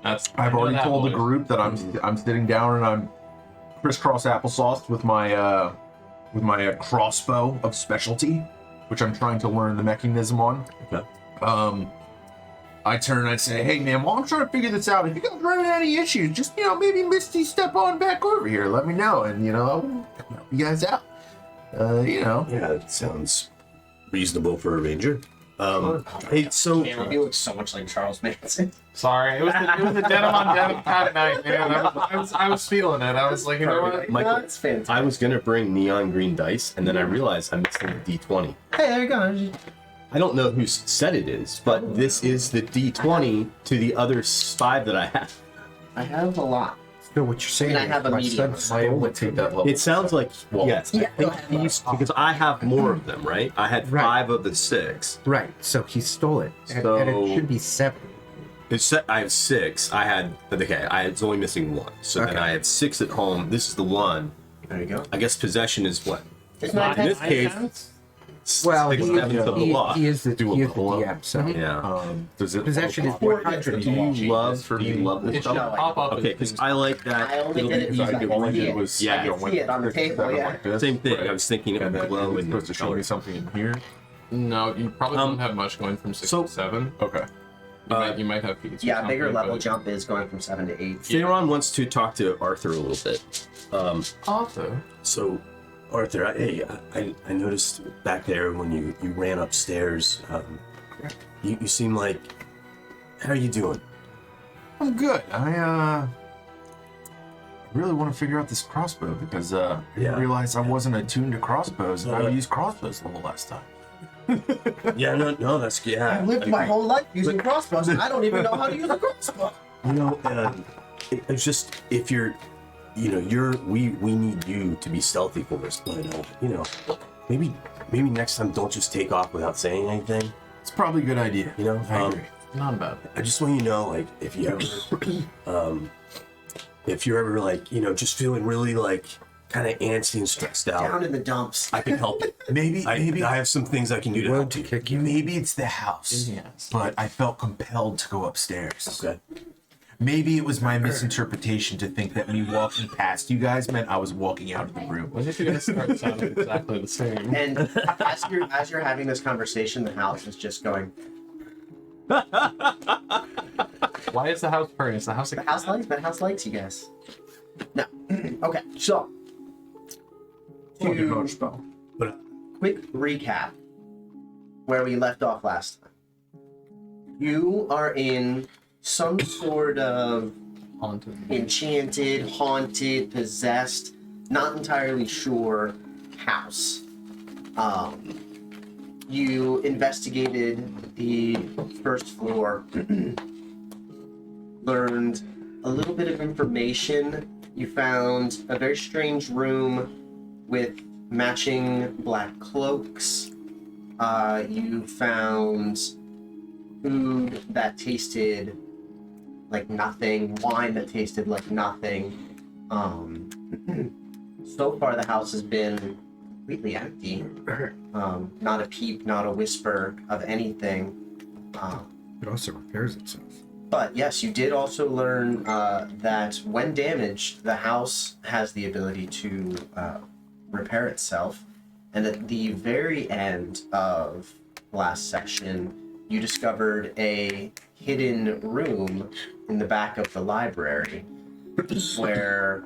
I've already told the group that I'm sitting down and I'm crisscross applesauce with my crossbow of specialty, which I'm trying to learn the mechanism on. Okay. I turn and I say, "Hey man, while I'm trying to figure this out, if you guys run into any issues, just maybe Misty step on back over here, let me know, and I'll help you guys out." Yeah, it sounds reasonable for a ranger. Hey, so You look so much like Charles Manson. Sorry, it was the denim on denim kind of night, man. I was feeling it. I was like, you know what? Michael, That's fantastic. I was gonna bring neon green dice, and then I realized I'm missing the D20. Hey, there you go. I don't know who said it is, but this is the D20 to the other 5 that I have. I have a lot. So what you're saying I have a my medium. son stole it to that level. It sounds like, yes, Yeah, I think these, because I have more of them, right? I had 5 of the 6. Right, so he stole it. And So- it should be 7. I have 6. I was only missing 1. So then Okay. I had 6 at home. This is the one. There you go. I guess possession is what? It's Nine- not In this nine case, cents? Well, 6 sevenths of the law. he is the DM, so Yeah. Does it possession is 100. Do you love this It should stuff? pop up. Okay, because I like that. I only It'll did it be because easy I to can read. see it. was I can see it on the table, yeah. Same thing. I was thinking it And would then glow it's in supposed the to show me color. something in here. No, you probably don't have much going from 6 so- to 7. Okay. You might have feats. or Yeah, bigger something, level but- jump is going from 7 to 8. Theron wants to talk to Arthur a little bit. Arthur. So, Arthur, I noticed back there when you ran upstairs, you seem like, how are you doing? I'm good. I really want to figure out this crossbow because I didn't realize I wasn't attuned to crossbows and I used crossbows the whole last time. Yeah, no, that's, yeah. I've lived my whole life using crossbows, and I don't even know how to use a crossbow. It's just, if you're, we need you to be stealthy for us, but, maybe next time don't just take off without saying anything, It's probably a good idea. I agree. Not bad. I just want you to know, like, if you're ever like, just feeling really like kind of antsy and stressed Down out, in the dumps. I can help you. Maybe I have some things I can do to help you. kick you. maybe it's the house, Yes. but I felt compelled to go upstairs. Okay. Maybe it was my misinterpretation to think that me walking past you guys meant I was walking out of the room. When did you guys start sounding exactly the same? And as you're having this conversation, the house is just going. Why is the house purring? Is the house The house likes you guys. No. Okay, so to quick recap where we left off last time. You are in some sort of haunted? enchanted, haunted, possessed, not entirely sure house. You investigated the first floor, learned a little bit of information. You found a very strange room with matching black cloaks. You found food that tasted like nothing, wine that tasted like nothing. So far the house has been completely empty. Not a peep, not a whisper of anything. It also repairs itself. But yes, you did also learn that when damaged, the house has the ability to repair itself. And at the very end of last section, you discovered a hidden room in the back of the library where,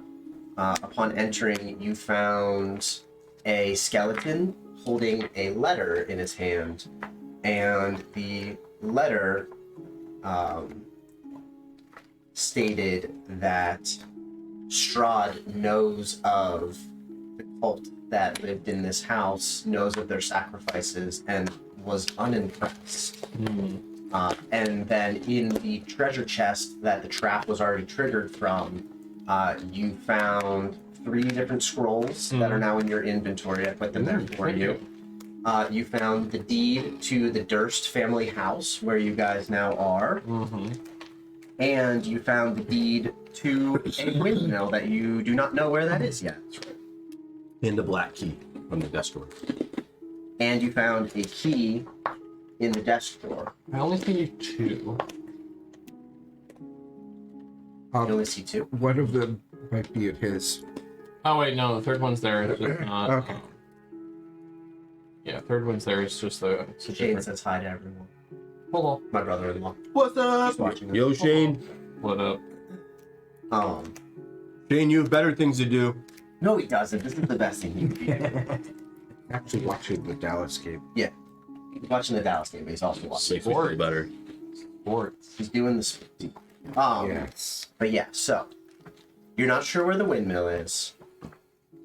upon entering, you found a skeleton holding a letter in his hand. And the letter stated that Strahd knows of the cult that lived in this house, knows of their sacrifices, and was unimpressed. And then in the treasure chest that the trap was already triggered from, you found 3 different scrolls that are now in your inventory. I put them there for you. You found the deed to the Durst family house, where you guys now are. And you found the deed to a windmill that you do not know where that is yet. And the black key from the desk drawer. And you found a key in the desk drawer. I only see 2. You only see two. One of them might be at his. Oh wait, no, the third one's there. It's just not. Okay. Yeah, third one's there. It's just the. It's a Shane different. says hi to everyone. Hello. My brother-in-law. What's up? He's watching this. Yo, Shane. What up? Shane, you have better things to do. No, he doesn't. This is the best thing he could be doing. Actually watching the Dallas game. Yeah. He's watching the Dallas game, but he's also watching. Makes me feel better. Sports. He's doing this. Yes. But yeah, so you're not sure where the windmill is,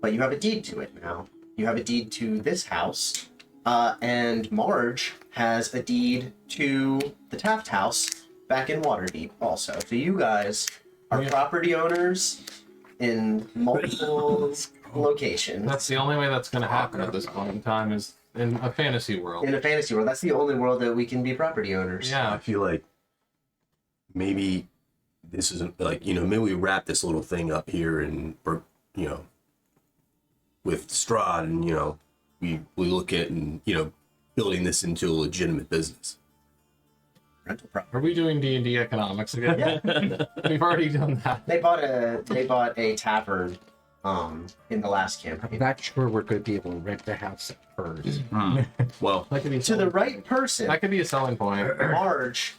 but you have a deed to it now. You have a deed to this house, and Marge has a deed to the Taft house back in Waterdeep also. So you guys are property owners in multiple locations. That's the only way that's going to happen at this point in time is in a fantasy world. In a fantasy world, that's the only world that we can be property owners. I Yeah. feel like maybe this isn't like, maybe we wrap this little thing up here and, with Strahd and, we look at and, building this into a legitimate business. Rental property. Are we doing D&D economics again? We've already done that. They bought a tavern in the last I'm campaign. not sure we're going to be able to rent the house at first. Well, That could be a To the selling right point. person, That could be a selling point. Marge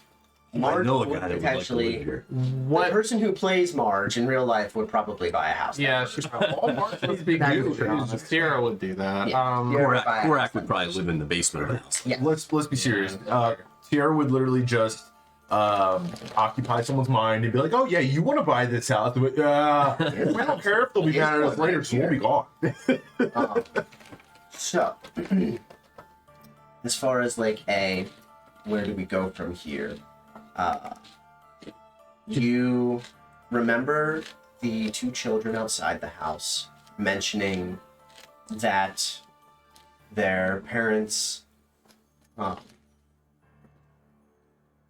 I Marge know a would guy that would like to potentially. live here. The What? person who plays Marge in real life would probably buy a house. Yeah, she probably. All Mark was big That you. is honest. Sierra would do that. Yeah. Yeah. Korak would probably live in the basement of the house. Yeah. Let's be serious. Tierra would literally just occupy someone's mind and be like, "Oh yeah, you want to buy this house? We don't care if they'll be mad at us later, so we'll be gone." So, as far as like where do we go from here? You remember the two children outside the house mentioning that their parents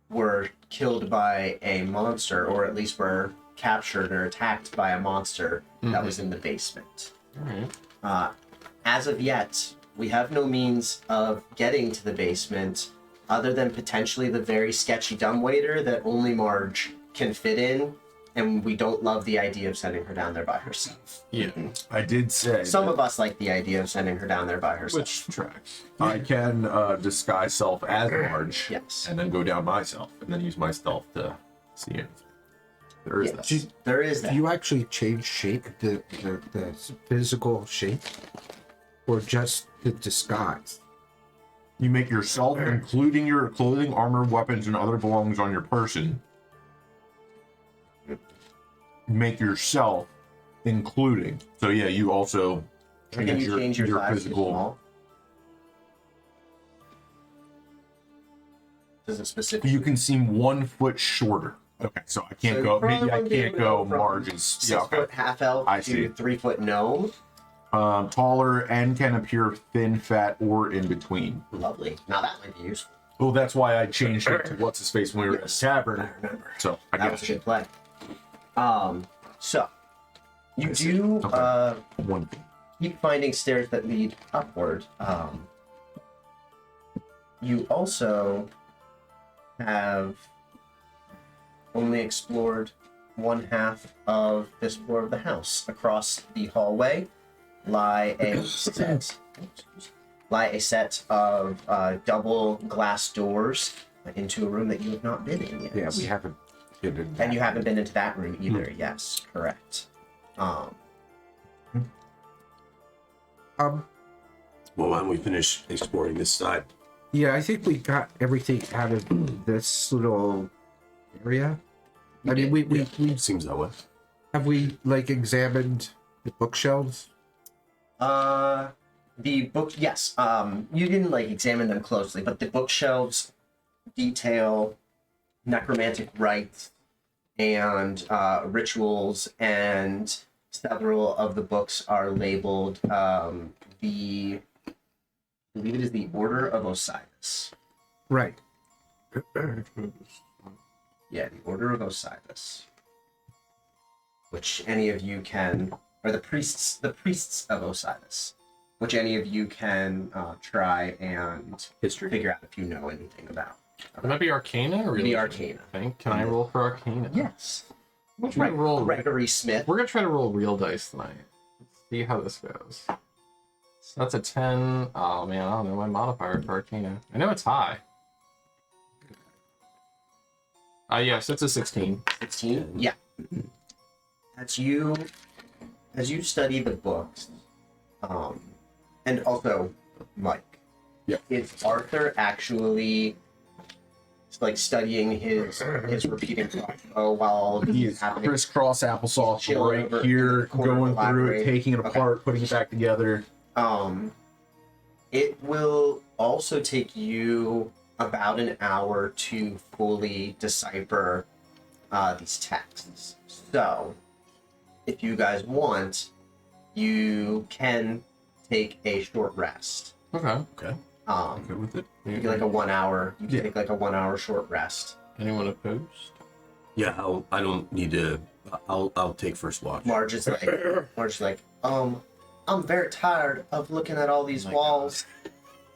were killed by a monster, or at least were captured or attacked by a monster that was in the basement. Alright. As of yet, we have no means of getting to the basement other than potentially the very sketchy dumbwaiter that only Marge can fit in, and we don't love the idea of sending her down there by herself. Yeah. I did say Some that of us like the idea of sending her down there by herself. Which tracks? I can disguise self as Marge, Yes. and then go down myself, and then use my stealth to see it. There is Yes, there is that. Do you actually change shape, the physical shape, or just the disguise? You make yourself, including your clothing, armor, weapons, and other belongings on your person. Make yourself, including. So yeah, you also Can you change your size to physical. small? Does it specifically? You can seem 1 foot shorter. Okay, so I can't So go. you probably Maybe I wouldn't be can't able to go. go from Marge's. 6 Yeah, okay. foot half elf I to see. 3 foot gnome. Taller and can appear thin, fat, or in between. Lovely. Now that might be useful. Well, that's why I changed it to what's his face when we were at the Yes, tavern. I remember. So I That was guess a good play. So you I see. do Okay. one. keep finding stairs that lead upward. You also have only explored one half of this floor of the house. Across the hallway lie a set of double glass doors into a room that you have not been in yet. Yeah, we haven't been in that. And you haven't been into that room either. Yes, correct. Well, why don't we finish exploring this side? Yeah, I think we got everything out of this little area. I mean, we Seems that way. have we like examined the bookshelves? The book, yes. You didn't like examine them closely, but the bookshelves detail necromantic rites and rituals, and several of the books are labeled I believe it is the Order of Osiris. Right. Yeah, the Order of Osiris. Which any of you can, or the priests of Osiris, which any of you can try and History. figure out if you know anything about. Would that be Arcana or It'd be religion? Arcana. I think. Can I roll for Arcana? Yes. We'll try to roll. Gregory Smith. We're gonna try to roll real dice tonight. Let's see how this goes. So that's a 10. Oh man, I don't know my modifier for Arcana. I know it's high. Yes, it's a 16. 16? Yeah. As you study the books, and also Mike. Yeah. Is Arthur actually like studying his repeating crossbow while all of this He's is happening? crisscross applesauce Chilling right over here, in the corner of going the through library. it, taking it Okay. apart, putting it back together. It will also take you about an hour to fully decipher these texts. So, if you guys want, you can take a short rest. Okay. Okay. Good with it. You can like a 1 hour. You can Yeah. take like a 1 hour short rest. Anyone opposed? Yeah, I don't need to. I'll take first watch. Marge is like, I'm very tired of looking at all these walls.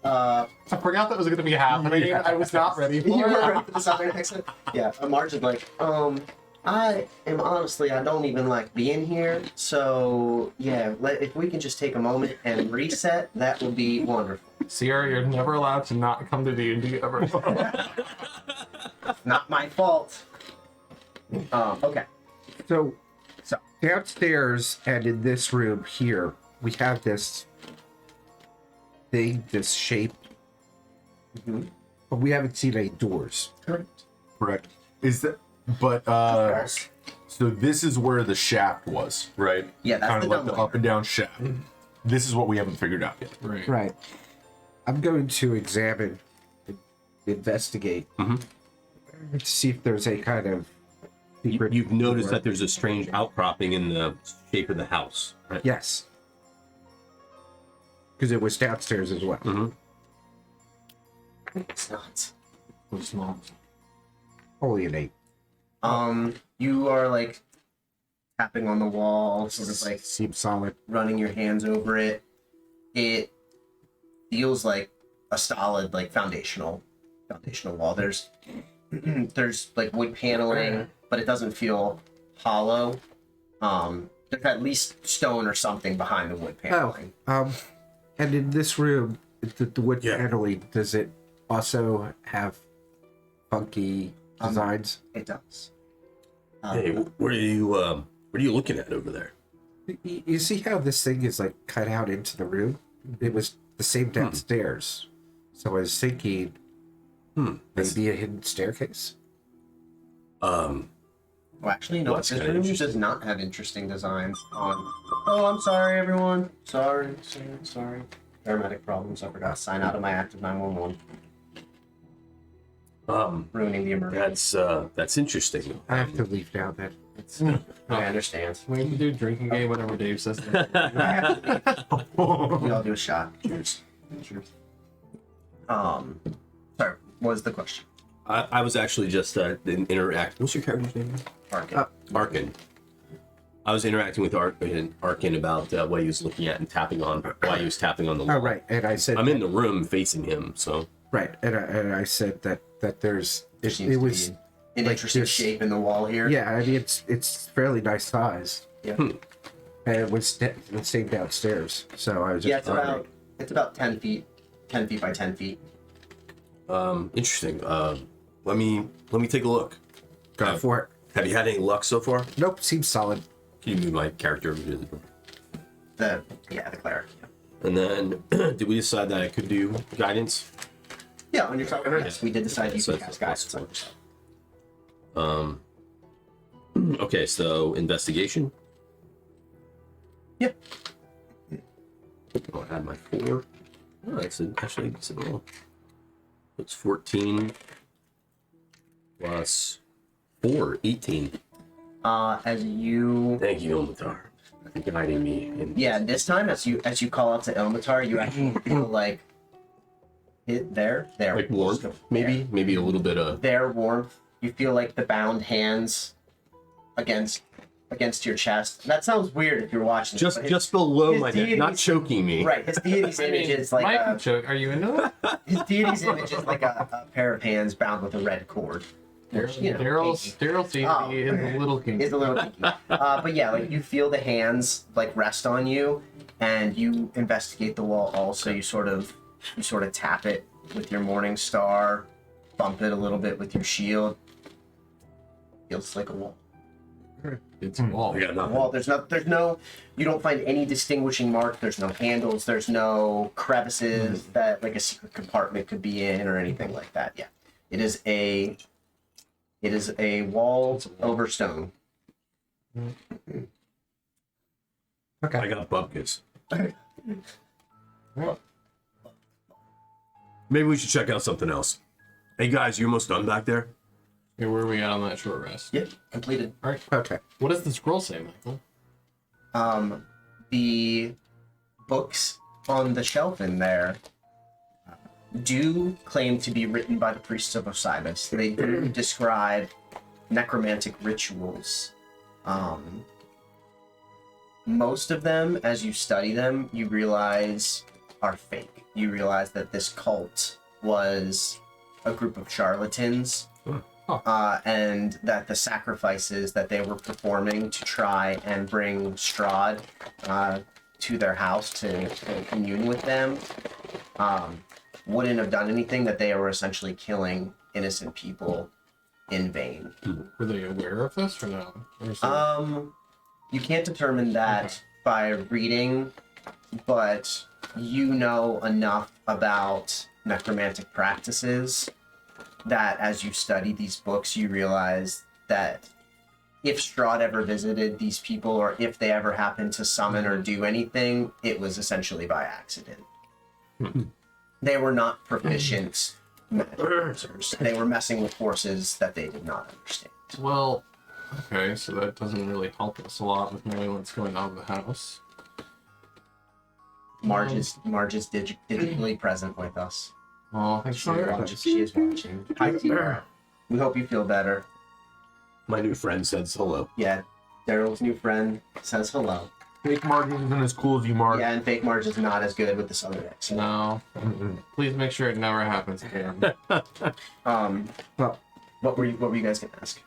I forgot that was going to be happening. Yeah. I was not ready for You were it. ready for the southern accent? Yeah. Marge is like, I am honestly, I don't even like being here. So yeah, if we can just take a moment and reset, that would be wonderful. Sierra, you're never allowed to not come to D&D ever. Not my fault. Okay. So, So. downstairs and in this room here, we have this thing, this shape, Mhm. but we haven't seen any doors. Correct. Is that? But so this is where the shaft was, Right. Yeah, that's kind the of like dumb the way. up and down shaft. This is what we haven't figured out yet. Right. Right. I'm going to examine, investigate, to see if there's a kind of secret You've noticed door. that there's a strange outcropping in the shape of the house, right? Yes. Because it was downstairs as well. Mm-hmm. It's not. It's not. Only an 8. You are like tapping on the wall, sort of like Seems solid. running your hands over it. It feels like a solid, like foundational wall. There's like wood paneling, but it doesn't feel hollow. There's at least stone or something behind the wood paneling. And in this room, the wood Yeah. paneling, does it also have funky designs? It does. Hey, what are you looking at over there? You see how this thing is like cut out into the room? It was the same downstairs. So I was thinking maybe a hidden staircase. Well, actually, no. That's This kinda room interesting. does not have interesting designs on. Oh, I'm sorry, everyone. Sorry. Paramedic problems. I forgot to sign out of my active 911. Ruining the emergency. That's interesting. I have to leave now then. I understand. We can do drinking game, whatever Dave says. We all do a shot. Cheers. Sorry. What was the question? I was actually just interacting. What's your character's name? Arkin. Arkin. I was interacting with Arkin about what he was looking at and tapping on. Why he was tapping on the wall. Oh, right. And I said, I'm in the room facing him, so. right. And I said that there's, Seems it to was, be an like interesting this- shape in the wall here. yeah, I mean, it's fairly nice size. Yeah. And it was the same downstairs. So I was just Yeah, wondering. it's about 10 feet. 10 feet by 10 feet. Interesting. Let me take a look. Go for it. Have you had any luck so far? Nope, seems solid. Can you move my character over to the door? The cleric. And then, did we decide that I could do guidance? Yeah, on your side. Yes, we did decide you So could that's cast a guidance plus on yourself. Okay, so investigation. Yeah. I'll add my 4. Oh, that's actually a decent roll. It's 14 plus 4, 18. As you Thank you, Ilmatar, for guiding me. Yeah, this time as you call out to Ilmatar, you actually feel like it there. Like warmth, maybe? Maybe a little bit of... Their warmth. You feel like the bound hands against your chest. That sounds weird if you're watching. this, but Just below his my neck, not deity's- choking me. right. His deity's image is like Mike a, can choke. Are you into that? his deity's image is like a pair of hands bound with a red cord. Daryl CB is a little kinky. Is a little kinky. But yeah, like you feel the hands like rest on you, and you investigate the wall. Also, you sort of tap it with your morning star, bump it a little bit with your shield. Feels like a wall. It's a wall. I got nothing. Wall. There's no. You don't find any distinguishing mark. There's no handles. There's no crevices that like a secret compartment could be in or anything like that. Yeah, it is a wall over stone. Okay. I got bumpkins. Maybe we should check out something else. Hey guys, you almost done back there? Okay, where are we at on that short rest? Yeah, completed. All right. Okay. What does the scroll say, Michael? The books on the shelf in there do claim to be written by the priests of Osiris. They do describe necromantic rituals. Most of them, as you study them, you realize are fake. You realize that this cult was a group of charlatans, and that the sacrifices that they were performing to try and bring Strahd to their house to commune with them wouldn't have done anything, that they were essentially killing innocent people in vain. Were they aware of this or no? Or You can't determine that by reading, but you know enough about necromantic practices that as you study these books, you realize that if Strahd ever visited these people, or if they ever happened to summon or do anything, it was essentially by accident. They were not proficient magic users. They were messing with forces that they did not understand. Well, okay, so that doesn't really help us a lot with knowing what's going on in the house. Marge is digitally present with us. Oh, thanks She is watching. Hi, Tara. We hope you feel better. My new friend says hello. Yeah, Daryl's new friend says hello. Fake Marge isn't as cool as you, Marge. Yeah, and fake Marge is not as good with the Southern accent. No. Please make sure it never happens again. Well, What were you guys gonna ask?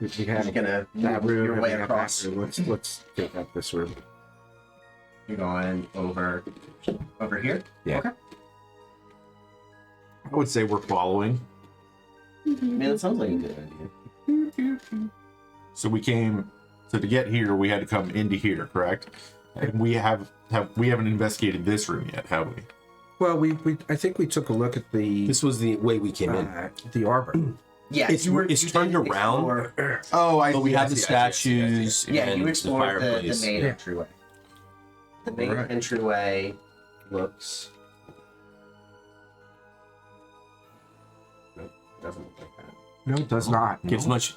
we You're have gonna that move room. your and way we have across. that room. Let's take up this room. You're going over here. Yeah. Okay. I would say we're following. Man, it sounds like a good idea. So we came. So to get here, we had to come into here, correct? And we haven't investigated this room yet, have we? Well, I think we took a look at This was the way we came in. the arbor. Yeah, It's turned did around. explore- Oh, But we have the statues Yeah, and you the explored the fireplace. main Yeah. entryway. The main Alright. entryway looks. Nope, it doesn't look like that. No, it does not. Gives much.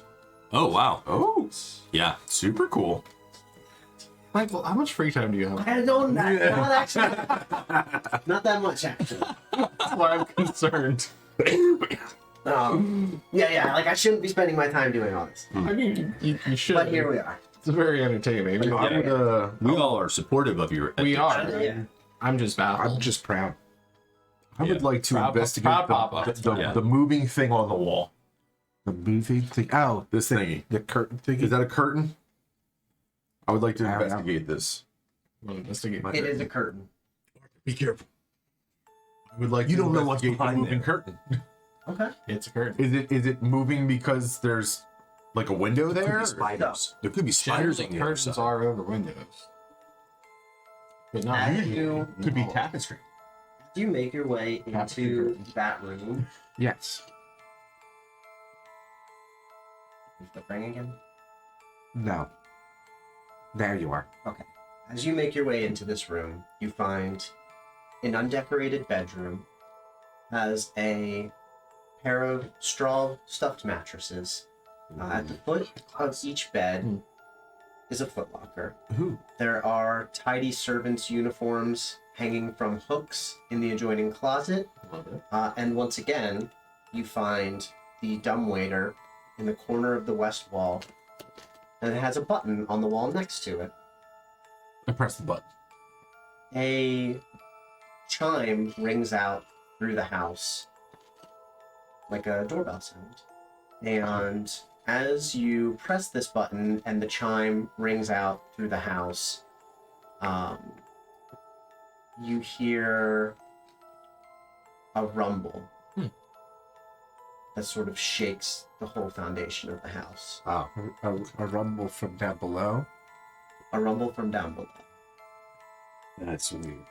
Oh wow. Oh, Yeah. super cool. Michael, how much free time do you have? I don't know. Not actually. Not that much, actually. That's why I'm concerned. Yeah. Like I shouldn't be spending my time doing all this, I mean, you should. but here we are. It's very entertaining. I would, We all are supportive of your. We are. Yeah. I'm just baffled. I'm just proud. I would like to Proud- investigate proud papa. Yeah. the moving thing on the wall. The movie thing. Oh, This thingy. the curtain thing. Is that a curtain? I would like to I don't know. investigate this. Well, investigate. It is a curtain. Be careful. I would like You to don't know what's investigate the behind moving there. curtain. Okay. It's a curtain. Is it moving because there's like a window There could there? be spiders. There could be spiders on the other Curtains side. are over windows. But not As usually. you Could be tapestry. make your way into that room. Yes. Is the thing again? No. There you are. Okay. As you make your way into this room, you find an undecorated bedroom has a pair of straw stuffed mattresses. At the foot of each bed is a footlocker. Ooh. There are tidy servants' uniforms hanging from hooks in the adjoining closet. Love it. And once again, you find the dumbwaiter in the corner of the west wall, and it has a button on the wall next to it. I press the button. A chime rings out through the house, like a doorbell sound. And as you press this button and the chime rings out through the house, you hear a rumble that sort of shakes the whole foundation of the house. A rumble from down below. A rumble from down below. That's weird.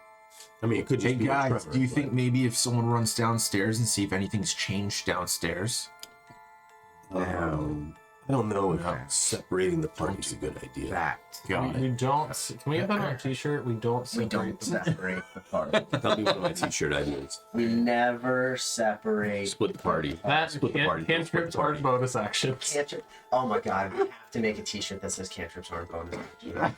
I mean, it could Hey just be a guys, Trevor, do you but- think maybe if someone runs downstairs and see if anything's changed downstairs? I don't know if No. separating the party is a good idea. That. Got We it. don't. Can we get that on a T-shirt? We don't We separate don't them. separate the party. That'll be one of my t-shirt ideas. We never separate. Split the party. That Split the party. cantrips aren't bonus actions. Cantrip. Oh my god, we have to make a t-shirt that says cantrips aren't bonus actions.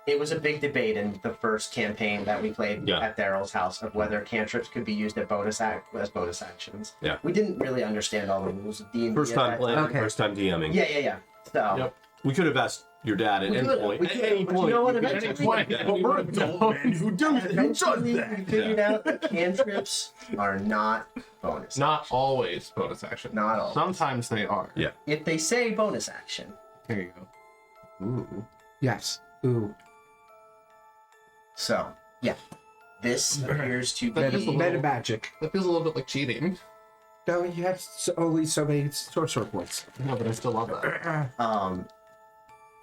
It was a big debate in the first campaign that we played Yeah. at Daryl's house of whether cantrips could be used at as bonus actions. Yeah. We didn't really understand all the rules of D&D. First at time that playing, time. Okay. first time DMing. Yeah. So, Yep. We could have asked your dad at We any could, point. we At could, any but you point. know what, you could- eventually- Yeah. But we're adult men who do eventually we figured out that cantrips are not bonus. Not always bonus action. Not always. Sometimes they are. Yeah. If they say bonus action, Here you go. Ooh. Yes. Ooh. so yeah. This appears to That be is a Meta little- magic. That feels a little bit like cheating. No, you have only so many sorcerer points. No, but I still love that.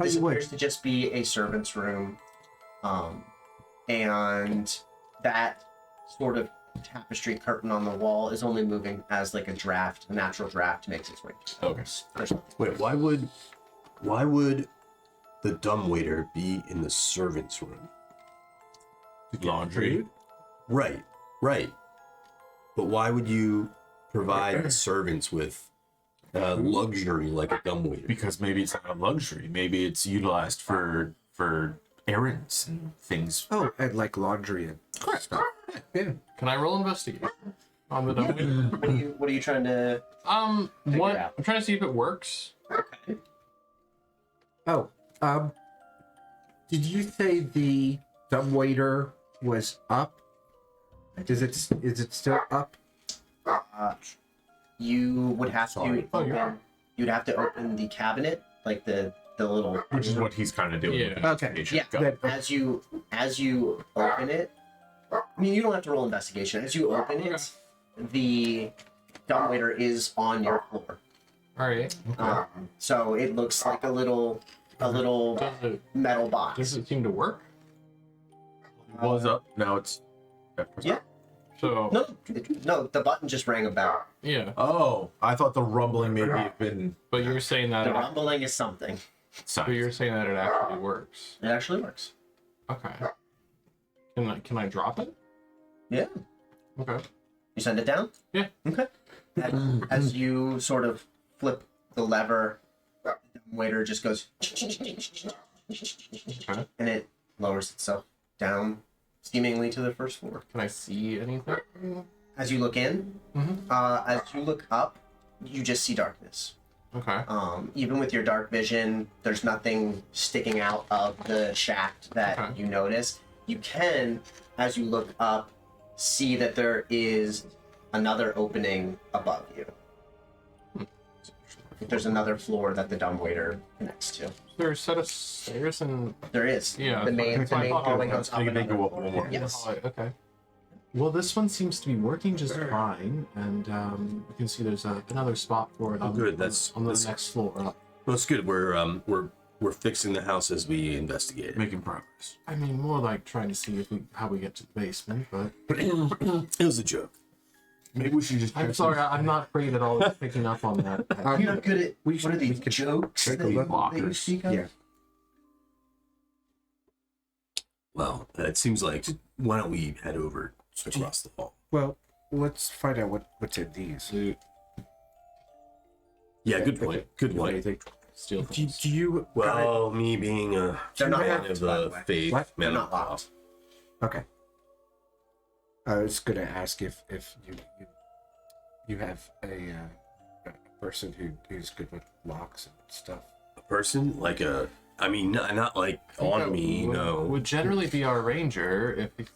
This you would. appears to just be a servant's room, and that sort of tapestry curtain on the wall is only moving as like a natural draft makes its way. Okay. There's nothing. Wait, why would the dumbwaiter be in the servants' room? Laundry. Right. But why would you provide the servants with luxury like a dumbwaiter? Because maybe it's not a luxury. Maybe it's utilized for errands and things. Oh, and like laundry and stuff. Yeah. Can I roll investigation on the dummy? What are you trying to? What? out. I'm trying to see if it works. Okay. Oh, did you say the dumbwaiter was up? Is it still up? You would have Sorry. to Oh, open. yeah. You'd have to open the cabinet, like the little. Which is what he's kind of doing. Yeah. With the Okay. investigation. Yeah. Got it. As you open it, I mean, you don't have to roll investigation. As you open it, the dumbwaiter is on your floor. All right. So it looks like a little Does it? metal box. Does it seem to work? It was up. Now it's. Yeah. So No, the button just rang a bell. yeah. Oh, I thought the rumbling maybe had been But you're saying that. The rumbling is something. But silent. you're saying that it actually works. It actually works. Okay. Can I drop it? Yeah. Okay. You send it down? Yeah. Okay. As you sort of flip the lever, the waiter just goes, Okay. and it lowers itself down, seemingly to the first floor. Can I see anything? As you look in, as you look up, you just see darkness. Okay. Even with your dark vision, there's nothing sticking out of the shaft that Okay. you notice. You can, as you look up, see that there is another opening above you. There's another floor that the dumbwaiter connects to. There's a set of stairs and There is. Yeah, The main that's what I thought. hallway goes up They another go up floor. one more. Yes. Okay. Well, this one seems to be working just fine, and you can see there's another spot for it. On, good, that's- on the that's- next floor up. Well, it's good. We're fixing the house as we investigate it. Making progress. I mean, more like trying to see how we get to the basement. But It was a joke. Maybe we should just. I'm sorry, I'm not great at all picking up on that. You're not good at we what are should- these we could jokes take a that you, look. that you speak of? Yeah. Well, it seems like why don't we head over across the hall? Well, let's find out what's in these. Loot, Yeah, good point. Good point. Anything? steal Do things. you? Well, me being a They're not man locked, of by the the way. faith, What? They're man not of locked. Okay. I was gonna ask if you have a person who's good with locks and stuff. a person like a. I mean, not like on me. No. Would generally be our ranger if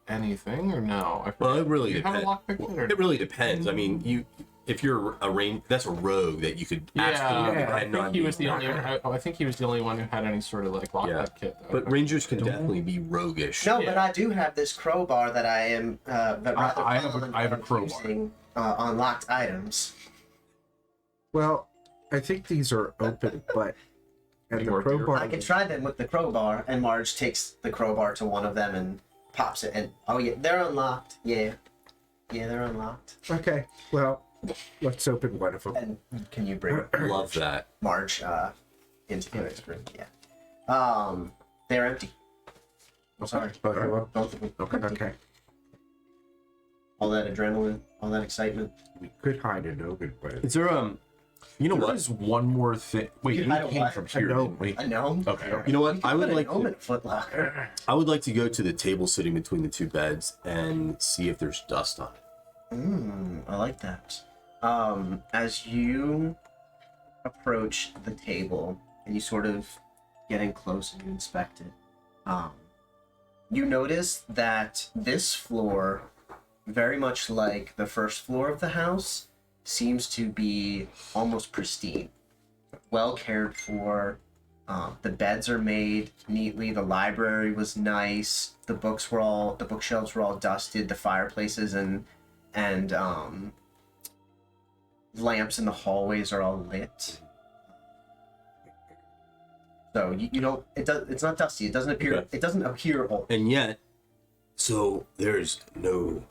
anything, or no? I Well, it really Do you have a depends. lockpick kit or It really depends. I mean, if you're a that's a rogue that you could Yeah, absolutely I depend think on. he was the being only. I think he was the only one who had any sort of like lockpick kit. Though. But rangers can definitely be roguish. No, Yeah. but I do have this crowbar that I am rather I have a fond of crowbar. using on locked items. Well, I think these are open, but at Any the more beer? crowbar. I can try them with the crowbar, and Marge takes the crowbar to one of them and pops it, and oh yeah, they're unlocked. Yeah, they're unlocked. Okay, well, let's open one of them. And can you bring Love that. Marge into the next room? Yeah. They're empty. I'm sorry. Both of them? Both of them. Okay. All that adrenaline, all that excitement. We could hide an open, but Is there you know what? There's one more thing. Wait, You we had a came what? from here, A gnome. didn't we? A gnome? Okay. You know what? You can I would put like a gnome to, in a footlocker. I would like to go to the table sitting between the two beds and see if there's dust on it. I like that. As you approach the table and you sort of get in close and you inspect it, you notice that this floor, very much like the first floor of the house, seems to be almost pristine, well cared for. The beds are made neatly. The library was nice. The bookshelves were all dusted. The fireplaces and lamps in the hallways are all lit. So you don't. It's not dusty. It doesn't appear. Okay. It doesn't appear old. And yet, so there's no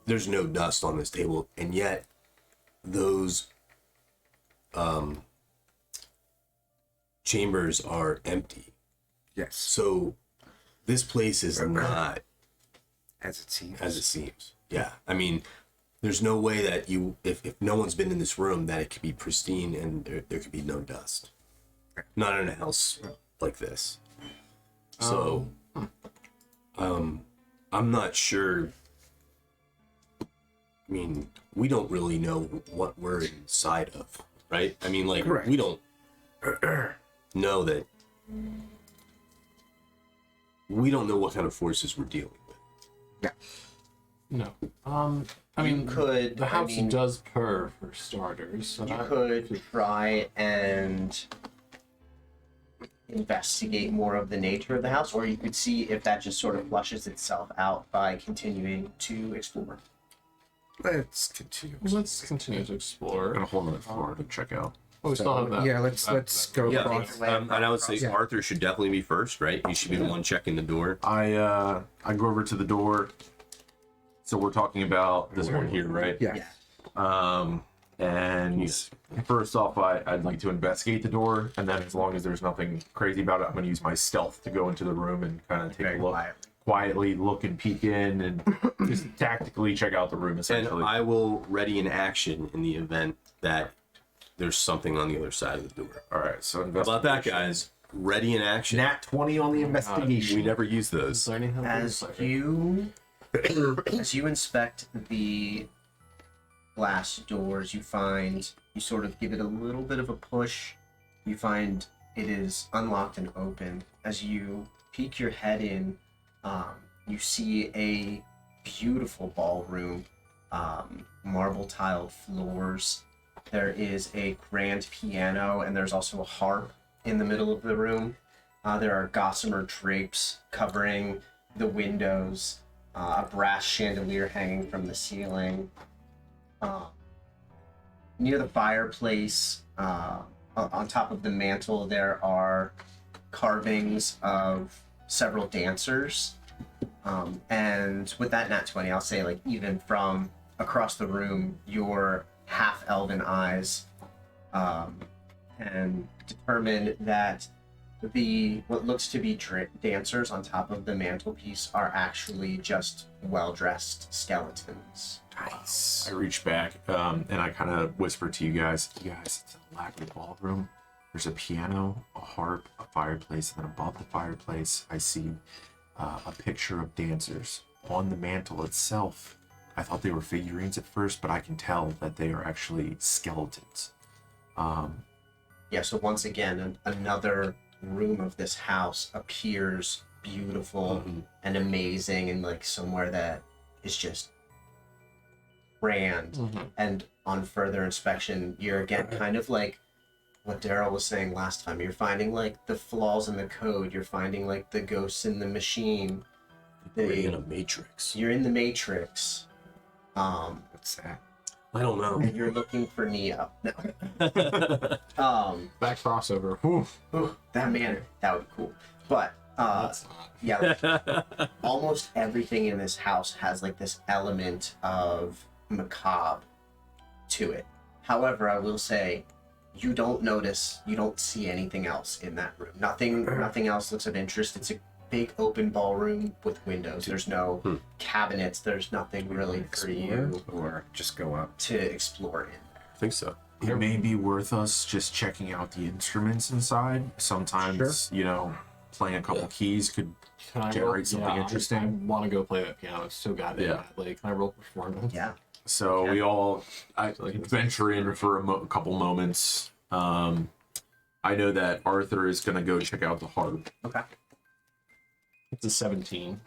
there's no dust on this table, and yet those chambers are empty. yes, So this place is not as it seems. as it seems. Yeah, I mean, there's no way that if no one's been in this room, that it could be pristine and there could be no dust. Not in a house like this. So, I'm not sure. I mean, we don't really know what we're inside of, right? I mean, like, Correct. we don't know that. We don't know what kind of forces we're dealing with. Yeah. No. I mean, could- The I house mean- does purr for starters. So You that could try and investigate more of the nature of the house, or you could see if that just sort of flushes itself out by continuing to explore. Let's continue. Let's continue to explore. Got a whole nother floor to check out. Oh, we still have that. Yeah, let's go Yeah, across. and I would say Yeah. Arthur should definitely be first, right? He should be the one checking the door. I go over to the door. So we're talking about this one here, right? Yeah. And first off, I'd like to investigate the door, and then as long as there's nothing crazy about it, I'm going to use my stealth to go into the room and kind of take Very a look, quietly look and peek in, and just tactically check out the room. And Essentially, I will ready an action in the event that there's something on the other side of the door. all right. So How about that, guys? Ready in action. Nat 20 on the investigation. We never use Is those. there anything As else? you inspect the glass doors, you sort of give it a little bit of a push. You find it is unlocked and open. As you peek your head in, you see a beautiful ballroom, marble tiled floors. There is a grand piano, and there's also a harp in the middle of the room. There are gossamer drapes covering the windows, a brass chandelier hanging from the ceiling. Near the fireplace, on top of the mantle, there are carvings of several dancers. And with that nat 20, I'll say, like, even from across the room, your half-elven eyes can determine that what looks to be dancers on top of the mantelpiece are actually just well-dressed skeletons. Nice. I reach back and I kind of whisper to you guys, it's an elaborate ballroom. There's a piano, a harp, a fireplace, and then above the fireplace, I see a picture of dancers. On the mantle itself, I thought they were figurines at first, but I can tell that they are actually skeletons. Yeah, so once again, another room of this house appears beautiful and amazing, and like somewhere that is just grand. And on further inspection, you're again kind of like what Daryl was saying last time. You're finding like the flaws in the code. You're finding like the ghosts in the machine. We're in a matrix. You're in the matrix. What's that? I don't know. And you're looking for Neo. No. That crossover. Whew. Ooh, that man, that would be cool. But That's not. yeah, almost everything in this house has like this element of macabre to it. However, I will say, you don't see anything else in that room. Nothing else looks of interest. It's a big open ballroom with windows. There's no cabinets. There's nothing really for you Or just go up. to explore in. I think so. It may be worth us just checking out the instruments inside. Sometimes, you know, playing a couple keys could Can I generate roll? something Yeah, interesting. I want to go play that piano so goddamn Yeah. badly. Can I roll performance? Yeah. So we all venture in for a couple moments. I know that Arthur is going to go check out the harp. Okay. It's a 17.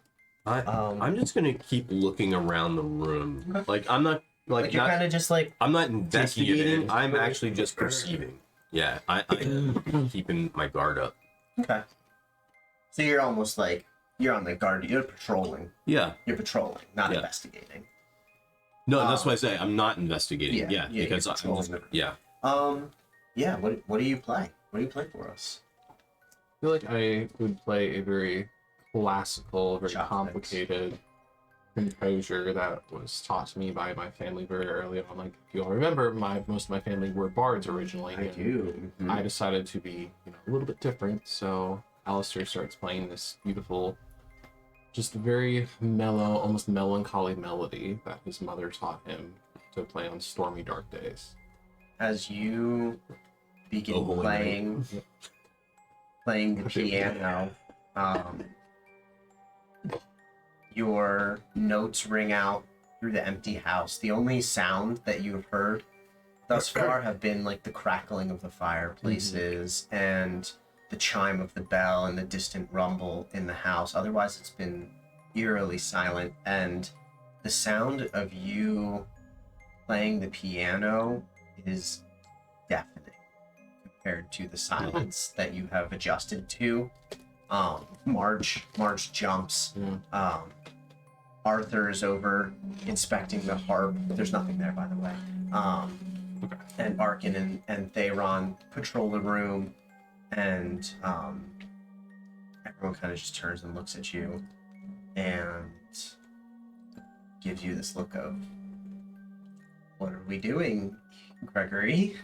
I'm just gonna keep looking around the room. Okay. Like I'm not Like you're kind of just like, I'm not in. investigating. I'm actually just perceiving. Yeah, I'm keeping my guard up. okay. So you're almost like, you're on the guard. You're patrolling. Yeah. You're patrolling, not Yeah. investigating. No, that's why I say I'm not investigating. Yeah, yeah, because you're I'm patrolling just, the- yeah. Yeah. What do you play? What do you play for us? I feel like I would play a very classical, very Chopsticks. complicated composure that was taught to me by my family very early on. Like, if you all remember, most of my family were bards originally. I and do. Mhm. I decided to be, a little bit different. So Alistair starts playing this beautiful, just very mellow, almost melancholy melody that his mother taught him to play on stormy, dark days. As you begin Oh, holy playing the piano, your notes ring out through the empty house. The only sound that you've heard thus far have been like the crackling of the fireplaces and the chime of the bell and the distant rumble in the house. Otherwise, it's been eerily silent, and the sound of you playing the piano is deafening compared to the silence that you have adjusted to. Marge jumps. Yeah. Arthur is over inspecting the harp. There's nothing there, by the way. And Arkin and Theron patrol the room, and everyone kind of just turns and looks at you and gives you this look of, what are we doing, Gregory?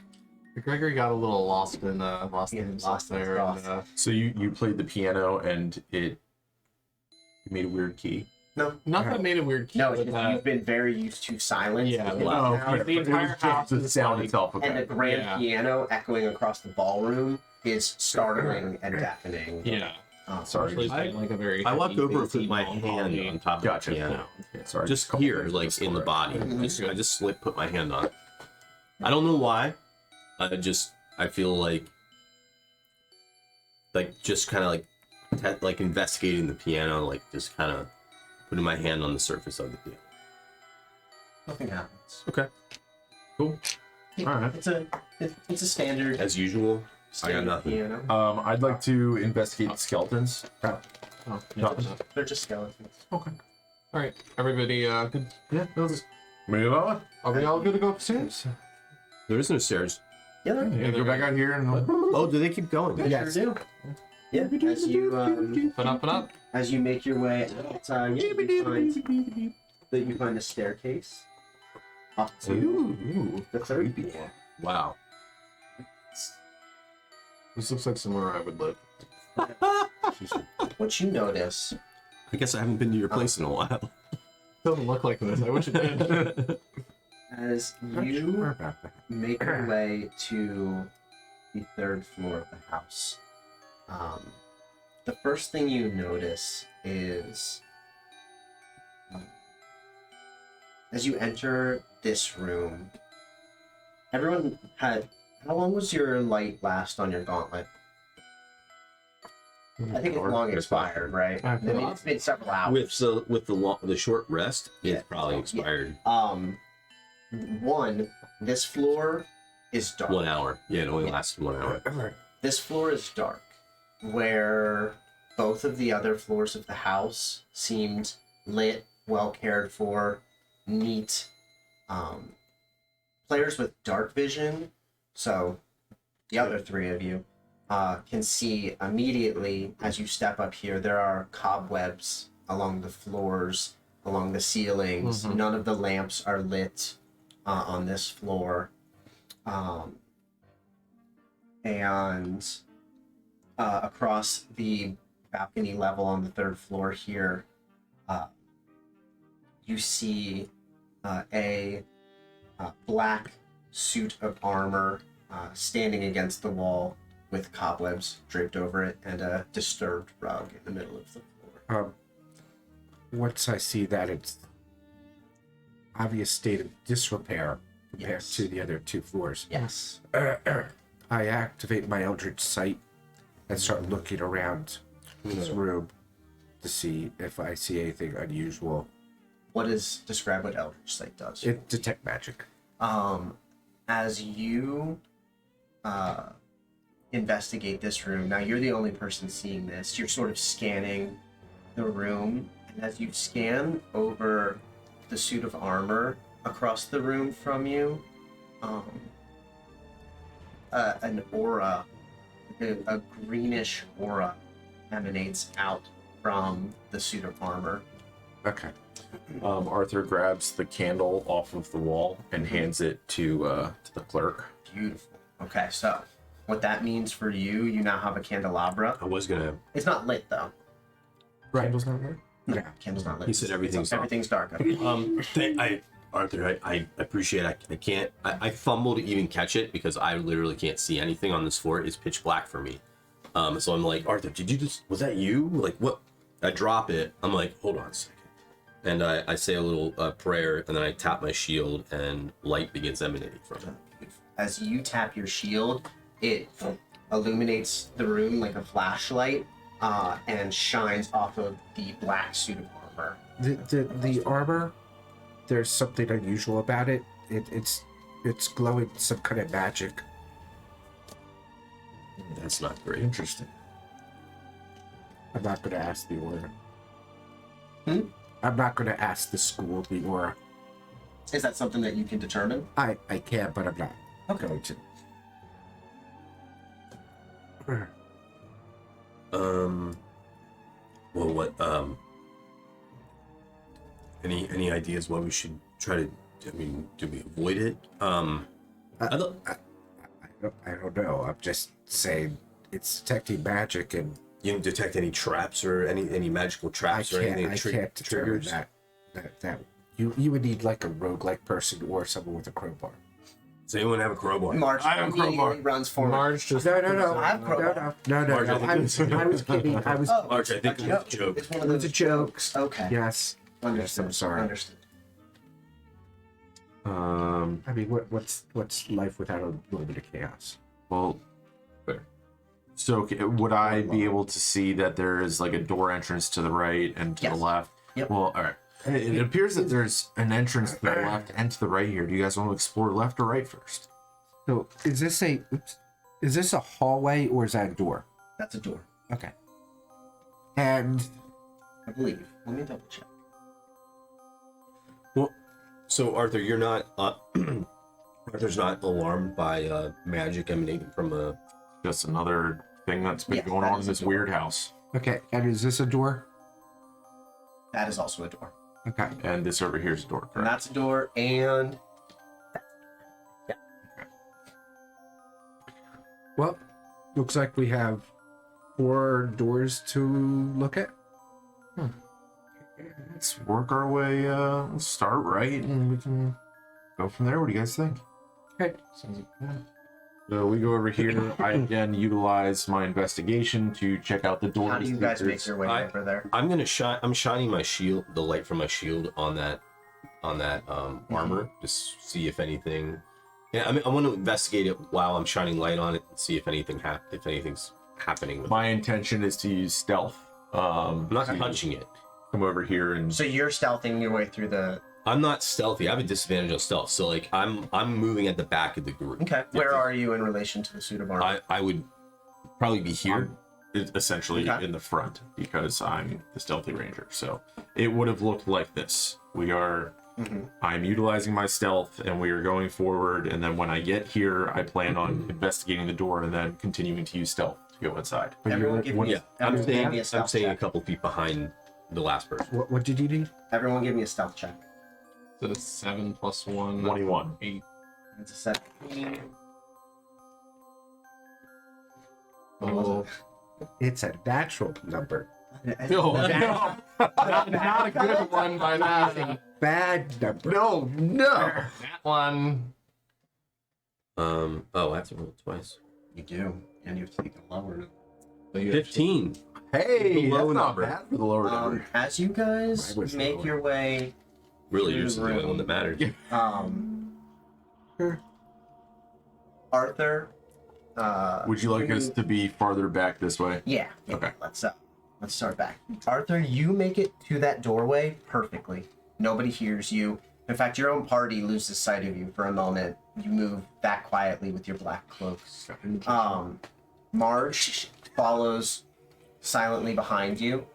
Gregory got a little lost in himself lost in his there. thoughts. And, So you played the piano and it made a weird key. No, not that it made a weird key, no, but it's just you've been very used to silence. Yeah, in the wow. house. The entire house the is sound like- itself. And the Okay. grand Yeah. piano echoing across the ballroom is startling and deafening. yeah. Sorry. Especially playing, like a very I walked heavy, over and put bassy, my hand melancholy- on top of Gotcha. the piano. Sorry. Just couple here, things like to in the store. body. I just put my hand on it. I don't know why. I feel like just kind of like investigating the piano, like just kind of putting my hand on the surface of the piano. Nothing happens. Okay. Cool. Yeah, All right. It's a standard. As usual, I got standard nothing. Piano. I'd like to investigate the skeletons. Oh, yeah, Nothing. They're just skeletons. all right, everybody. Good. Yeah, let's move on. Are we all good to go upstairs? There is no stairs. Yeah, they're Yeah, go back out here and Oh, do they keep going? They sure do. Yeah, as you Put up. as you make your way outside, you find a staircase up to Ooh, the third floor. wow. This looks like somewhere I would live. What you notice I guess I haven't been to your place in a while. Doesn't look like this. I wish it did. as you make your way to the third floor of the house, the first thing you notice is as you enter this room, everyone had. How long was your light last on your gauntlet? I think it's long expired, right? I mean, it's been several hours. With the short rest, it's probably expired. One, this floor is dark. 1 hour. Yeah, it only lasts 1 hour. This floor is dark, where both of the other floors of the house seemed lit, well cared for, neat. Players with dark vision, so the other three of you, can see immediately as you step up here, there are cobwebs along the floors, along the ceilings. Mhm. None of the lamps are lit on this floor. And across the balcony level on the third floor here, you see a black suit of armor standing against the wall with cobwebs draped over it and a disturbed rug in the middle of the floor. Once I see that it's obvious state of disrepair compared Yes. to the other two floors, Yes. I activate my Eldritch Sight and start looking around this room to see if I see anything unusual. Describe what Eldritch Sight does? It detect magic. As you investigate this room, now you're the only person seeing this. You're sort of scanning the room, and as you scan over the suit of armor across the room from you, an aura, a greenish aura, emanates out from the suit of armor. Okay. Arthur grabs the candle off of the wall and hands it to the clerk. Beautiful. Okay, so what that means for you, you now have a candelabra. I was gonna. It's not lit though. Candle's not lit? No, Yeah. candle's not lit. He said everything's dark. Everything's dark. Arthur, I appreciate it. I can't. I fumble to even catch it because I literally can't see anything on this floor. It's pitch black for me. So I'm like, Arthur, did you just? Was that you? Like what? I drop it. I'm like, hold on a second. And I say a little prayer, and then I tap my shield, and light begins emanating from it. As you tap your shield, it illuminates the room like a flashlight and shines off of the black suit of armor. The armor, there's something unusual about it. It's glowing some kind of magic. That's not great. Interesting. I'm not going to ask the aura. Hmm? I'm not going to ask the school the aura. Is that something that you can determine? I can, but I'm not going to. Well, what? Any ideas what we should try to? I mean, do we avoid it? I don't. I don't know. I'm just saying it's detecting magic, and You can detect any traps or any magical traps or anything. I can't determine triggers. that you would need like a roguelike person or someone with a crowbar. Does anyone have a crowbar? March I have a immediately crowbar. runs forward. Marge just No. I have a crowbar. No. Marge, I I was kidding. I was. Oh, March, I think it was a joke. It's one of It those was a joke. Okay. Yes. Understood. I'm sorry. Understood. I mean, what's life without a little bit of chaos? Well, so would I be able to see that there is like a door entrance to the right and to Yes. the left? Yep. Well, all right. It appears that there's an entrance to the left and to the right here. Do you guys want to explore left or right first? So is this a hallway or is that a door? That's a door, Okay. And I believe. Let me double check. Well, so Arthur, you're not. Arthur's not alarmed by magic emanating from a. Just another thing that's been Yes, going that on in is a this door. weird house. okay, and is this a door? That is also a door. Okay. And this over here is a door, And correct? that's a door, and Well, looks like we have 4 doors to look at. Let's work our way, let's start right and we can go from there. What do you guys think? Okay. sounds like a plan. So we go over here. I again utilize my investigation to check out the doors. how do you guys make your way I- over there? I'm gonna shine. I'm shining my shield, the light from my shield on that armor, just see if anything. Yeah, I mean, I want to investigate it while I'm shining light on it and see if anything's happening with it. My intention is to use stealth. I'm not to touching it. Come over here and So you're stealthing your way through the I'm not stealthy. I have a disadvantage on stealth, so like I'm moving at the back of the group. Okay. Where are you in relation to the suit of armor? I would probably be here. Essentially Okay. in the front because I'm the stealthy ranger. So it would have looked like this. We are I'm utilizing my stealth and we are going forward, and then when I get here I plan on investigating the door and then continuing to use stealth to go inside. Everyone give me, Yeah, I'm everyone give me a staying. stealth I'm staying a check. couple feet behind the last person. What did you need? Everyone give me a stealth check. So 7 plus 1. 21. 8. It's a 17. Oh, It's a natural number. no, not a good one by that. Bad number. No. That one. Oh, I have to roll twice. You do, and you have to take a lower number. So you 15. Hey, The low that's not number. bad for the lower number. As you guys Mine was make lower. your way, Really, Through yours is the the only room. one that matters. Arthur. Would you like us to be farther back this way? Yeah. Okay. Let's start back. Arthur, you make it to that doorway perfectly. Nobody hears you. In fact, your own party loses sight of you for a moment. You move back quietly with your black cloak. Marge follows silently behind you.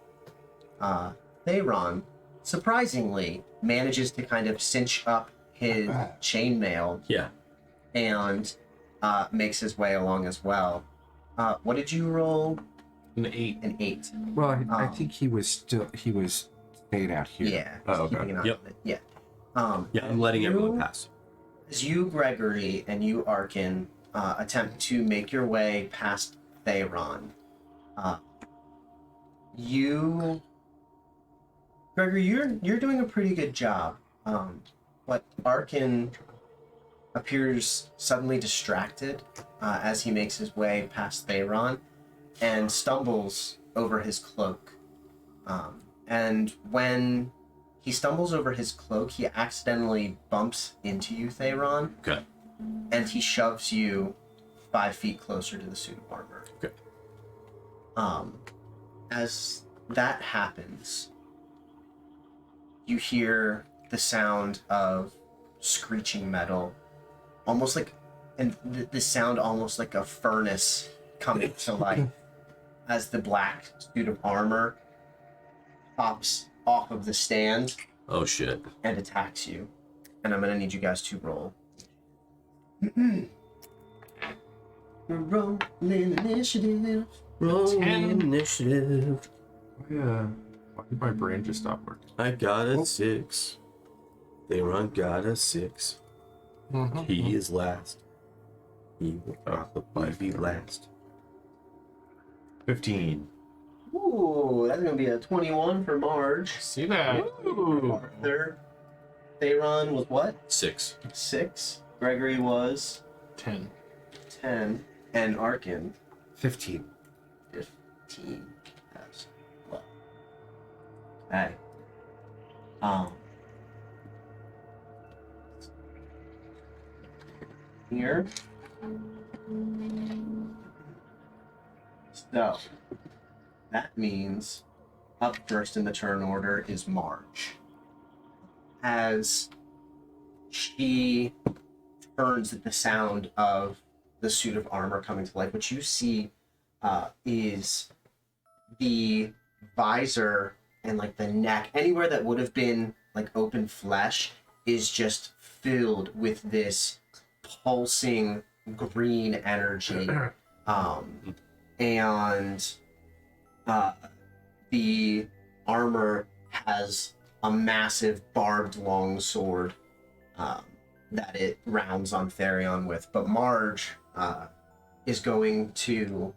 Thayron, surprisingly, manages to kind of cinch up his chainmail Yeah. and makes his way along as well. What did you roll? An 8. An 8. Well, I Oh. think he was staying out here. Yeah. Oh, just keeping okay. an eye Yep. on it. Yeah. Yeah, I'm letting everyone pass. As you, Gregory, and you, Arkin, attempt to make your way past Thayron, Gregory, you're doing a pretty good job. But Arkin appears suddenly distracted as he makes his way past Thayron and stumbles over his cloak. And when he stumbles over his cloak, he accidentally bumps into you, Thayron, Okay. and he shoves you 5 feet closer to the suit of armor. Okay. As that happens, you hear the sound of screeching metal, almost like, and the sound almost like a furnace coming to life as the black suit of armor pops off of the stand Oh shit. and attacks you. And I'm gonna need you guys to roll. Roll initiative. Roll 10. initiative. Why did my brain just stop working? I got a 6. They run got a 6. He is last. He will probably be last. 15. Ooh, that's gonna be a 21 for Marge. See that? Arthur. Thayron was what? 6. 6. Gregory was 10. 10. And Arkin 15. 15 as well. Okay. Here. So that means up first in the turn order is Marge. As she turns at the sound of the suit of armor coming to life, what you see is the visor and like the neck, anywhere that would have been like open flesh, is just filled with this pulsing green energy. And the armor has a massive barbed long sword that it rounds on Therion with. But Marge is going to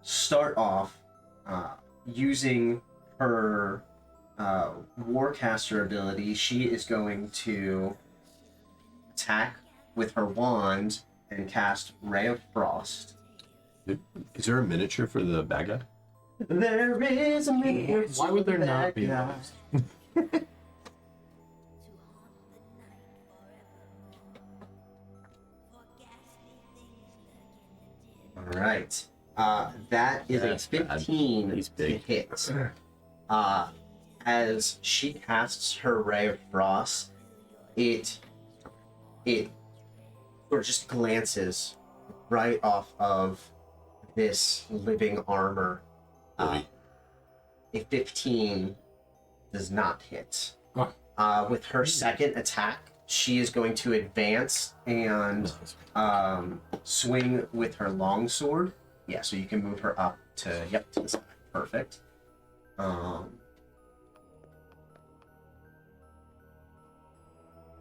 start off using her Warcaster ability. She is going to attack with her wand and cast Ray of Frost. Is there a miniature for the bad guy? There is a miniature. Why would there not be? Yeah. All right. That is That's a bad. 15 He's to big. hit. as she casts her ray of frost, it sort of just glances right off of this living armor. A 15 does not hit. With her second attack, she is going to advance and swing with her longsword. Yeah, so you can move her up to the side. Perfect.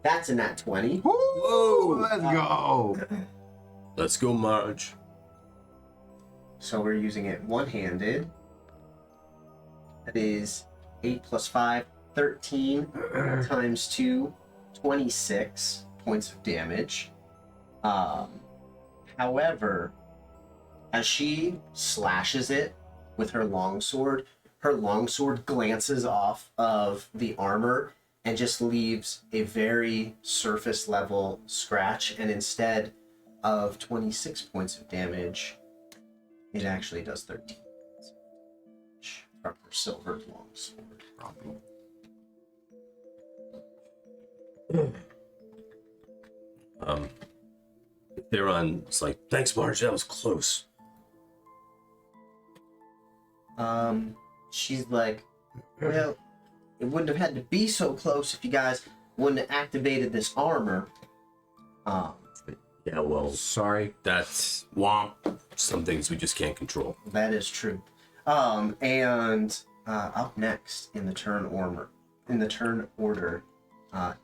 That's a nat 20. Whoa! Let's go. Let's go, Marge. So we're using it one-handed. That is 8 plus 5, 13 times 2, 26 points of damage. However, as she slashes it with her longsword glances off of the armor and just leaves a very surface level scratch, and instead of 26 points of damage, it actually does 13 from her silver longsword. Theron's like, thanks, Marge, that was close. She's like, well, it wouldn't have had to be so close if you guys wouldn't have activated this armor. Yeah, well, Sorry. that's some things we just can't control. That is true. And up next in the turn order,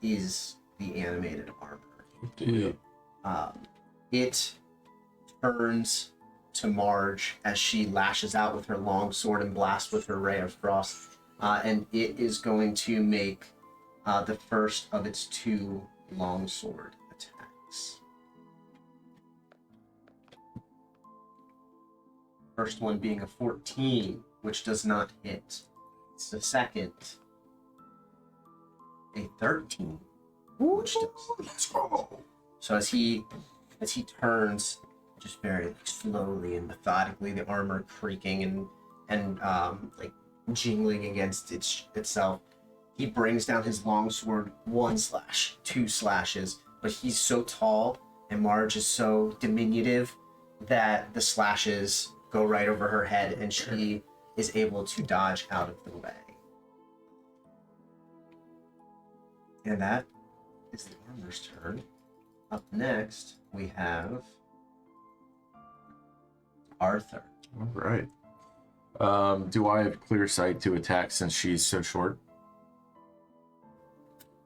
is the animated armor. Dude. It turns to Marge as she lashes out with her long sword and blasts with her ray of frost, and it is going to make the first of its 2 longsword attacks. First one being a 14, which does not hit. The second, a 13, which does. Let's go. So as he turns, just very slowly and methodically, the armor creaking and like jingling against itself, he brings down his longsword, 1 slash, 2 slashes, but he's so tall and Marge is so diminutive that the slashes go right over her head and she is able to dodge out of the way. And that is the armor's turn. Up next, we have Arthur. All right. Do I have clear sight to attack since she's so short?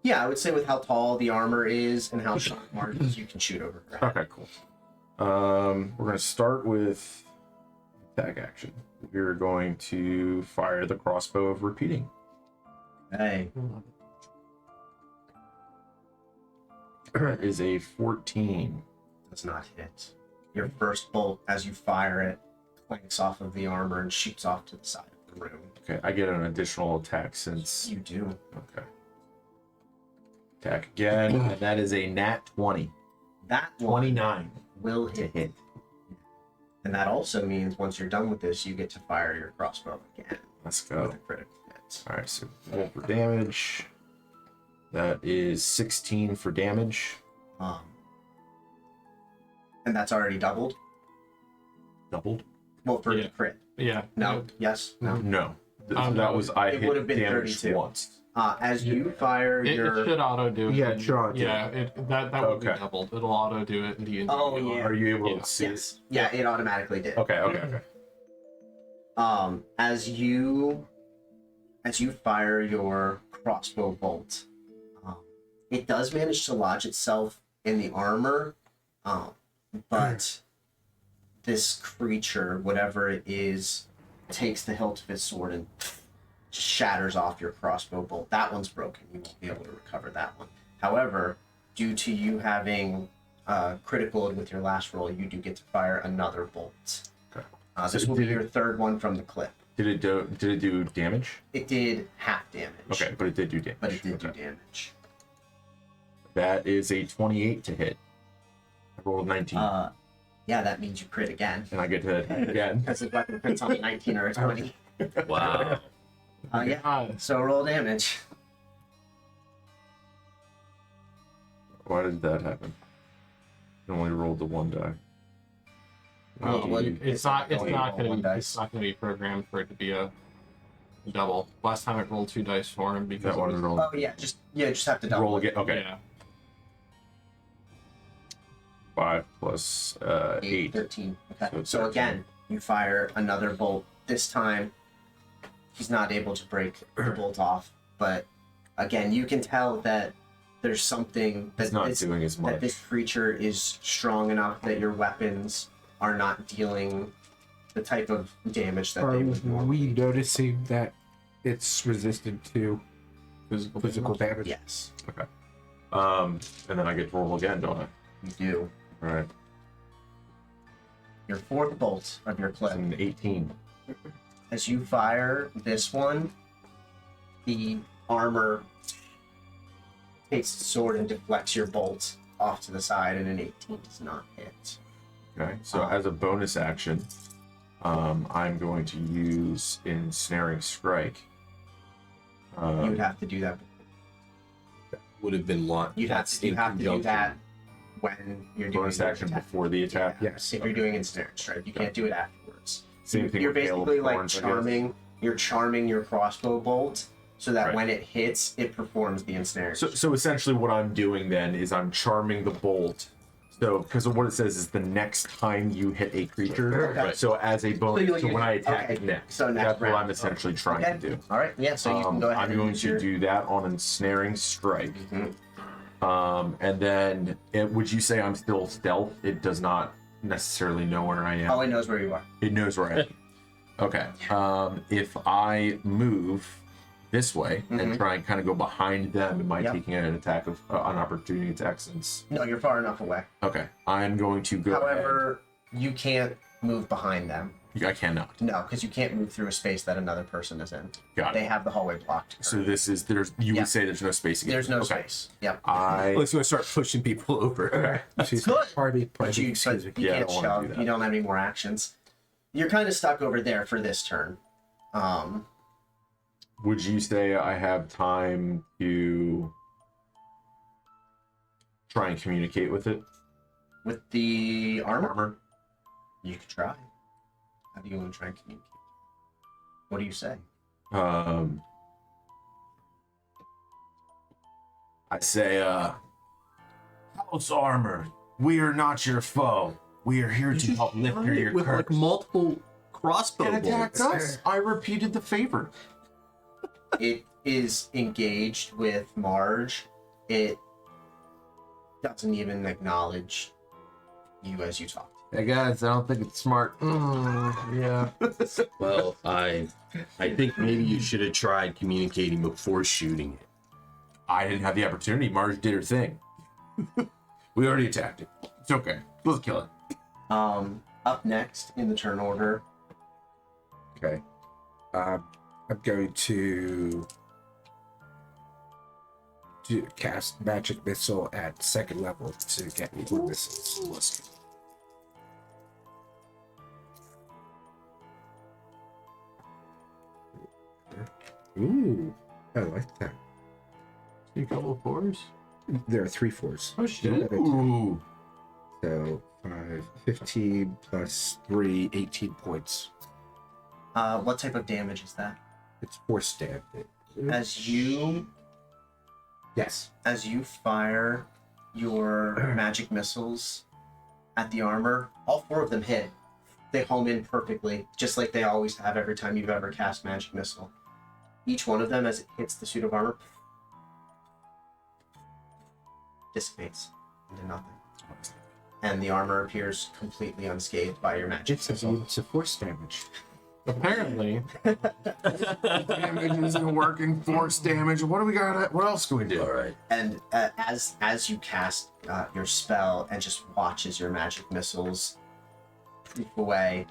Yeah, I would say with how tall the armor is and how short Marge is, you can shoot over her head. Okay, cool. We're going to start with attack action. We're going to fire the crossbow of repeating. Hey, Is a 14. does not hit. Your first bolt, as you fire it, clanks off of the armor and shoots off to the side of the room. Okay, I get an additional attack since. You do. Okay. Attack again, and that is a nat 20. That one 29 will to hit. hit. And that also means once you're done with this, you get to fire your crossbow again Let's with go. a critical hit. All right, so roll for damage. That is 16 for damage. And that's already doubled. Doubled? Well, for Yeah. the crit. Yeah. No. Yes. No. No. Oh, that no. was I It hit would have been damage 32. once. As you fire It your. should auto do it. Yeah, it should auto do Yeah, that would be Okay. doubled. It'll auto do it in the Oh, yeah. Are you able Yeah. to see it? Yes. Yeah, it automatically did. Okay. As you fire your crossbow bolt, it does manage to lodge itself in the armor, but this creature, whatever it is, takes the hilt of its sword and just shatters off your crossbow bolt. That one's broken. You won't be able to recover that one. However, due to you having critical with your last roll, you do get to fire another bolt. Okay. This So will be did your third one from the clip. Did it do damage? It did half damage. Okay, but it did do damage. But it did do Okay. damage. That is a 28 to hit. I rolled 19. Yeah, that means you crit again. And I get to hit again. Because the weapon crits on a 19 or a 20. Wow. Yeah. God. So roll damage. Why did that happen? I only rolled the one die. Well, what- It's not only roll gonna one be dice. it's not gonna be programmed for it to be a double. Last time it rolled 2 dice for him because That it one was, rolled. Oh yeah, just have to double Roll it. again. Okay. yeah. 5 plus 8. 13. Okay. So it's So 13. again, you fire another bolt. This time, he's not able to break the bolt off. But again, you can tell that there's something that It's not doing as that much. this creature is strong enough that your weapons are not dealing the type of damage that Are they would normally. we noticing that it's resistant to Physical physical damage. damage? Yes, And then I get to roll again, don't I? you do. All right. Your fourth bolt of your It's clip. an 18. As you fire this one, the armor takes the sword and deflects your bolt off to the side, and an 18 does not hit. Okay. So as a bonus action, I'm going to use ensnaring strike. You would have to do that. Would have been launched. You have to do that when you're doing bonus your action attack. before the attack. Yes. If you're doing ensnaring strike, you can't do it afterwards. Same thing You're with Hail of basically like Thorns, I guess. charming. You're charming your crossbow bolt so that Right. when it hits, it performs the ensnaring. So essentially, what I'm doing then is I'm charming the bolt. So because of what it says is the next time you hit a creature. Okay. So as a bonus, you'll so use- when I attack okay. it next, So next that's what round. I'm essentially trying Okay. to do. All right. Yeah. So you can go ahead. I'm and going use to your- do that on ensnaring strike. Mhm. And then would you say I'm still stealth? It does not necessarily know where I am. Oh, it knows where you are. It knows where I am. Okay. If I move this way and try and kind of go behind them, am I Yep. taking an attack of an opportunity attack since? No, you're far enough away. Okay. I'm going to go However, you can't move behind them. ahead. I cannot. No, because you can't move through a space that another person is in. Got They it. have the hallway blocked. So this is you Yeah. would say there's no space again. There's no Okay. space. Yep. I Let's go start pushing people over. She's Good. party. But you, Excuse me. Yeah, I can't don't wanna do shove. that. You don't have any more actions. You're kind of stuck over there for this turn. would you say I have time to try and communicate with it? With the armor, Armor? you could try. How do you want to try and communicate? What do you say? I say, House Armor, we are not your foe. We are here to help lift your with curse. like multiple crossbow And attack bolts. us. I repeated the favor. It is engaged with Marge. It doesn't even acknowledge you as you talk. Hey guys, I don't think it's smart. Yeah. Well, I think maybe you should have tried communicating before shooting it. I didn't have the opportunity. Marge did her thing. We already attacked it. It's okay. Let's kill it. Up next in the turn order, Okay. I'm going to cast magic missile at second level to get more missiles. Let's go. Ooh, I like that. See a couple of 4s. There are 3 4s. Oh shit. Ooh. So 5, 15 plus 3, 18 points. what type of damage is that? It's force damage. As you Yes. fire your magic missiles at the armor, all 4 of them hit. They home in perfectly, just like they always have every time you've ever cast magic missile. Each one of them, as it hits the suit of armor, dissipates into nothing. And the armor appears completely unscathed by your magic It's missile. a force damage. Apparently, Damage isn't working. Force damage. What do we got? What else can we do? All right. And as you cast your spell and just watch as your magic missiles poof away,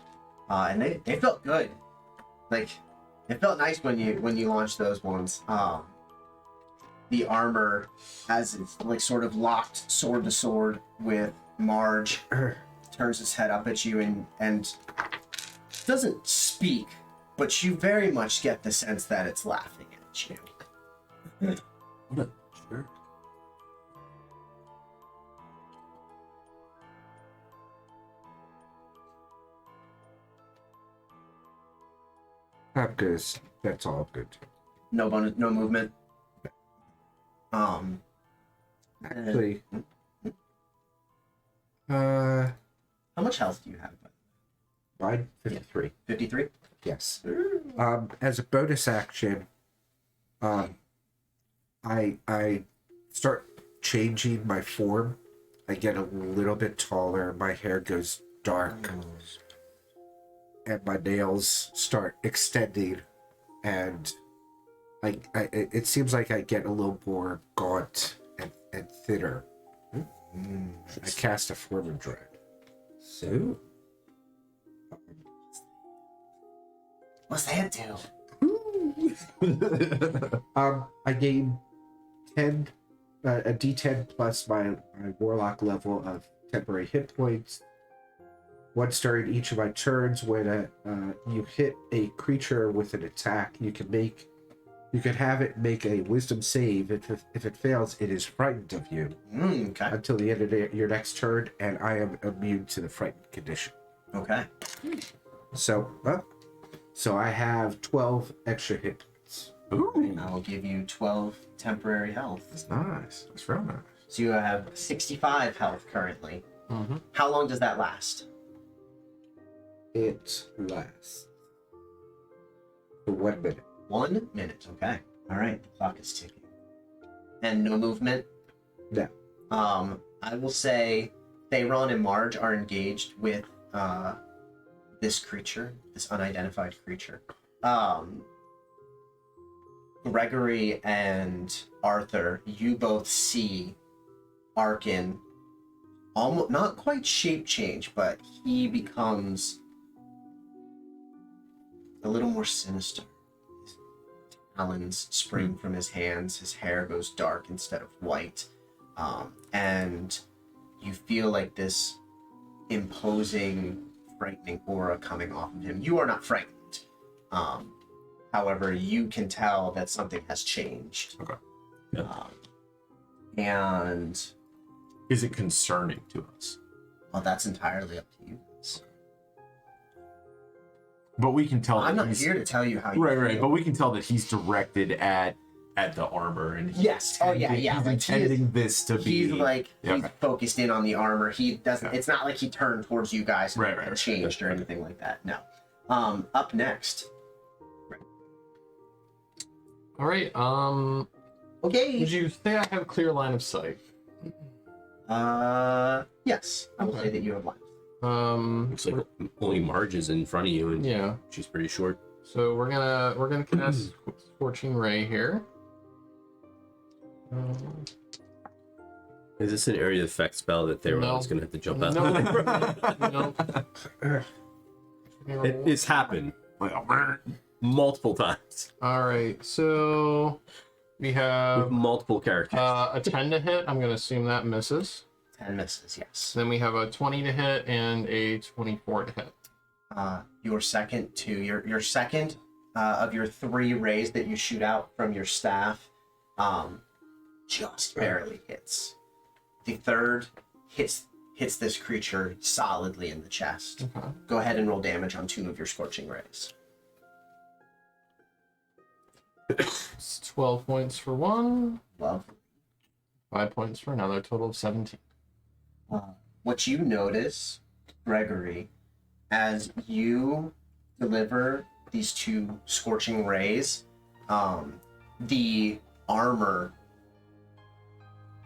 and they felt good. Like it felt nice when you launched those ones. The armor, as it's like sort of locked sword to sword with Marge, turns its head up at you and doesn't speak, but you very much get the sense that it's laughing at you. What a jerk. I'm good. That's all good. No bonus, no movement. Actually, how much health do you have? mine 53. 53. Yes. As a bonus action, I start changing my form. I get a little bit taller. My hair goes dark, and my nails start extending, and it seems like I get a little more gaunt and thinner. I cast a form of dread. So, What's that do? I gain 10, a D10 plus my warlock level of temporary hit points. Once during each of my turns, when you hit a creature with an attack, you can have it make a wisdom save. If it fails, it is frightened of you Okay. until the end of your next turn, and I am immune to the frightened condition. Okay. So I have 12 extra hit points. Ooh, I'll give you 12 temporary health. that's nice. That's real nice. So you have 65 health currently. Mm-hmm. How long does that last? It lasts for 1 minute. 1 minute. Okay. All right. The clock is ticking. And no movement? No. I will say Thayron and Marge are engaged with this creature, this unidentified creature. Gregory and Arthur, you both see Arkin almost not quite shape change, but he becomes a little more sinister. His talons spring from his hands, his hair goes dark instead of white, and you feel like this imposing, frightening aura coming off of him. You are not frightened. However, you can tell that something has changed. Okay. And Is it concerning to us? well, that's entirely up to you. But we can tell. I'm that not he's, here to tell you how you Right, right. feel. But we can tell that he's directed at the armor, and he's Yes. Oh, yeah, yeah. He's Like, he intending this to be. He's like Yeah, he's okay. focused in on the armor. He doesn't. Okay. It's not like he turned towards you guys Right, and right, right. changed or anything like that. No. Up next. All right. Okay. Would you say I have a clear line of sight? Yes. I will Okay. say that you have one. looks like only Marge is in front of you, and Yeah. she's pretty short. So we're gonna cast Scorching Ray here. Is this an area of effect spell that Theron's No. going to have to jump out? No. It's happened multiple times All right. So we with have multiple characters. a 10 to hit. I'm gonna assume that misses. 10 misses. Yes. Then we have a 20 to hit and a 24 to hit. Your second your second of your 3 rays that you shoot out from your staff, just barely hits. The third hits this creature solidly in the chest. Okay. Go ahead and roll damage on 2 of your scorching rays. It's 12 points for one, Love. 5 points for another, total of 17. What you notice, Gregory, as you deliver these 2 scorching rays, the armor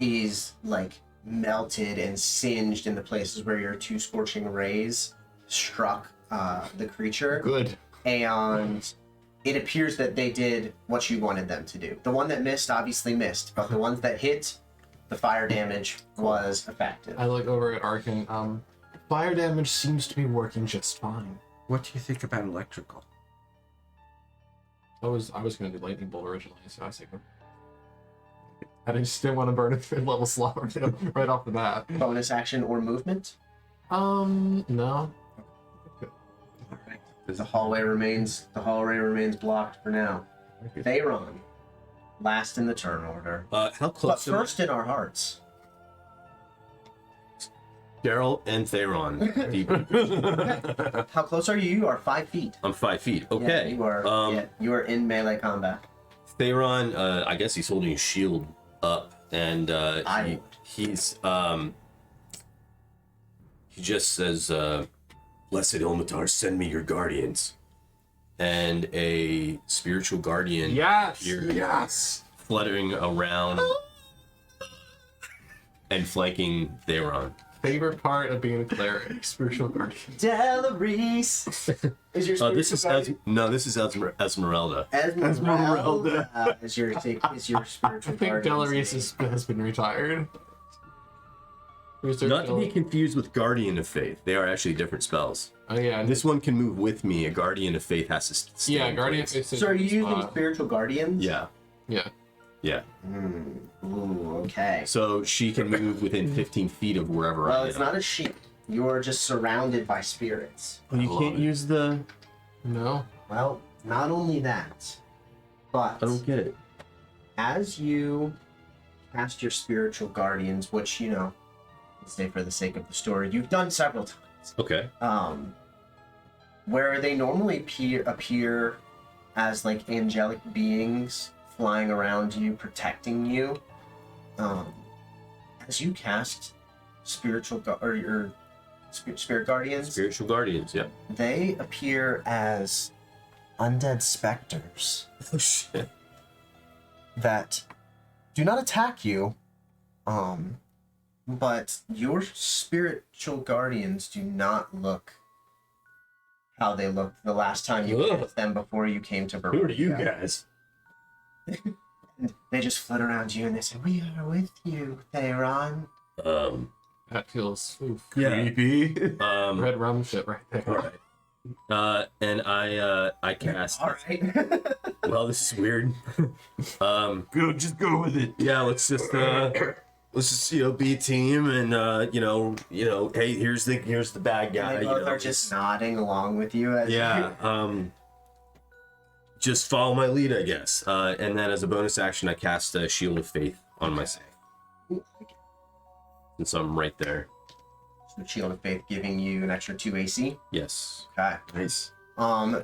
is like melted and singed in the places where your 2 scorching rays struck the creature. Good. And it appears that they did what you wanted them to do. The one that missed obviously missed, but the ones that hit, the fire damage was effective. I look over at Arkin. Fire damage seems to be working just fine. What do you think about electrical? I was gonna do lightning bolt originally, so I say go. I just didn't want to burn a 3rd level slot right off the bat. Bonus action or movement? No. All right. The hallway remains blocked for now. Thayron, last in the turn order. How But close am I? first in our hearts. Daryl and Thayron. Deep. How close are you? You are 5 feet. I'm 5 feet. Okay. Yeah, you are in melee combat. Thayron, I guess he's holding his shield up, and he just says, "Blessed Ilmatar, send me your guardians." And a spiritual guardian appears, fluttering around and flanking Thayron. Favorite part of being a cleric, spiritual guardian. Delarice is your spiritual This is Esmeralda. Esmeralda is your spiritual I think guardian. Delarice has been retired. Not to be confused with Guardian of Faith. They are actually different spells. Oh yeah, This one can move with me. A Guardian of Faith has to stay yeah, in Guardian. place. So are you using spiritual guardians? Yeah, Yeah. yeah. Ooh, okay. So she can move within 15 feet of wherever Well, I am. it's not a sheep. You are just surrounded by spirits. Oh, you can't use the... No. Well, not only that, but I don't get it. as you cast your spiritual guardians, which, you know, let's say for the sake of the story, you've done several times. Okay. Where they normally appear as like angelic beings flying around you, protecting you. As you cast spiritual spirit guardians, Spiritual Guardians, yep. they appear as undead specters Oh, shit. that do not attack you, but your spiritual guardians do not look how they looked the last time you Ugh. cast them before you came to Who are you Barovia. guys? And they just flit around you and they say, "We are with you, Thayron." That feels Creepy. red rum shit right there. Alright. And I cast... All right. Well, this is weird. Just go with it. Yeah, let's just be a team, and hey, here's the bad guy. They both are just nodding along with you as yeah. Just follow my lead, I guess. And then as a bonus action, I cast a Shield of Faith on myself, since I'm right there. So Shield of Faith giving you an extra 2 AC. Yes. Okay. Nice.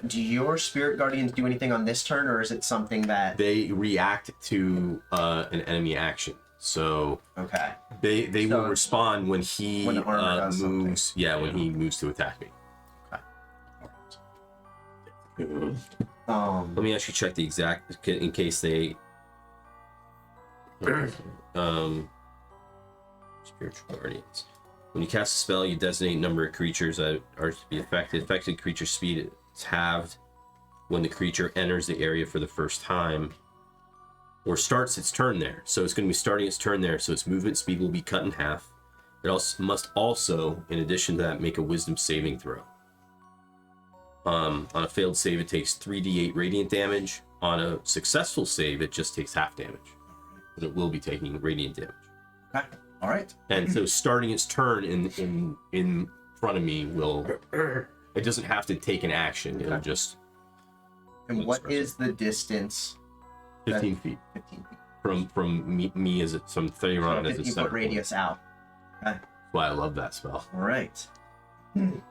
Do your spirit guardians do anything on this turn, or is it something that They react to an enemy action, so okay? they So- will respond when he When the armor does moves. something. Yeah, when he moves to attack me. Let me actually check the exact in case they spiritual guardians. When you cast a spell, you designate a number of creatures that are to be affected. Affected creature speed is halved when the creature enters the area for the first time or starts its turn there. So it's going to be starting its turn there, so its movement speed will be cut in half. It also must also, in addition to that, make a wisdom saving throw. On a failed save, it takes 3d8 radiant damage. On a successful save, it just takes half damage. But it will be taking radiant damage. Okay. All right. And so starting its turn in front of me will... It doesn't have to take an action. It'll just... And Let's what press is the distance? 15 feet 15 feet. from me as some So Thayron a as a 50-foot center point. radius out. Okay. That's why I love that spell. All right. So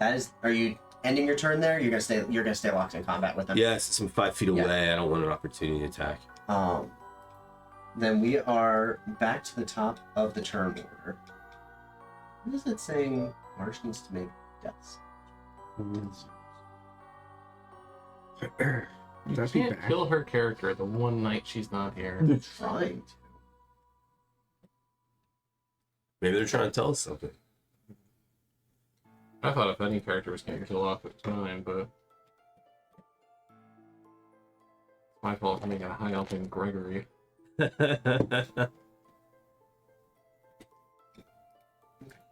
that is. Are you ending your turn there? You're gonna stay. You're gonna stay locked in combat with them. Yeah, since I'm 5 feet away, Yeah. I don't want an opportunity to attack. Then we are back to the top of the turn order. What is it saying? Marsh needs to make deaths. You That'd be can't bad. kill her character the one night she's not here. Trying to. Maybe they're trying to tell us something. I thought if any character was getting killed off at the time, but it's my fault for making a high elf named Gregory.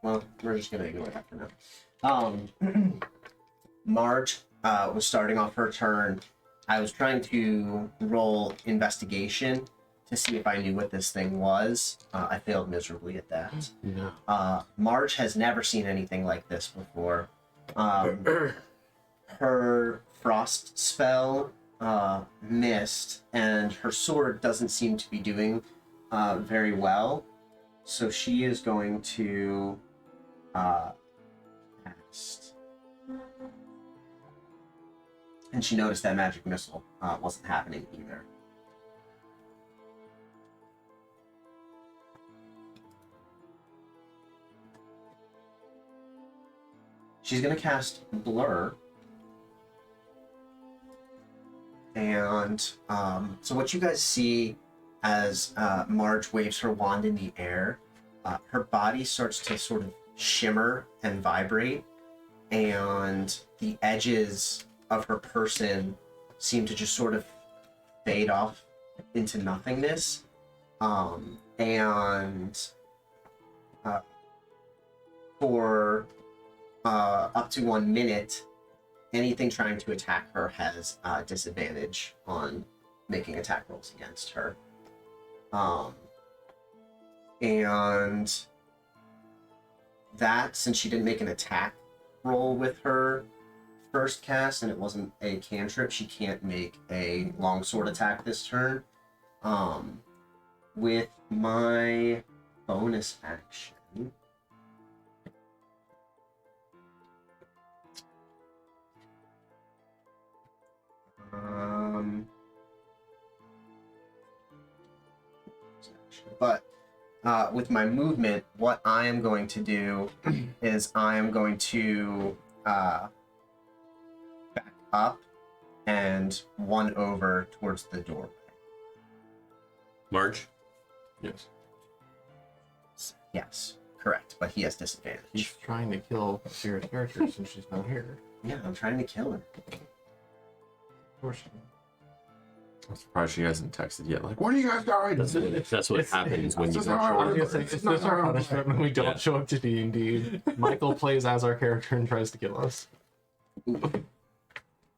Well, we're just gonna ignore that for now. Marge was starting off her turn. I was trying to roll investigation to see if I knew what this thing was. I failed miserably at that. No. Marge has never seen anything like this before. Her frost spell missed, and her sword doesn't seem to be doing very well. So she is going to cast. And she noticed that magic missile wasn't happening either. She's going to cast Blur. And so what you guys see as Marge waves her wand in the air, her body starts to sort of shimmer and vibrate, and the edges of her person seem to just sort of fade off into nothingness. For up to 1 minute, anything trying to attack her has disadvantage on making attack rolls against her. And that, since she didn't make an attack roll with her first cast and it wasn't a cantrip, she can't make a longsword attack this turn. With my bonus action, but with my movement, what I am going to do is I am going to back up and 1 over towards the doorway. Marge? Yes. Yes, correct, but he has disadvantage. He's trying to kill Sierra's character since she's not here. Yeah, I'm trying to kill her. Of course. I'm surprised she hasn't texted yet. Like, what are you guys doing? That's what happens when you it's don't not show hard. up. It's just our punishment when we don't show up to D&D. Michael plays as our character and tries to kill us.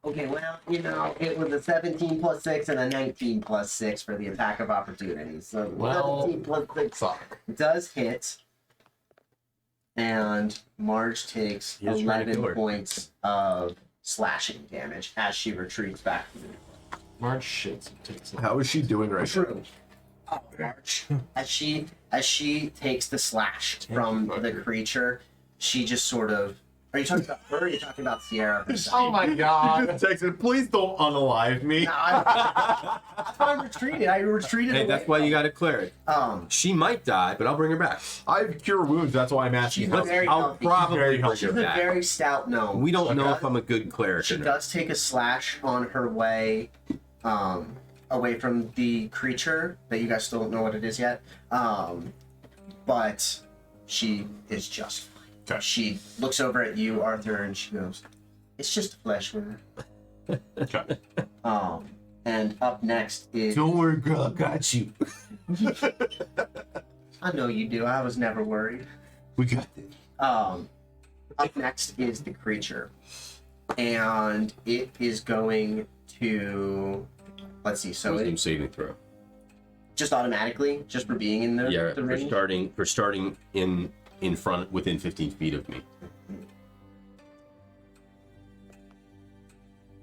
Okay, well, you know, it was a 17 plus 6 and a 19 plus 6 for the attack of opportunity. So Well, 17 plus 6 Fuck. does hit. And Marge takes He is trying to kill 11 her. points of slashing damage as she retreats back to the Marge shits and takes it. How is she doing right now? True. March. As she takes the slash from the creature, she just sort of. Are you talking about her? Or are you talking about Sierra herself? Oh my god. Texted, please don't unalive me. No, that's why I retreated. I retreated. Hey, away that's why from you it. got to clear it. She might die, but I'll bring her back. I have cure wounds. That's why I'm asking. She's How- very I'll healthy. probably Very bring healthy. She's her a back. very stout gnome. We don't know does- if I'm a good cleric She or not. does take a slash on her way away from the creature that you guys still don't know what it is yet. But she is just fine. Okay. She looks over at you, Arthur, and she goes, "It's just a flesh wound." Okay. And up next is Don't worry, girl, I got you. I know you do. I was never worried. We got this. Up next is the creature, and it is going to. Let's see. So Wisdom it saving throw. just automatically, just for being in the Yeah, the for range. starting in front within 15 feet of me.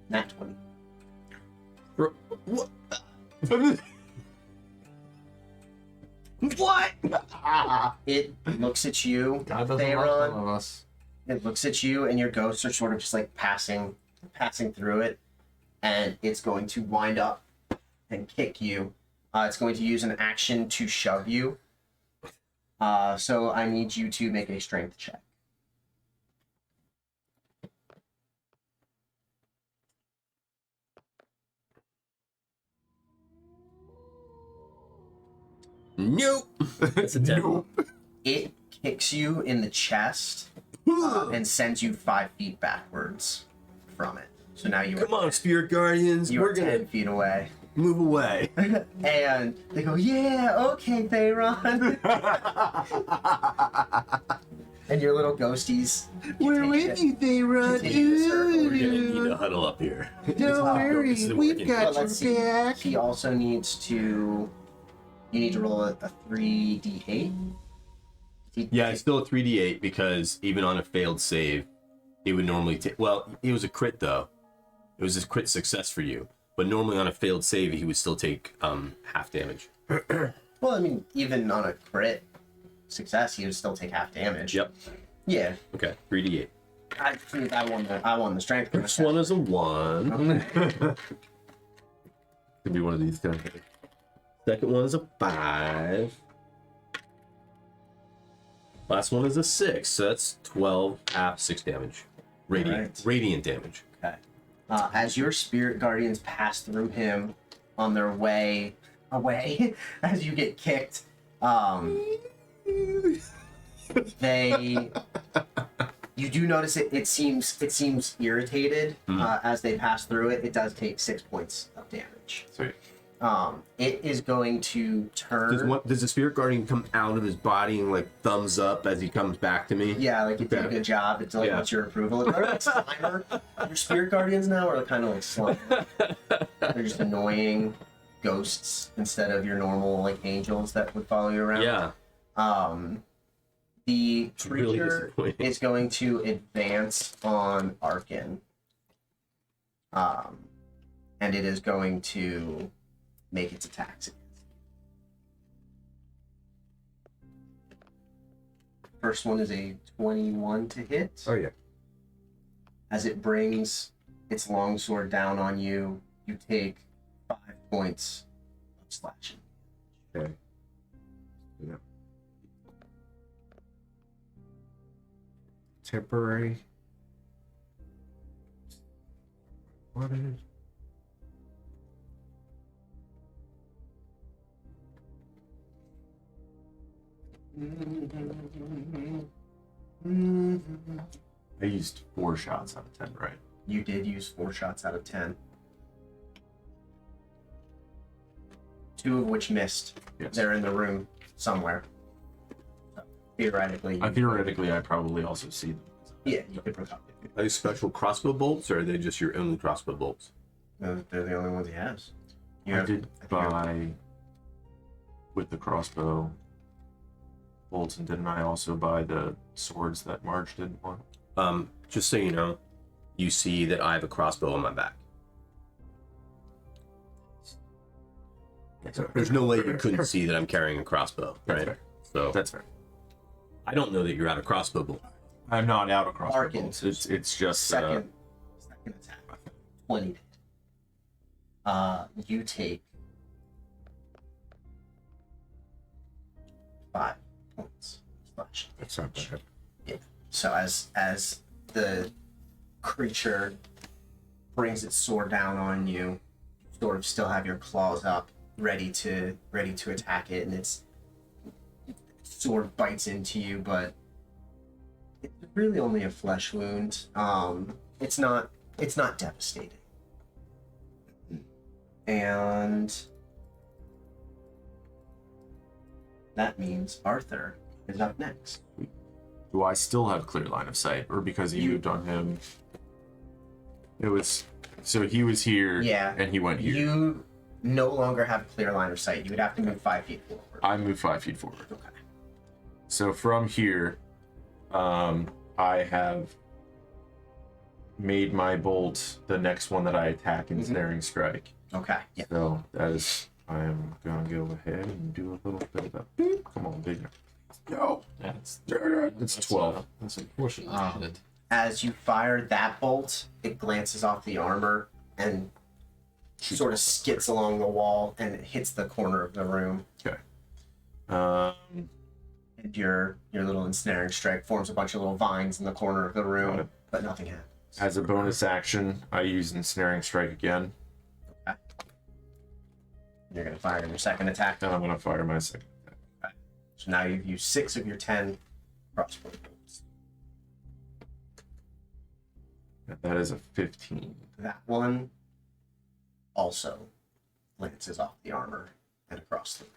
Nat 20. What? What? It looks at you, God doesn't like Theron. all of us. It looks at you, and your ghosts are sort of just like passing through it, and it's going to wind up and kick you. It's going to use an action to shove you. So I need you to make a strength check. Nope. That's a 10. It kicks you in the chest and sends you 5 feet backwards from it. So now you Come on, Spirit Guardians. you We're are gonna 10 feet away. move away. And they go, "Yeah, okay, Theron." And your little ghosties. We're with you, Theron. Continue to circle. We're gonna need to huddle up here. Don't worry, isn't we've working. got But let's see. your back. He also needs to You need to roll a 3d8. Yeah, it's still a 3d8 because even on a failed save, it would normally take. Well, it was a crit though. It was a crit success for you, but normally on a failed save, he would still take half damage. Well, I mean, even on a crit success, he would still take half damage. Yep. Yeah. Okay, 3d8. I think I won the strength. First one is a 1. Could be one of these guys. Second one is a 5. Last one is a 6. So that's 12, half, 6 damage. Radiant, Right. radiant damage. Okay. As your spirit guardians pass through him on their way away, as you get kicked, they. You do notice it seems irritated as they pass through it. It does take 6 points of damage. Sweet. It is going to turn. Does the spirit guardian come out of his body and like thumbs up as he comes back to me? Yeah, like you did a Okay. good job. It's like Yeah. what's your approval? Like, like Slimer. Your spirit guardians now are kind of like Slimer. They're just annoying ghosts instead of your normal like angels that would follow you around. Yeah. The Really creature disappointing. is going to advance on Arkin. And it is going to make its attacks. First one is a 21 to hit. Oh yeah. As it brings its longsword down on you, you take 5 points of slashing. Okay. Yeah. Temporary. What is? I used 4 shots out of 10, right? You did use 4 shots out of 10. 2 of which missed. Yes. They're in the room somewhere. So, theoretically. Theoretically, I probably also see them. Yeah, you could pick up. Are these special crossbow bolts, or are they just your only crossbow bolts? They're the only ones he has. You I have- did I think you have- buy with the crossbow bolts, and didn't I also buy the swords that Marge didn't want? Just so you know, you see that I have a crossbow on my back. There's no way you couldn't see that I'm carrying a crossbow, That's right? fair. So That's fair. I don't know that you're out of crossbow bolt. I'm not out of crossbow Arkin. bolts. It's just second attack. 20. You take 5 points of slashing. That's not bad. Yeah. So as the creature brings its sword down on you, you sort of still have your claws up, ready to attack it, and its sword bites into you, but it's really only a flesh wound. It's not devastating. And that means Arthur is up next. Do I still have clear line of sight, or because he moved on him? It was so he was here, Yeah. and he went here. You no longer have clear line of sight. You would have to move 5 feet forward. I moved 5 feet forward. Okay. So from here, I have made my bolt the next one that I attack in snaring strike. Okay. Yeah. So that is, I am gonna go ahead and do a little bit of that. Boop. Come on, big. No, That's it's 12. That's unfortunate. Shit. As you fire that bolt, it glances off the armor and sort of skids along the wall and it hits the corner of the room. Okay. And your little ensnaring strike forms a bunch of little vines in the corner of the Got room, it. but nothing happens. As a bonus action, I use ensnaring strike again, You're gonna fire your second attack. and I'm gonna fire my second attack. So now you've used 6 of your 10 crossbow bolts. And that is a 15. That one also glances off the armor and across the room.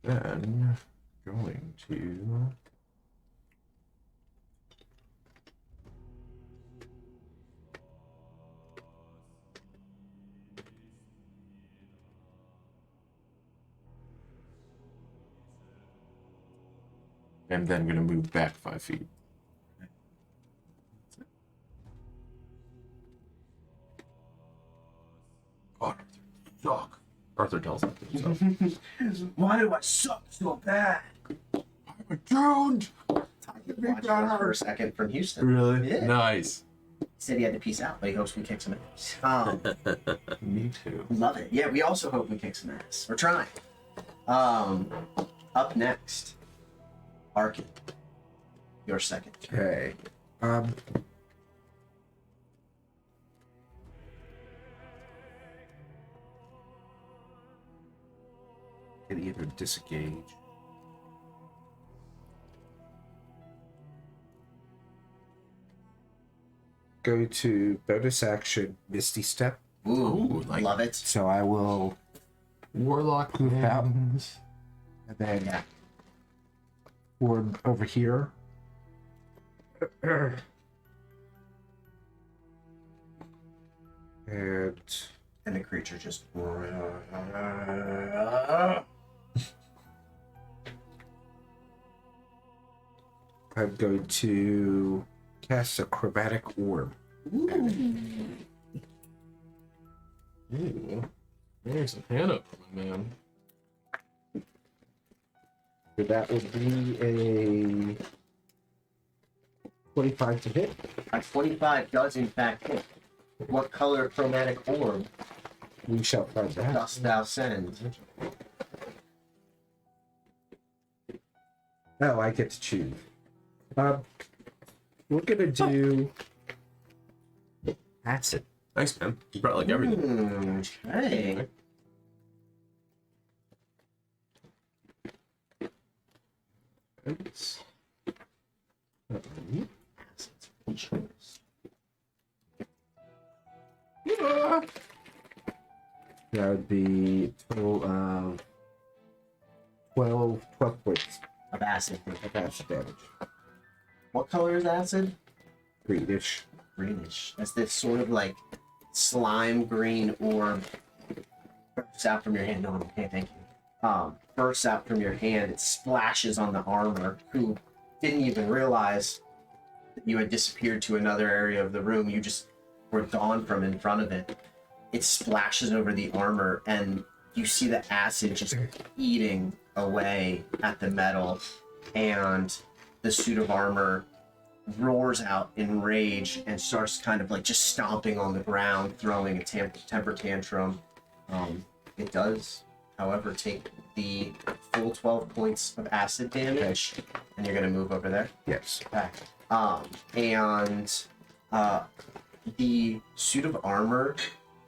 Then going to am then going to move back 5 feet. Arthur, suck. Arthur tells himself. Why do I suck so bad? I'm a drowned. Watch this for a second from Houston. Really? Yeah. Nice. He said he had to peace out, but he hopes we kick some ass. Me too. Love it. Yeah, we also hope we kick some ass. We're trying. Up next, Arkin. Your second. Okay. Can either disengage. Go to bonus action, Misty Step. Ooh, like- love it. So I will Warlock move out, hands. and then Yeah. form over here. And And the creature just. I'm going to cast a chromatic orb. Ooh, there's a Hannah for my man. So that would be a 25 to hit. A 25 does in fact hit. What color chromatic orb We shall find that. dost thou send? Oh, I get to choose. We're gonna do acid. Thanks, man. You brought like everything. Okay. Oops. That would be a total of 12 points Of acid. of acid damage. What color is acid? Greenish. Greenish. That's this sort of like slime green orb bursts out from your hand. No, okay, thank you. Bursts out from your hand. It splashes on the armor, who didn't even realize that you had disappeared to another area of the room. You just were gone from in front of it. It splashes over the armor, and you see the acid just eating away at the metal, and the suit of armor roars out in rage and starts kind of like just stomping on the ground, throwing a temper tantrum. It does, however, take the full 12 points of acid damage, and you're gonna move over there. Yes. Okay. The suit of armor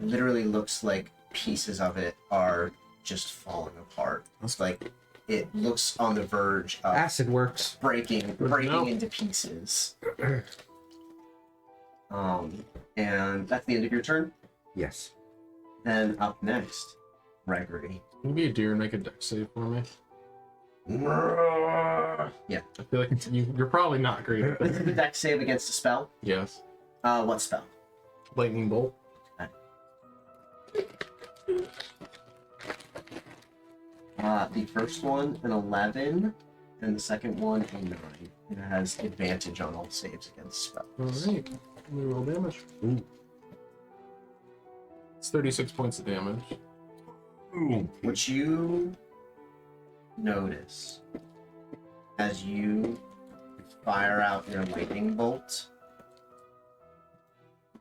literally looks like pieces of it are just falling apart. It's like it looks on the verge of Acid works. breaking No. into pieces. And that's the end of your turn. Yes. Then up next, Gregory. Can you be a deer and make a deck save for me? Yeah. I feel like you're probably not great at This that. is a deck save against a spell. Yes. What spell? Lightning bolt. The first one, an 11, and the second one, a 9. It has advantage on all saves against spells. Alright. Let me roll damage. Ooh. It's 36 points of damage. What you notice as you fire out your lightning bolt,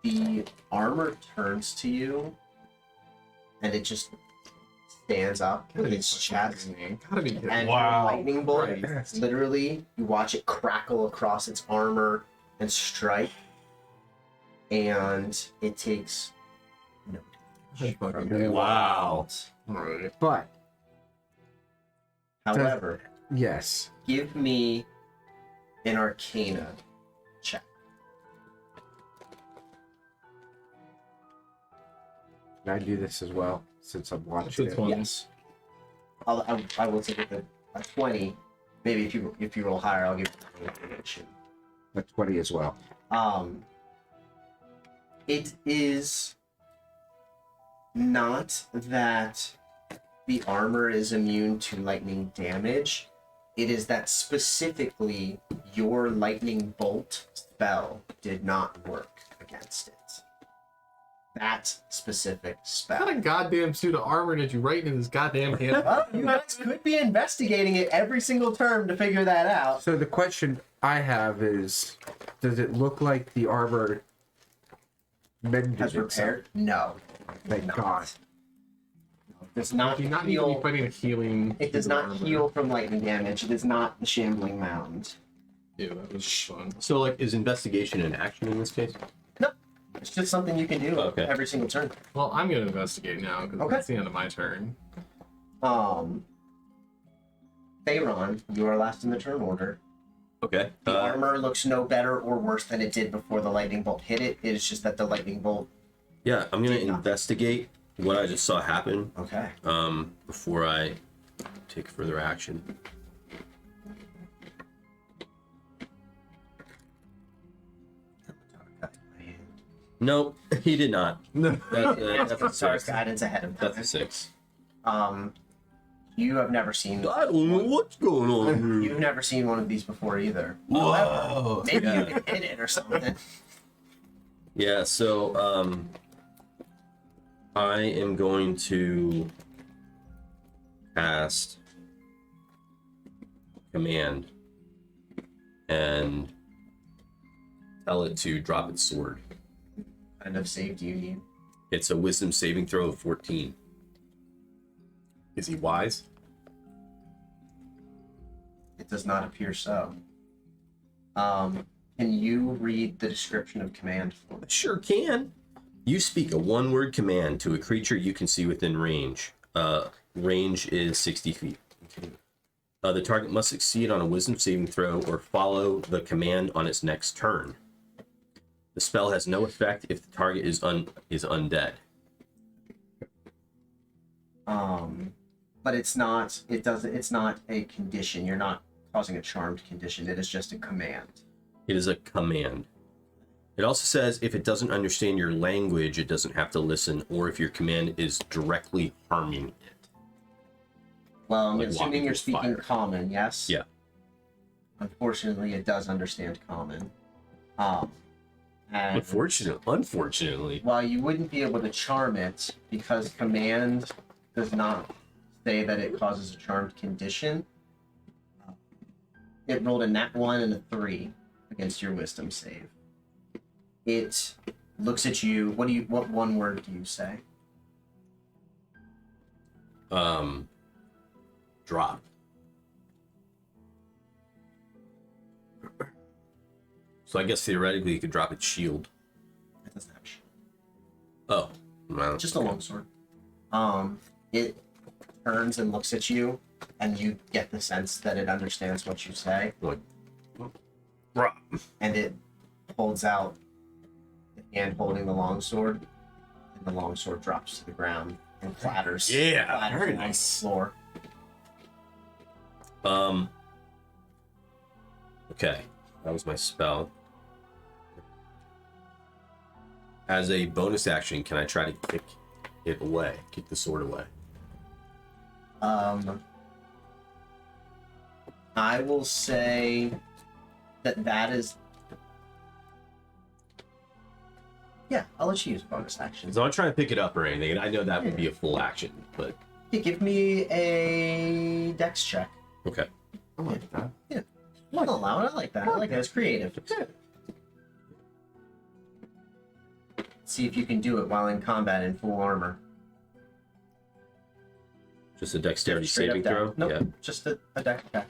the armor turns to you and it just stands up with its chest. Gotta be kidding. And Wow. your lightning bolt, Right. literally, you watch it crackle across its armor and strike, and it takes no damage from your Wow. bolt. Alright. But However, yes. give me an Arcana check. Can I do this as well since I'm watching That's it? one. Yes. I will take it a 20. Maybe if you roll higher, I'll give you more information. A 20 as well. It is not that the armor is immune to lightning damage. It is that specifically your lightning bolt spell did not work against it. That specific spell. What kind of goddamn suit of armor did you write in this goddamn hand? Well, you guys could be investigating it every single turn to figure that out. So the question I have is, does it look like the armor mended Has repaired? No. Thank not. God. It does not Do you not need to be heal. fighting a healing? It does suit of not armor? heal from lightning damage. It is not the shambling mound. Ew, that was fun. So, like, is investigation an action in this case? No. It's just something you can do Okay. every single turn. Well, I'm gonna investigate now because Okay. it's the end of my turn. Thayron, you are last in the turn order. Okay. The armor looks no better or worse than it did before the lightning bolt hit it. It is just that the lightning bolt. Yeah, I'm gonna Did not. investigate what I just saw happen Okay. before I take further action. Nope, he did not. That's a Sorry, 6. guidance ahead of time. That's a 6. You have never seen. I don't know what's going on here. You've never seen one of these before either. Whoa. Maybe Yeah. you can hit it or something. Yeah, so I am going to cast command and tell it to drop its sword. What kind of save do you need? It's a wisdom saving throw of 14. Is he wise? It does not appear so. Can you read the description of command for me? Sure can. You speak a one-word command to a creature you can see within range. Range is 60 feet. The target must succeed on a wisdom saving throw or follow the command on its next turn. The spell has no effect if the target is undead. But it's not. It doesn't. It's not a condition. You're not causing a charmed condition. It is just a command. It is a command. It also says if it doesn't understand your language, it doesn't have to listen, or if your command is directly harming it. Well, I'm Like assuming walking you're through speaking fire. common. Yes. Yeah. Unfortunately, it does understand common. And Unfortunately. while you wouldn't be able to charm it because command does not say that it causes a charmed condition, it rolled a nat 1 and a 3 against your wisdom save. It looks at you. What one word do you say? Drop. So I guess theoretically you could drop its shield. It doesn't have sh- Oh, well, Just a longsword. It turns and looks at you, and you get the sense that it understands what you say, like, drop. and it holds out the hand holding the longsword, and the longsword drops to the ground and clatters. Yeah, clatters very along the nice. floor. Okay, that was my spell. As a bonus action, can I try to kick it away? Kick the sword away? I will say that is. Yeah, I'll let you use bonus action. So I'm not trying to pick it up or anything, and I know that would be a full action, but Hey, give me a dex check. okay. I like that. Yeah. I'll allow it. I like that. I like that. It's creative. See if you can do it while in combat in full armor. Just a dexterity Straight up saving dex. throw? Nope. Yeah. Just a dex check.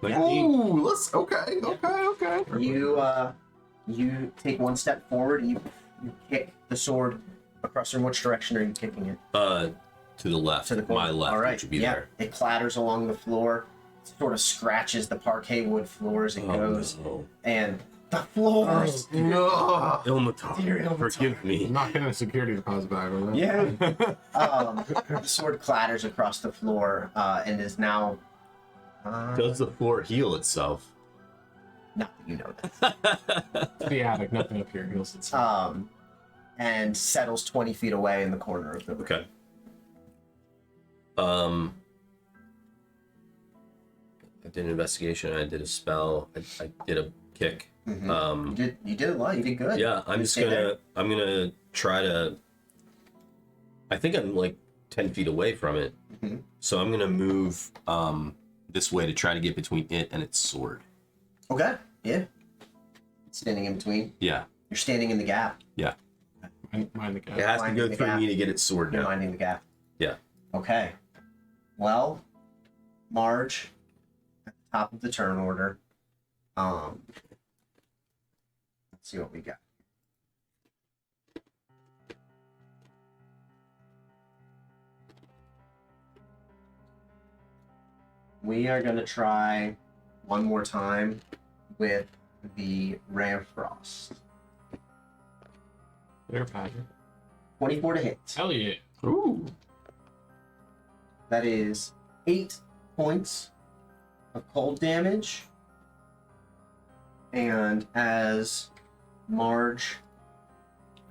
Ooh, let's okay. You take one step forward and you kick the sword across. In which direction are you kicking it? To the left. To the corner. My left, All right. which would be yeah. there. It clatters along the floor. Sort of scratches the parquet wood floor as it goes, no. and the floors. No. Ilmatar, Dear Ilmatar. forgive me. I'm not getting a security deposit back on that. Yeah. The sword clatters across the floor and is now. Does the floor heal itself? Not that you know that. The attic, nothing up here. Heals itself. And settles 20 feet away in the corner of the room. Okay. I did an investigation. I did a spell. I did a kick. You did a lot. You did good. Yeah, I'm just stay there. I'm gonna try to. I think I'm like 10 feet away from it, so I'm gonna move this way to try to get between it and its sword. Okay. Yeah. Standing in between. Yeah, You're standing in the gap. yeah. Mind the gap. It has to Minding go the through gap. me to get its sword You're now. minding the gap. Yeah. Okay. Well, Marge, at the top of the turn order. Let's see what we got. We are gonna try one more time with the Ray of Frost. There, Patrick. 24 to hit. Hell yeah. Ooh. That is 8 points of cold damage. And as Marge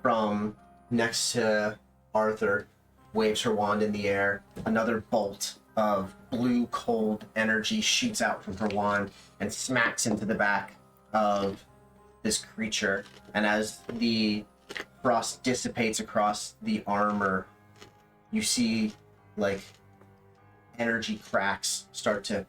from next to Arthur waves her wand in the air, another bolt of blue cold energy shoots out from her wand and smacks into the back of this creature. And as the frost dissipates across the armor, you see like energy cracks start to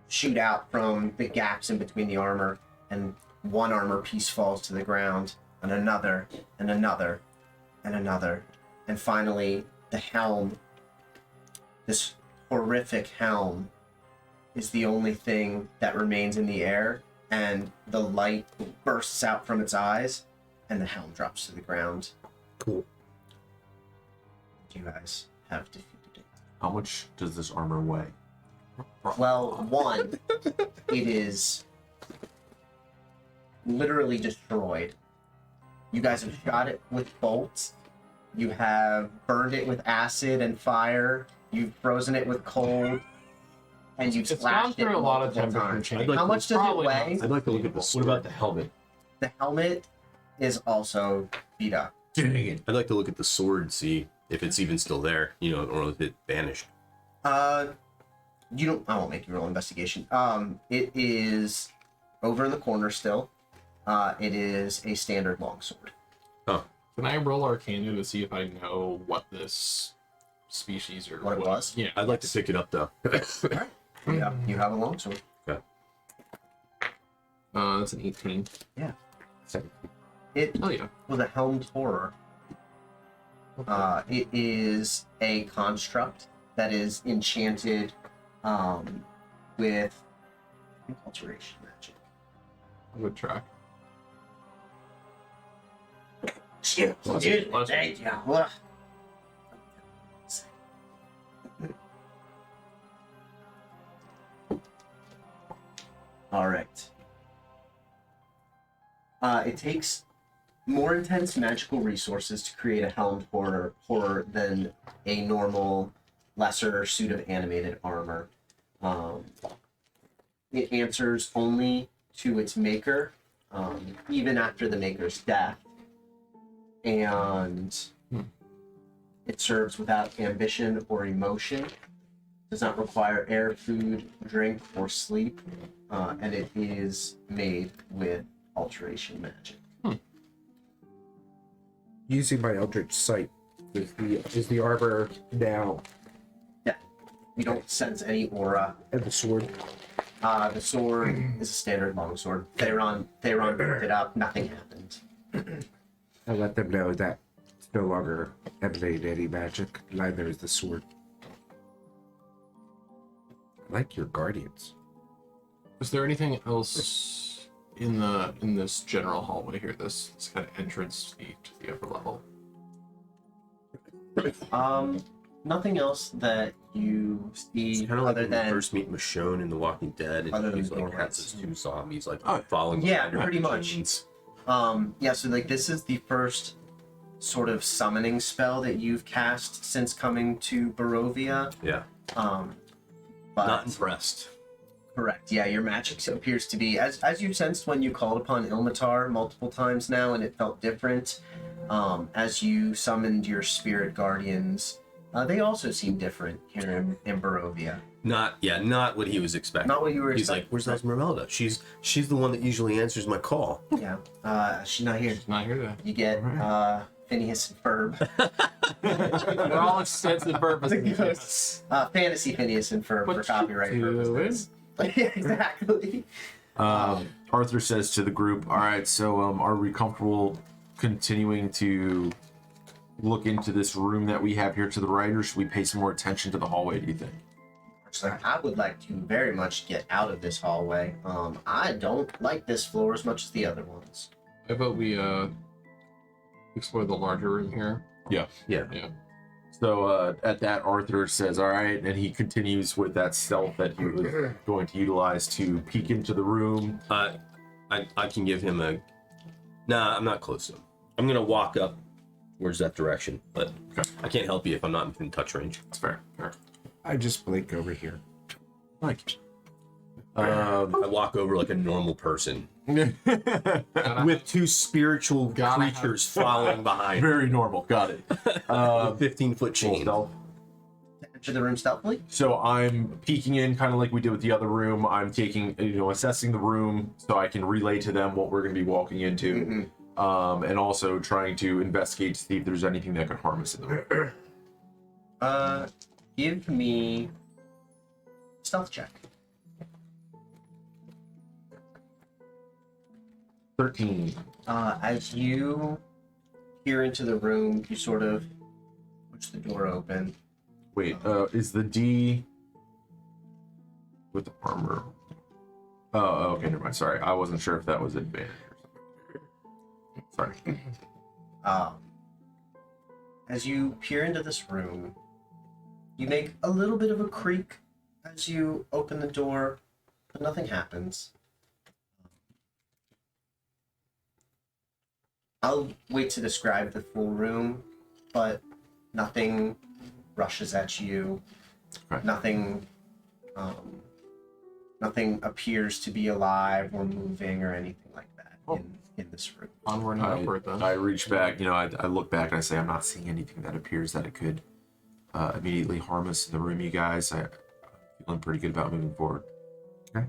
shoot out from the gaps in between the armor, and one armor piece falls to the ground, and another, and another, and another. And finally, the helm, this horrific helm, is the only thing that remains in the air, and the light bursts out from its eyes, and the helm drops to the ground. Cool. You guys have defeated it. How much does this armor weigh? Well, one, it is literally destroyed. You guys have shot it with bolts. You have burned it with acid and fire. You've frozen it with cold. And you've It's gone slashed it through a lot of multiple temperature times. change. I'd like How to- much does it Probably weigh? not. I'd like to look at the sword. What about the helmet? The helmet is also beat up. Dang it. I'd like to look at the sword and see if it's even still there, you know, or if it vanished. You don't. I won't make you roll investigation. It is over in the corner still. It is a standard longsword. Oh, Can I roll Arcana to see if I know what this species or What it was? Yeah. I'd like to pick it up though. Yeah, you have a longsword. Okay. That's an 18. It Oh yeah. was a helmed horror. It is a construct that is enchanted with alteration magic. Good track. All right. It takes more intense magical resources to create a helmed horror than a normal, lesser suit of animated armor. It answers only to its maker, even after the maker's death. And it serves without ambition or emotion, does not require air, food, drink, or sleep, and it is made with alteration magic. Using my Eldritch Sight, is the armor now Yeah, you don't sense any aura. and the sword? The sword is a standard longsword. Theron picked it up. Nothing happened. I let them know that it's no longer emanating any magic. Neither is the sword. I like your guardians. Is there anything else in this general hallway here? This kind of entrance to the upper level. Nothing else that you see It's kind of like other when you than first meet Michonne in The Walking Dead, and Other than he's like doorways. has those two zombies like Oh, following. yeah, behind her. pretty much. Yeah, so like this is the first sort of summoning spell that you've cast since coming to Barovia. Yeah, But not impressed. correct. Yeah, your magic appears to be as you sensed when you called upon Ilmatar multiple times now, and it felt different. As you summoned your spirit guardians, They also seem different here in Barovia. Not what he was expecting. Not what you were He's expecting. like, where's Esmeralda? She's the one that usually answers my call. Yeah, she's not here. It's not here today. You get Phineas and Ferb. For all extensive purposes. Fantasy Phineas and Ferb What for copyright you purposes. Yeah, exactly. Arthur says to the group, all right, so are we comfortable continuing to look into this room that we have here to the right, or should we pay some more attention to the hallway, do you think? It's like, I would like to very much get out of this hallway. I don't like this floor as much as the other ones. How about we explore the larger room here? Yeah. Yeah. So at that, Arthur says, all right, and he continues with that stealth that he was going to utilize to peek into the room. I can give him a... Nah, I'm not close to him. I'm going to walk up towards that direction, but I can't help you if I'm not within touch range. That's fair. I just blink over here. Like, I walk over like a normal person with two spiritual creatures following behind. very normal. Got it. 15-foot chain. Stealth. Enter the room stealthily. So I'm peeking in, kind of like we did with the other room. I'm taking, assessing the room so I can relay to them what we're going to be walking into, and also trying to investigate to see if there's anything that could harm us in the room. Give me stealth check. 13. As you peer into the room, you sort of push the door open. Wait, is the D with the armor? Oh, okay, never mind. Sorry, I wasn't sure if that was advantage or something. Sorry. As you peer into this room, you make a little bit of a creak as you open the door, but nothing happens. I'll wait to describe the full room, but nothing rushes at you. Right. Nothing appears to be alive or moving or anything like that in this room. Onward and upward, then. I reach back, I look back and I say, I'm not seeing anything that appears that it could immediately harm us in the room, you guys. I'm feeling pretty good about moving forward. Okay.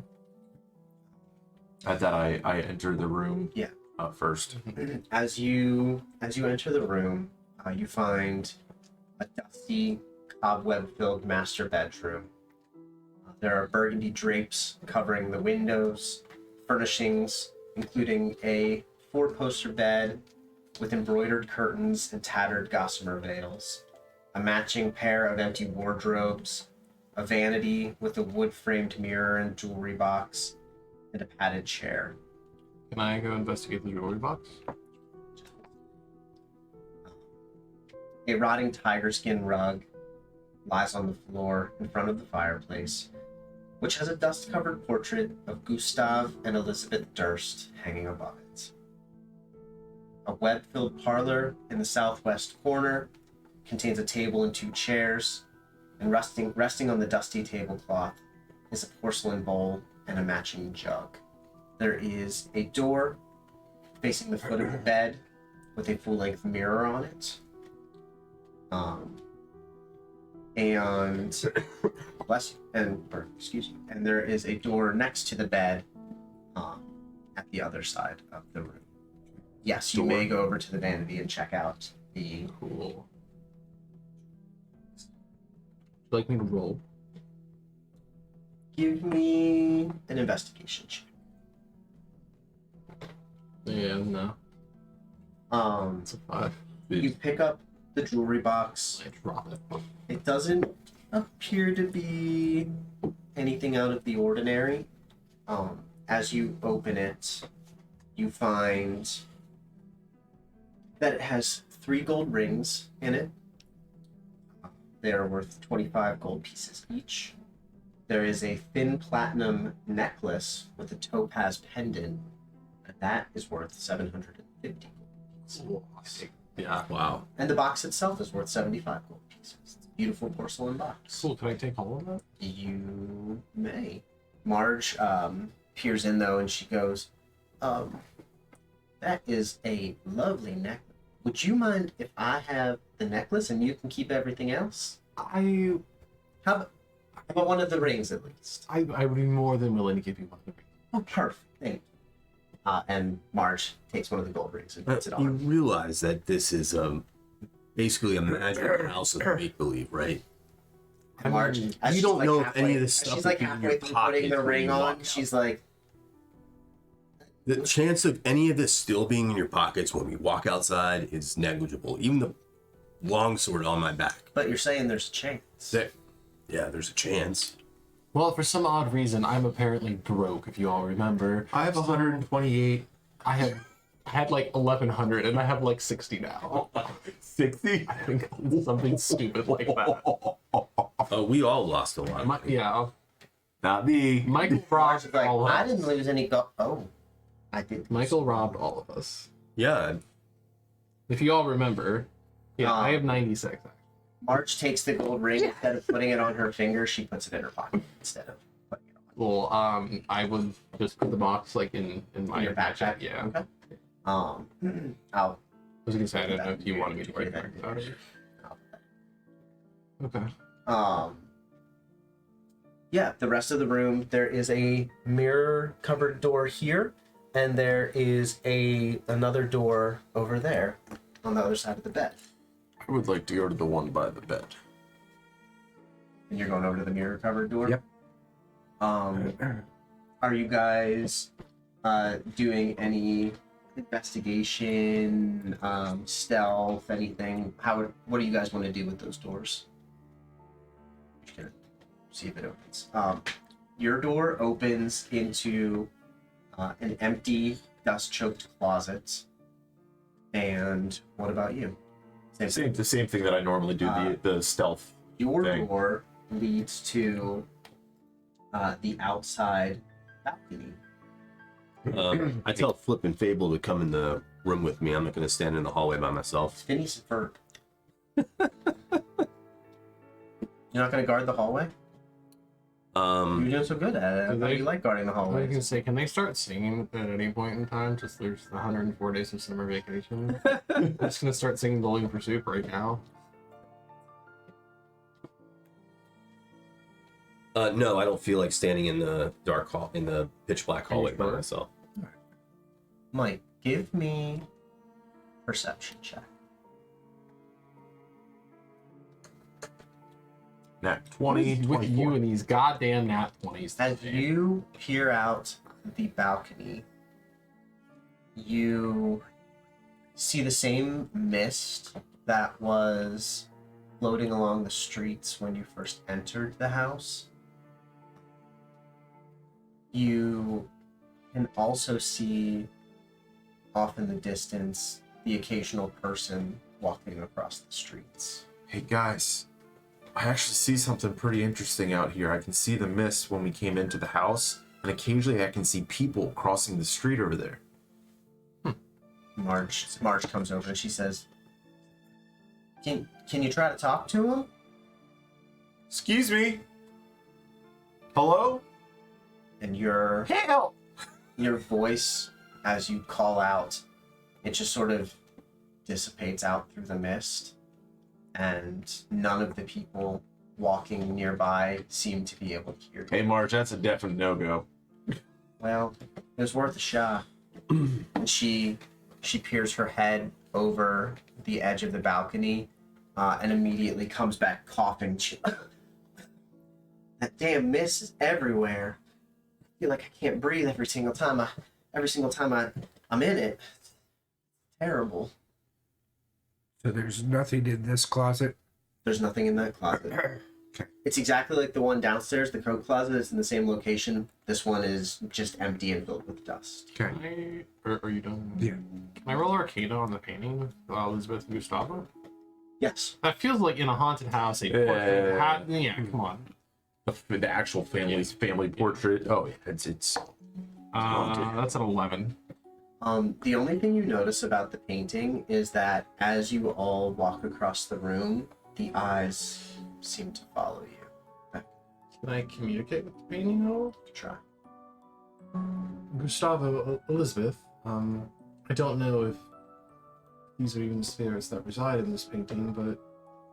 At that, I enter the room. Yeah. First. As you enter the room, you find a dusty, cobweb-filled master bedroom. There are burgundy drapes covering the windows, furnishings including a four-poster bed with embroidered curtains and tattered gossamer veils, a matching pair of empty wardrobes, a vanity with a wood-framed mirror and jewelry box, and a padded chair. Can I go investigate the jewelry box? A rotting tiger skin rug lies on the floor in front of the fireplace, which has a dust-covered portrait of Gustav and Elizabeth Durst hanging above it. A web-filled parlor in the southwest corner contains a table and two chairs, and resting on the dusty tablecloth is a porcelain bowl and a matching jug. There is a door facing the foot of the bed with a full-length mirror on it. And there is a door next to the bed at the other side of the room. Yes, you may go over to the vanity and check out the... Cool. Would you like me to roll? Give me an investigation check. Yeah, no. It's a 5. You pick up the jewelry box. I drop it. It doesn't appear to be anything out of the ordinary. As you open it, you find that it has 3 gold rings in it. They are worth 25 gold pieces each. There is a thin platinum necklace with a topaz pendant, and that is worth 750 gold pieces. Yeah. Wow. And the box itself is worth 75 gold pieces. It's a beautiful porcelain box. Cool. Can I take all of that? You may. Marge peers in though, and she goes, "That is a lovely necklace. Would you mind if I have the necklace and you can keep everything else? I How about one of the rings at least? would be more than willing to give you one of the. Oh, perfect. Thank you. And Marge takes one of the gold rings and puts it You on. realize that this is basically a magic house of make believe, right? And Marge, as you she's, don't like, know if halfway- any of this as stuff she's would like be in halfway your through pocket putting the when ring you on. walk out. She's like, The chance of any of this still being in your pockets when we walk outside is negligible. Even the longsword on my back. but you're saying there's a chance. Yeah, there's a chance. Well, for some odd reason, I'm apparently broke. If you all remember, I have 128. I had like 1,100, and I have like 60 now. 60? I think it's something stupid like that. We all lost a lot. Yeah, Not me. Michael Marge robbed is like, all of I us. didn't lose any gold. Oh, I did. Michael robbed all of us. Yeah, If you all remember, yeah, I have 96. Marge takes the gold ring. Instead of putting it on her finger, she puts it in her pocket instead of putting it on. Well, I would just put the box like in my Your backpack? Yeah. Okay. I'll I was gonna say I didn't know if you wanted me to keep that. Okay. Yeah, the rest of the room, there is a mirror covered door here, and there is another door over there on the other side of the bed. I would like to go to the one by the bed. And you're going over to the mirror covered door? Yep. Are you guys doing any investigation, stealth, anything? What do you guys want to do with those doors? Just gonna see if it opens. Your door opens into an empty, dust-choked closet. And what about you? The same thing that I normally do, the stealth. Your thing. door leads to the outside balcony. I tell Flip and Fable to come in the room with me. I'm not going to stand in the hallway by myself. Phineas and Ferb. You're not going to guard the hallway? You're doing so good at it. I thought you like guarding the I was hallway. gonna say, can they start singing at any point in time? Just there's the 104 days of summer vacation. I'm just gonna start singing Bowling for Soup right now. No, I don't feel like standing in the dark hall, in the pitch black hallway by myself. Mike, give me perception check. Nat 20, with 24. you and these goddamn nat 20s. As today. you peer out the balcony, you see the same mist that was floating along the streets when you first entered the house. You can also see off in the distance the occasional person walking across the streets. Hey guys, I actually see something pretty interesting out here. I can see the mist when we came into the house, and occasionally I can see people crossing the street over there. Marge comes over and she says, Can you try to talk to him? Excuse me? Hello? And your Help! your voice, as you call out, it just sort of dissipates out through the mist, and none of the people walking nearby seem to be able to hear you. Hey Marge, that's a definite no-go. Well, it was worth a shot. And she peers her head over the edge of the balcony, and immediately comes back coughing. That damn mist is everywhere. I feel like I can't breathe every single time I'm in it. It's terrible. So there's nothing in this closet. There's nothing in that closet. Okay. It's exactly like the one downstairs, the coat closet. It's in the same location. This one is just empty and filled with dust. Okay. Are you done? Yeah. Can I roll Arcana on the painting with Elizabeth and Gustavo? Yes. That feels like in a haunted house. Yeah, come on. The actual family portrait. Oh yeah, it's That's an 11. The only thing you notice about the painting is that as you all walk across the room, the eyes seem to follow you. Can I communicate with the painting at all? Try. Gustavo, Elizabeth, I don't know if these are even spirits that reside in this painting, but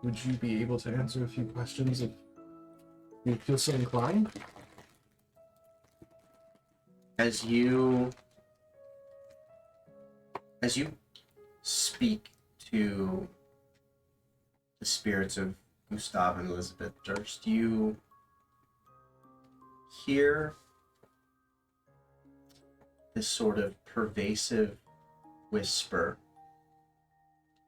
would you be able to answer a few questions if you feel so inclined? As you speak to the spirits of Gustav and Elizabeth Durst, you hear this sort of pervasive whisper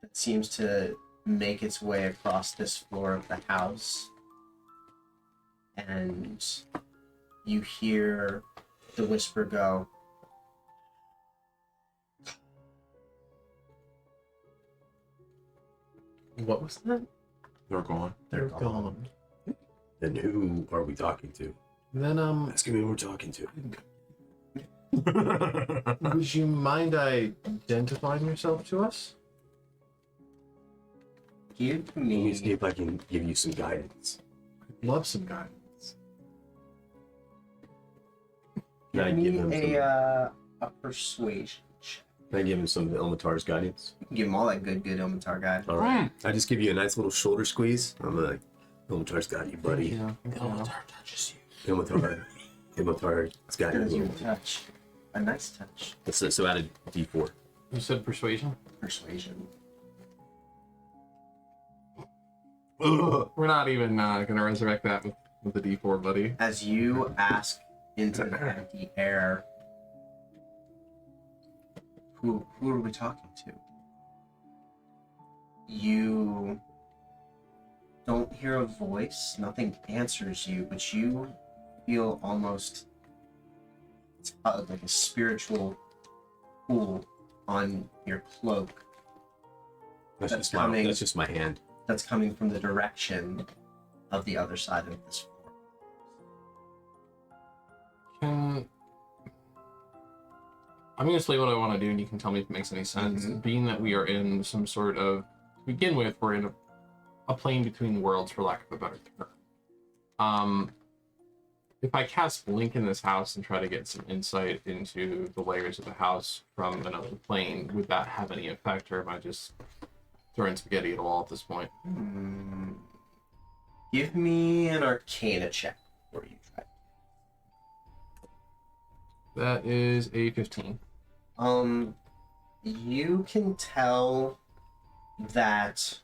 that seems to make its way across this floor of the house. And you hear the whisper go, What was that? They're gone. they're gone. And who are we talking to? Then, Asking me who we're talking to. would you mind identifying yourself to us? Give Let me me see if I can give you some guidance. I'd love some guidance. Can I give him a persuasion check. Can I give him some of Ilmatar's guidance? You can give him all that good Ilmatar guy. All right. I just give you a nice little shoulder squeeze. I'm like, Ilmatar's got you, buddy. Yeah. touches you. Ilmatar's got Gives you a you. touch. A nice touch. So add a D4. You said persuasion? Persuasion. We're not even gonna resurrect that with the D4, buddy. As you ask into the empty air, who are we talking to? You don't hear a voice, nothing answers you, but you feel almost like a spiritual pull on your cloak That's That's just my coming. that's just my hand. that's coming from the direction of the other side of this floor. I'm gonna say what I want to do, and you can tell me if it makes any sense. Mhm. Being that we are in some sort of, to begin with, we're in a plane between worlds, for lack of a better term. If I cast Blink in this house and try to get some insight into the layers of the house from another plane, would that have any effect, or am I just throwing spaghetti at a wall at this point? Give me an Arcana check before you try. That is a 15. You can tell that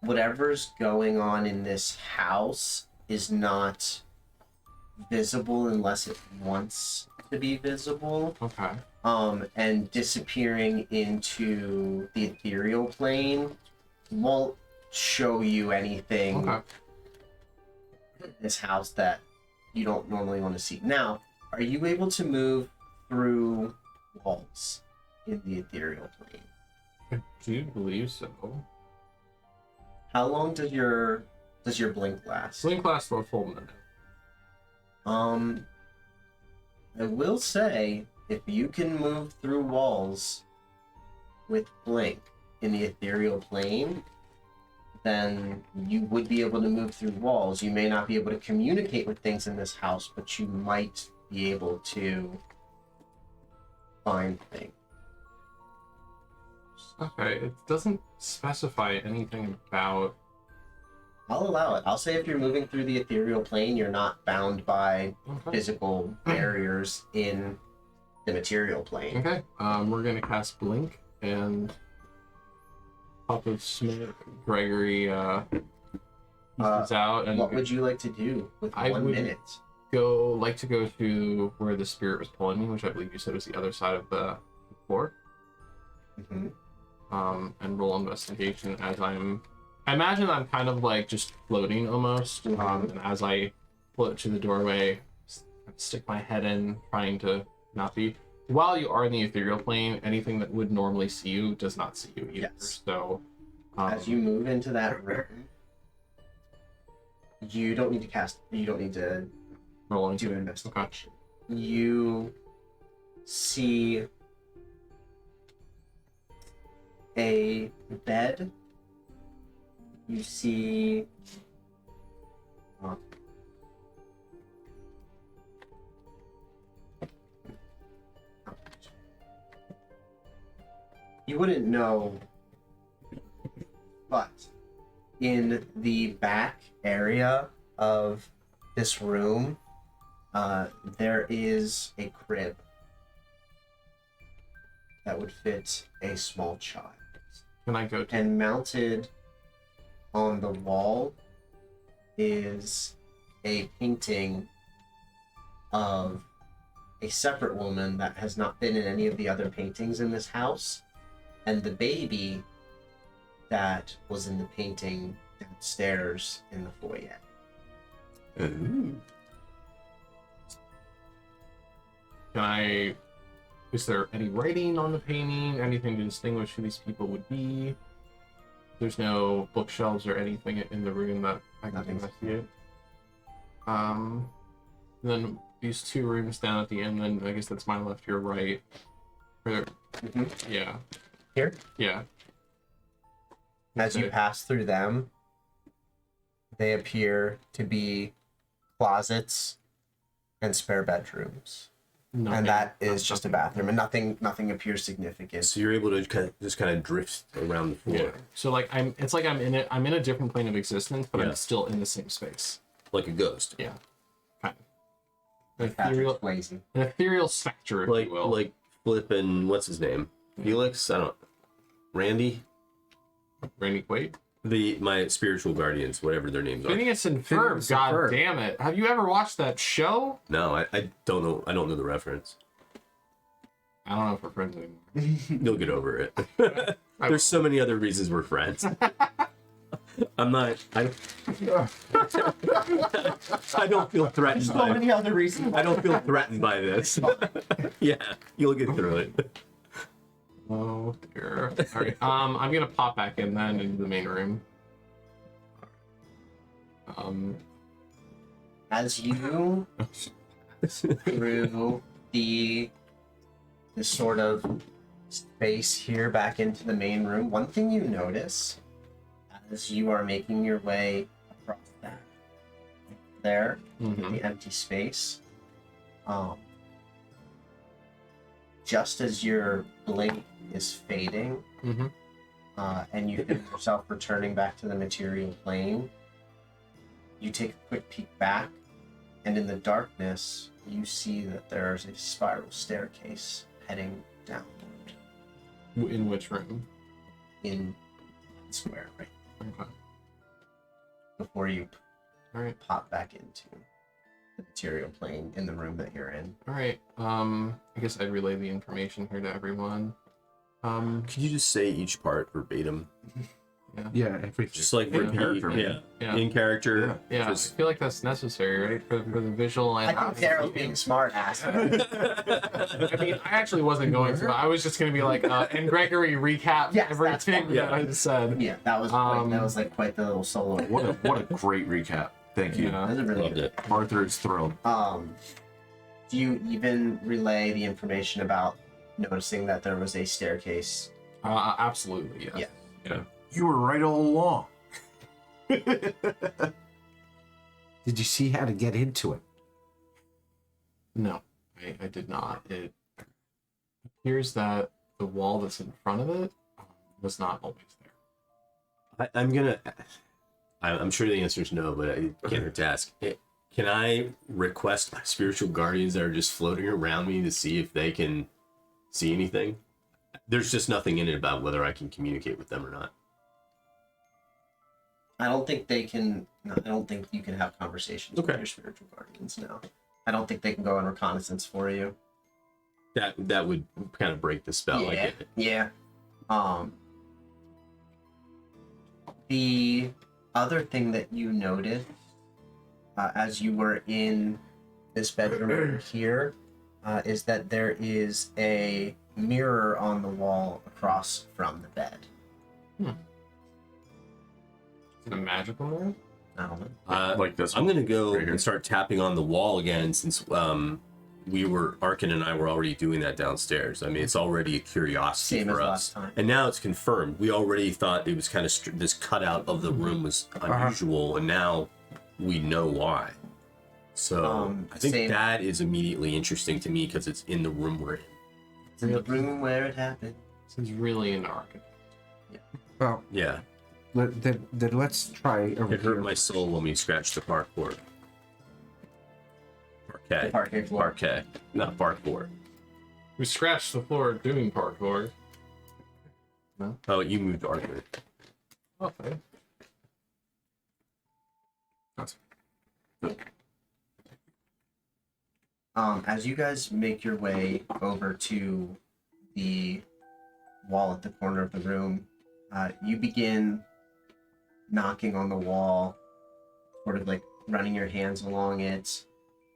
whatever's going on in this house is not visible unless it wants to be visible. Okay. And disappearing into the ethereal plane won't show you anything Okay. in this house that you don't normally want to see. Now, are you able to move through walls in the ethereal plane? I do believe so. How long does your blink last? Blink lasts for a full minute. I will say, if you can move through walls with blink in the ethereal plane, then you would be able to move through walls. You may not be able to communicate with things in this house, but you might be able to find things. Okay, it doesn't specify anything about. I'll allow it. I'll say if you're moving through the ethereal plane, you're not bound by Okay. physical barriers in the material plane. Okay. We're gonna cast Blink and Papa Smith, Gregory, is out, and What would you like to do with I 1 would- minute? like to go to where the spirit was pulling me, which I believe you said was the other side of the floor. Mm-hmm. And roll investigation as I imagine I'm kind of like just floating almost. And as I float to the doorway, stick my head in, trying to not be. While you are in the ethereal plane, anything that would normally see you does not see you either. Yes. So, As you move into that room, you don't need to cast. You don't need to rolling do to investigation. You see a bed. You see You wouldn't know, but in the back area of this room, there is a crib that would fit a small child. Can I go to? And mounted on the wall is a painting of a separate woman that has not been in any of the other paintings in this house, and the baby that was in the painting downstairs in the foyer. Ooh. Can I? Is there any writing on the painting? Anything to distinguish who these people would be? There's no bookshelves or anything in the room that I can Nothing. investigate. Then these two rooms down at the end. Then I guess that's my left, your right. Or, yeah. Here, Yeah. as you Okay. pass through them, they appear to be closets and spare bedrooms. Nothing. And that is Not just a nothing. bathroom, and nothing appears significant. So you're able to just kind of drift around the floor, Yeah. So like it's like I'm in it. I'm in a different plane of existence, but Yeah. I'm still in the same space. like a ghost, Yeah. Kind of. An Patrick's lazy. ethereal specter, if like you will. like Flip and what's his name, Felix? I don't. Randy, Randy Quaid. my spiritual guardians, whatever their names are. Phineas and Ferb. Phineas and God Ferb. damn it! Have you ever watched that show? No, I don't know. I don't know the reference. I don't know if we're friends anymore. You'll get over it. There's so many other reasons we're friends. I'm not. I don't feel threatened So by. many other reasons. I don't feel threatened by this. Yeah, you'll get through it. Oh dear. All right. I'm gonna pop back in then into the main room. As you through this sort of space here back into the main room, one thing you notice as you are making your way across that there, the empty space, just as your blink is fading, and you feel yourself returning back to the material plane, you take a quick peek back, and in the darkness, you see that there's a spiral staircase heading downward In which room? in the square right Okay. before you All right. pop back into the material plane in the room that you're in. All right. I guess I'd relay the information here to everyone. Could you just say each part verbatim? Yeah, everything. Just like Yeah. repeat, Character, man. Yeah. in character. Yeah, Just- I feel like that's necessary, right? For the visual and. I think Daryl's being smart ass. I mean, I actually wasn't going to. I was just going to be like, and Gregory recap Yes, that's everything fine. that I said. Yeah, that was like quite the little solo. What a great recap. Thank you. Yeah. That was a really Loved good. it. Arthur is thrilled. Do you even relay the information about noticing that there was a staircase? Absolutely, yes. Yeah. You were right all along. Did you see how to get into it? No, I did not. It appears that the wall that's in front of it was not always there. I'm sure the answer is no, but I can't hurt to ask. Can I request my spiritual guardians that are just floating around me to see if they can see anything? There's just nothing in it about whether I can communicate with them or not. I don't think they can. No, I don't think you can have conversations with Okay. your spiritual guardians now. I don't think they can go on reconnaissance for you. That would kind of break the spell. I yeah. get it. Yeah. The other thing that you noticed as you were in this bedroom here is that there is a mirror on the wall across from the bed. Is it a magical mirror? I don't know. Like this I'm one. gonna go Right here. and start tapping on the wall again since Arkin and I were already doing that downstairs. I mean, it's already a curiosity Same for as us, last time. and now it's confirmed. We already thought it was kind of this cutout of the room was unusual, and now we know why. So I think same. that is immediately interesting to me because it's in the room we're in. It's in the room where it happened. He's really into architecture. Well, Yeah. then let's try over It hurt here. my soul when we scratched the parkour. Parquet. The parquet floor. Parquet. Not parkour. We scratched the floor doing parkour. Oh, you moved Arthur. Okay. As you guys make your way over to the wall at the corner of the room, you begin knocking on the wall, sort of like running your hands along it,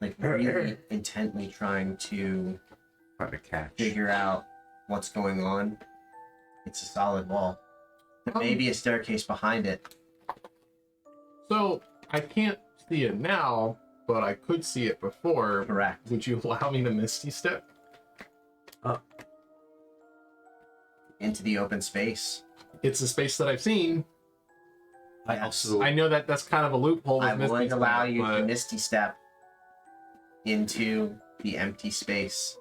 like really intently trying to Try to catch. figure out what's going on. It's a solid wall. There may be a staircase behind it. So I can't see it now, but I could see it before. Correct. Would you allow me to Misty Step? Into the open space. It's a space that I've seen. I Yes. also I know that that's kind of a loophole. I with Misty would allow Step, you to but misty step into the empty space.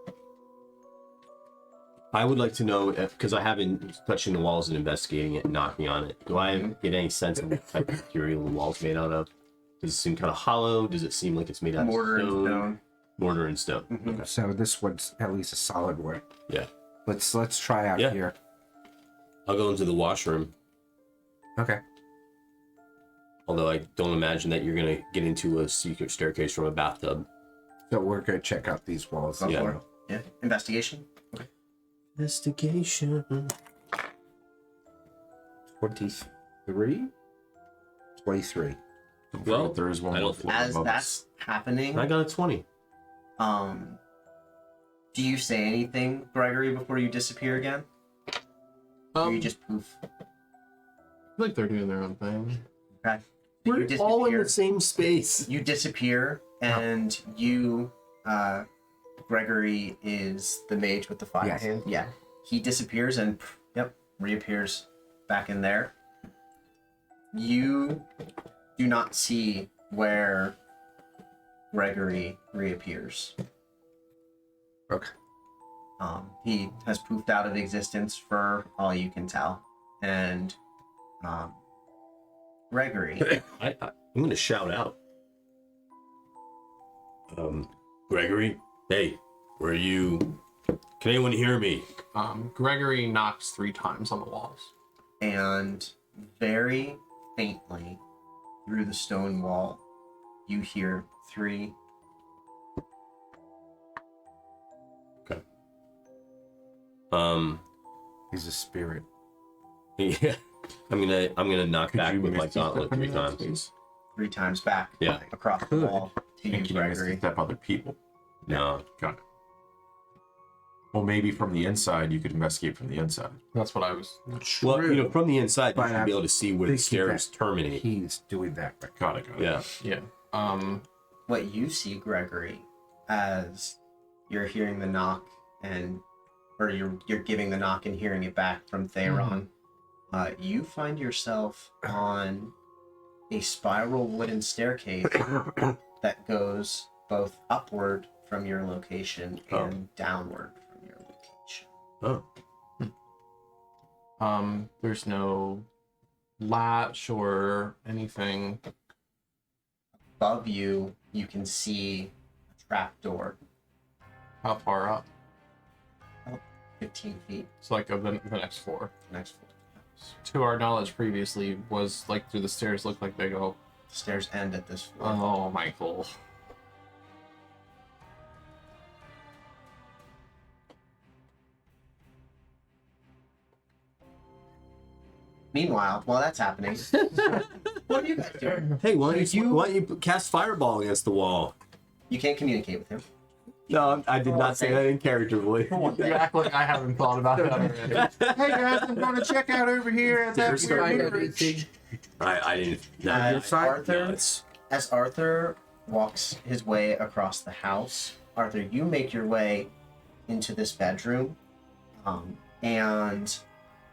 I would like to know if, because I haven't touching the walls and investigating it and knocking on it. Do I get any sense of what type of material the wall's made out of? Does it seem kind of hollow? Does it seem like it's made out Mortar of and stone? stone. Mortar and stone. Mhm. Okay. So this one's at least a solid one. Yeah. Let's try out Yeah. here. I'll go into the washroom. Okay. Although I don't imagine that you're gonna get into a secret staircase from a bathtub. So we're gonna check out these walls. Go Yeah. for it. Yeah. Investigation. Investigation. 23? 23. Well, there is one I more don't- floor As above that's us. happening, I got a 20. do you say anything, Gregory, before you disappear again? Or you just poof? I feel like they're doing their own thing. Okay. We're You all in disappear. the same space. You disappear, and you, Gregory is the mage with the fire Yes. hand. Yeah. He disappears and, yep, reappears back in there. You do not see where Gregory reappears. Okay. He has poofed out of existence for all you can tell. And, Gregory, I'm gonna shout out. Gregory, hey, where are you? Can anyone hear me? Gregory knocks 3 times on the walls. and very faintly through the stone wall, you hear 3. He's a spirit. Yeah, I'm gonna knock Could back you with my misty gauntlet step 3 into that times. space? 3 times back Yeah. across the wall to you, And can you misty Gregory. step other people? No, Got it. Well, maybe from the inside, you could investigate from the inside. That's what I was. well, you know, from the inside, you But should be able to see where the thinking stairs that terminate. He's doing that. Right. Got it. Got it. Yeah, Yeah. What you see, Gregory, as you're hearing the knock or you're giving the knock and hearing it back from Theron, you find yourself on a spiral wooden staircase that goes both upward from your location and downward from your location. Oh, There's no latch or anything. Above you, you can see a trapdoor, How far up? 15 feet It's like of the next floor. next floor. To our knowledge, previously was like through the stairs look like they go. The stairs end at this floor. Oh, Michael. Meanwhile, while that's happening, what are you guys doing? hey, why don't you cast fireball against the wall? You can't communicate with him. No, I did not say that in character, boy. You act like I haven't thought about that already. Hey guys, I'm going to check out over here at that weird I didn't. Uh, side? Arthur, No, it's as Arthur walks his way across the house, Arthur, you make your way into this bedroom, and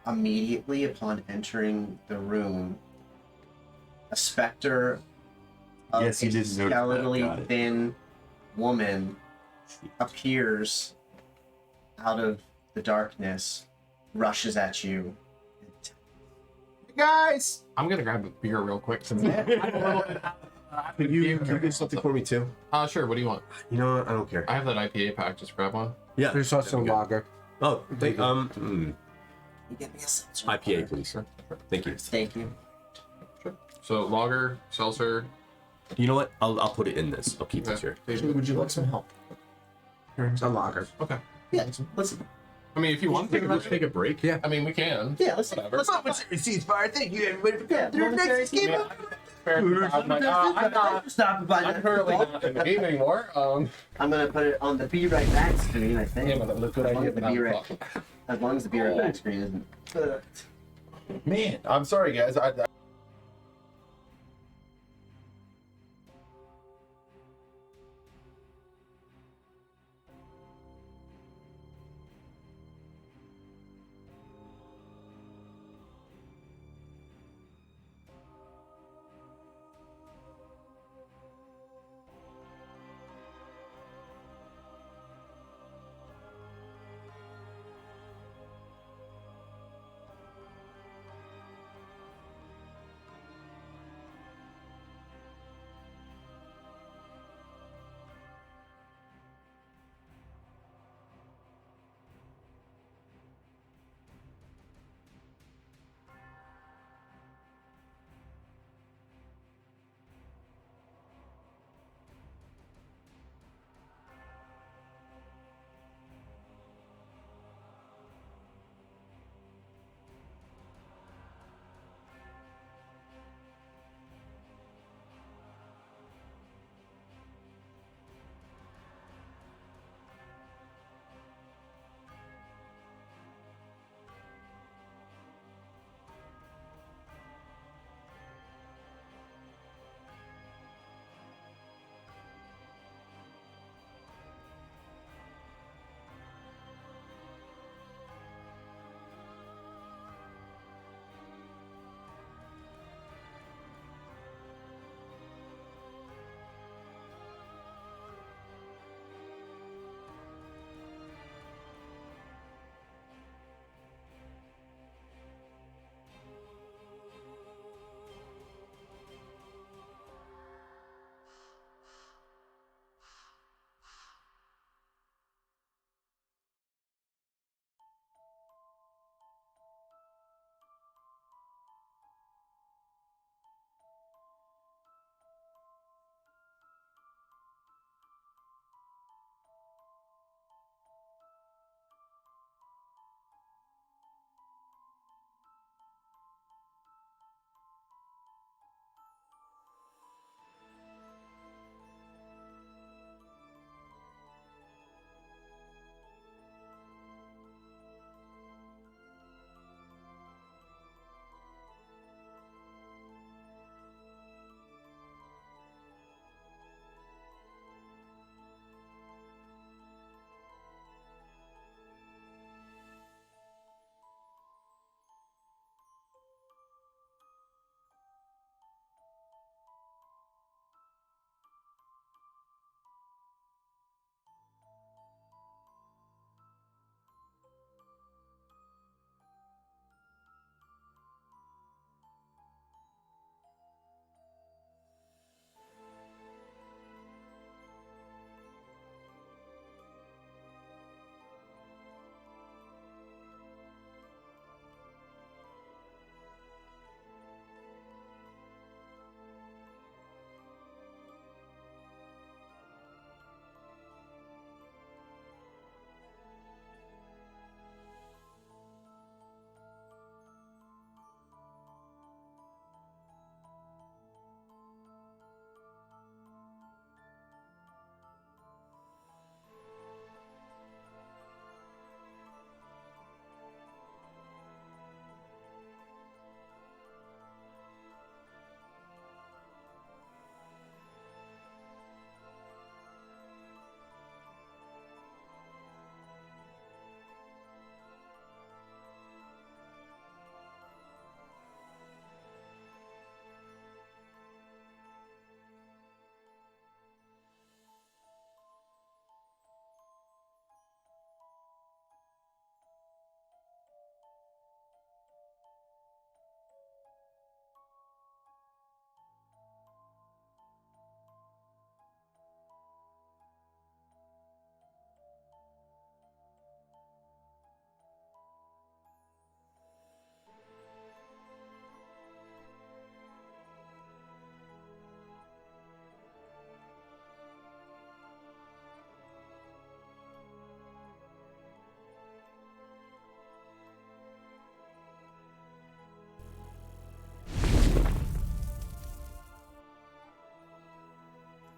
immediately upon entering the room, a specter of Yes, a he did notice that. Got skeletally it. thin woman appears out of the darkness rushes at you. Guys, I'm gonna grab a beer real quick since I'm a little bit Can you get something for me too? Sure. What do you want? You know what? I don't care. I have that IPA pack. Just grab one. Yeah. There's also that'd be good. lager. Oh, You get me a seltzer. IPA, please. Thank you. Thank you. Sure. So lager, seltzer. You know what? I'll put it in this. I'll keep this here. Would you like some help? Here's a lager. Okay. Yeah, let's. I mean, if you want to Take a break. Yeah. I mean, we can. Yeah, let's. Whatever. Let's ceasefire. Thank you, everybody, for Yeah, momentary Yeah, fair enough. I'm like, I'm not. Stop by. I'm currently not in the game anymore. I'm gonna put it on the be right back screen. I think. Yeah, but that was a good As long idea. as the But be now right, as long as the be right back screen isn't. man, I'm sorry, guys.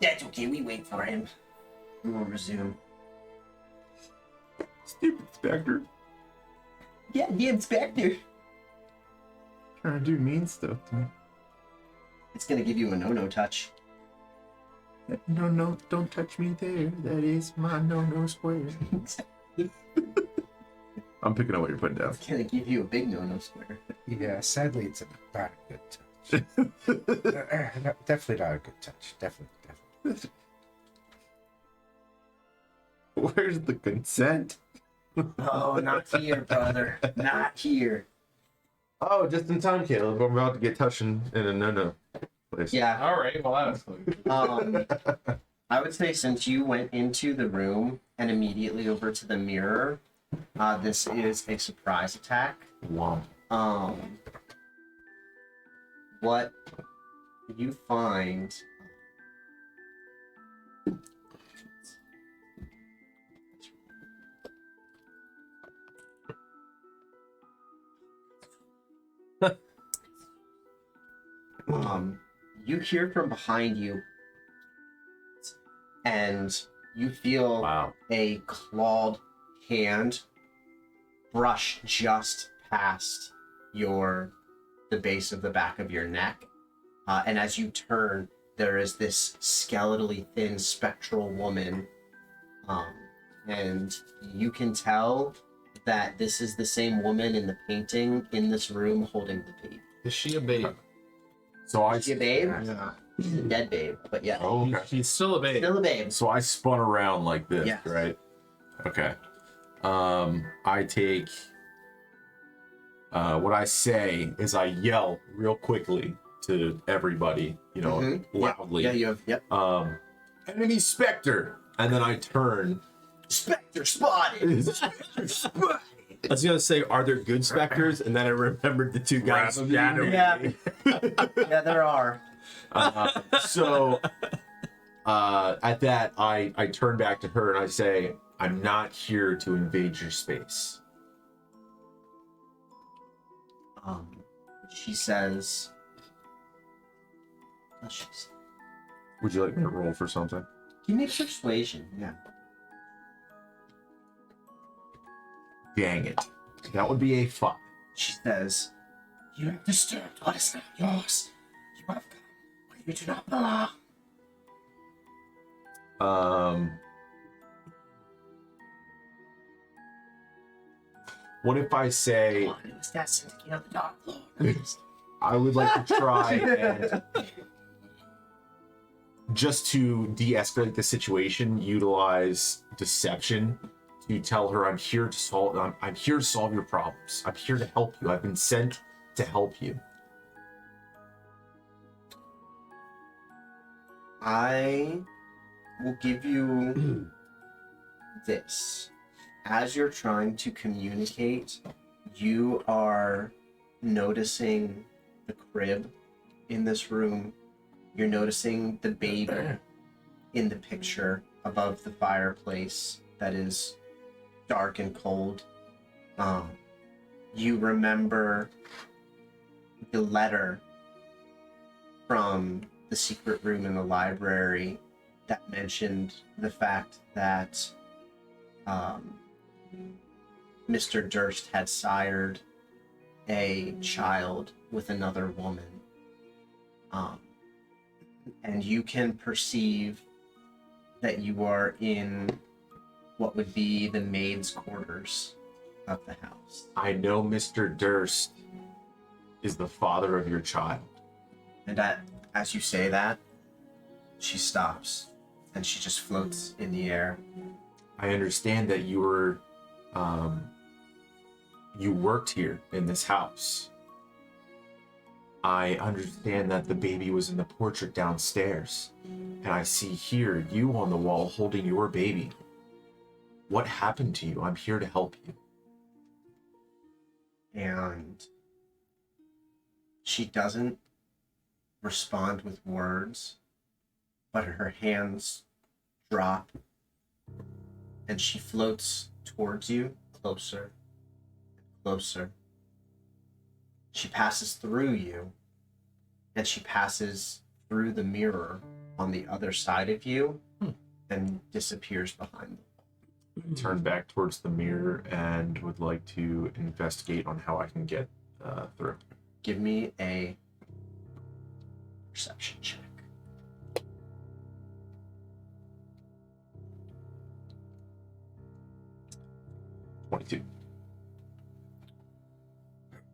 That's okay, we wait for him. We will resume. Stupid Spectre. Yeah, the inspector. Trying to do mean stuff to me. It's gonna give you a no-no touch. No, don't touch me there. That is my no square. I'm picking up what you're putting down. It's gonna give you a big no-no square. Yeah, sadly, it's not a good touch. No, definitely not a good touch. Definitely. Where's the consent? Oh, not here, brother. Not here. Oh, just in time, Caleb. I'm about to get touched in a no place. Yeah. All right. Well, that was I would say since you went into the room and immediately over to the mirror, this is a surprise attack. Wow. What you find you hear from behind you and you feel Wow. a clawed hand brush just past the base of the back of your neck. And as you turn, there is this skeletally thin spectral woman. And you can tell that this is the same woman in the painting in this room holding the baby. is she a babe? So I. Is she a babe? Yeah. She's a dead babe, but yeah. Oh, okay. She's still a babe. Still a babe. So I spun around like this, Yes. right? Okay. I take. What I say is I yell real quickly to everybody, Mhm. loudly. Yeah, you have. Yep. Enemy Spectre, and then I turn. Spectre spotted. Spectre. I was gonna say, are there good specters? And then I remembered the two guys. Shadowing. Yeah. Yeah, there are. So at that, I turn back to her and I say, I'm not here to invade your space. She says. What she say? Would you like me to roll for something? Give me persuasion. Yeah. Dang it. That would be a 5. She says, "You have disturbed what is not yours. You have come where you do not belong." What if I say One who is destined to kill the Dark Lord. I would like to try and just to de-escalate the situation, utilize deception to tell her I'm here to solve your problems. I'm here to help you. I've been sent to help you. I will give you this. As you're trying to communicate, you are noticing the crib in this room. You're noticing the baby in the picture above the fireplace that is dark and cold. You remember the letter from the secret room in the library that mentioned the fact that Mr. Durst had sired a child with another woman. And you can perceive that you are in what would be the maid's quarters of the house. I know Mr. Durst is the father of your child. And as you say that, she stops and she just floats in the air. I understand that you were, you worked here in this house. I understand that the baby was in the portrait downstairs, and I see here you on the wall holding your baby. What happened to you? I'm here to help you. And she doesn't respond with words, but her hands drop and she floats towards you, closer and closer. She passes through you and she passes through the mirror on the other side of you and disappears behind them. Turn back towards the mirror and would like to investigate on how I can get through. Give me a perception check. 22.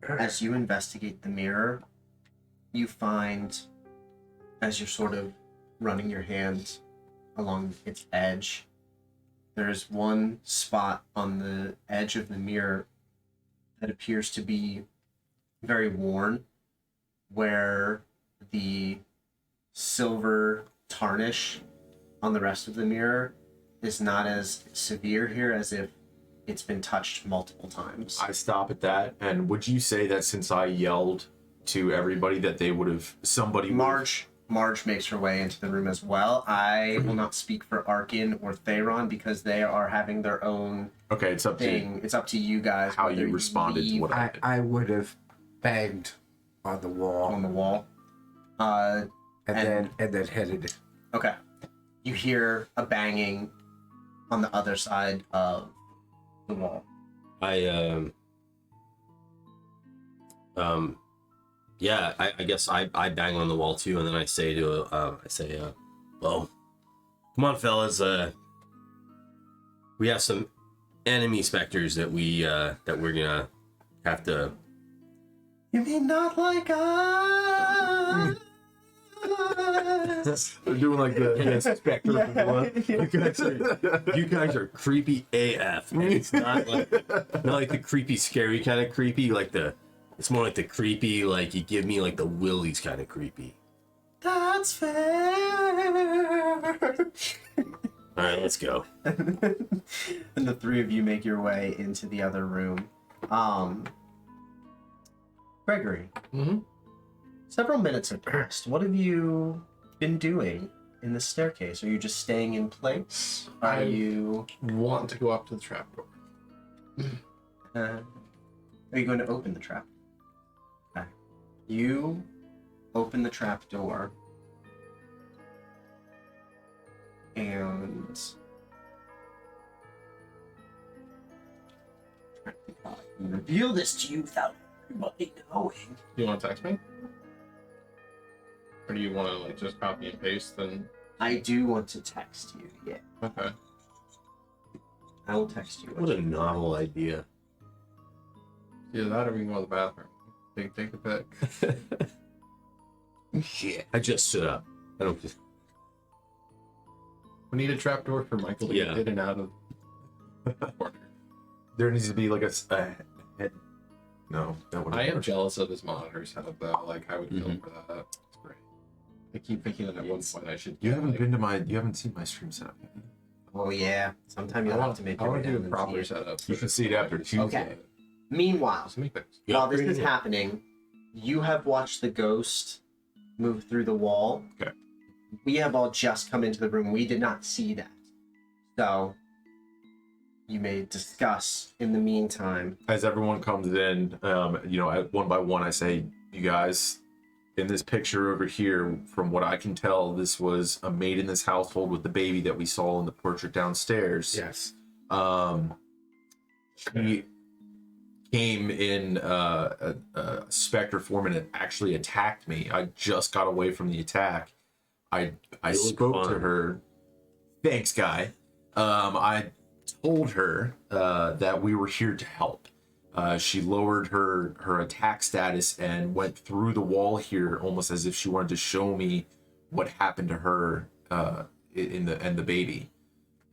As you investigate the mirror, you find, as you're sort of running your hand along its edge, there's one spot on the edge of the mirror that appears to be very worn, where the silver tarnish on the rest of the mirror is not as severe here as if it's been touched multiple times. I stop at that, and would you say that since I yelled to everybody that they would have somebody Marge makes her way into the room as well. I will not speak for Arkin or Theron because they are having their own Okay, it's up thing. It's up to you guys how whether you responded to leave what I did. I would have banged on the wall on the wall. and then headed. Okay. You hear a banging on the other side of the wall. Yeah, I guess I bang on the wall too, and then I say well, come on, fellas, we have some enemy specters that we're gonna have to. You mean not like us? They're doing like the specter. You guys are creepy AF, and it's not like the creepy, scary kind of creepy, it's more like the creepy, like you give me like the willies kind of creepy. That's fair. All right, let's go. And the three of you make your way into the other room. Gregory. Mm-hmm. Several minutes have passed. What have you been doing in the staircase? Are you just staying in place? Are you Want to go up to the trapdoor. are you going to open the trap? Okay. You open the trap door and reveal this to you without everybody knowing. Do you want to text me? Or do you want to like just copy and paste then? I do want to text you, yeah. Okay. I will text you. What a novel idea. Either that or we can go to the bathroom. Take a pick. Yeah. I just stood up. I don't just. We need a trapdoor for Michael to get in and out of the corner. There needs to be like a head. No, that would. I am jealous of his monitor setup though. Like I would kill Mhm. for that. It's great. I keep thinking that at one point I should. You haven't like, been to my. You haven't seen my stream setup yet. Oh yeah. Sometime you'll have to make I your way want to do down a and proper see it. setup. You can see it after Tuesday. Okay. Meanwhile, So make things. while this is happening, you have watched the ghost move through the wall. Okay. We have all just come into the room. We did not see that. So you may discuss in the meantime. As everyone comes in, one by one, I say, you guys, in this picture over here, from what I can tell, this was a maid in this household with the baby that we saw in the portrait downstairs. Yes. She came in a specter form and it actually attacked me. I just got away from the attack. I look spoke to fine. her. Thanks, guy. I told her that we were here to help. She lowered her attack status and went through the wall here, almost as if she wanted to show me what happened to her and the baby.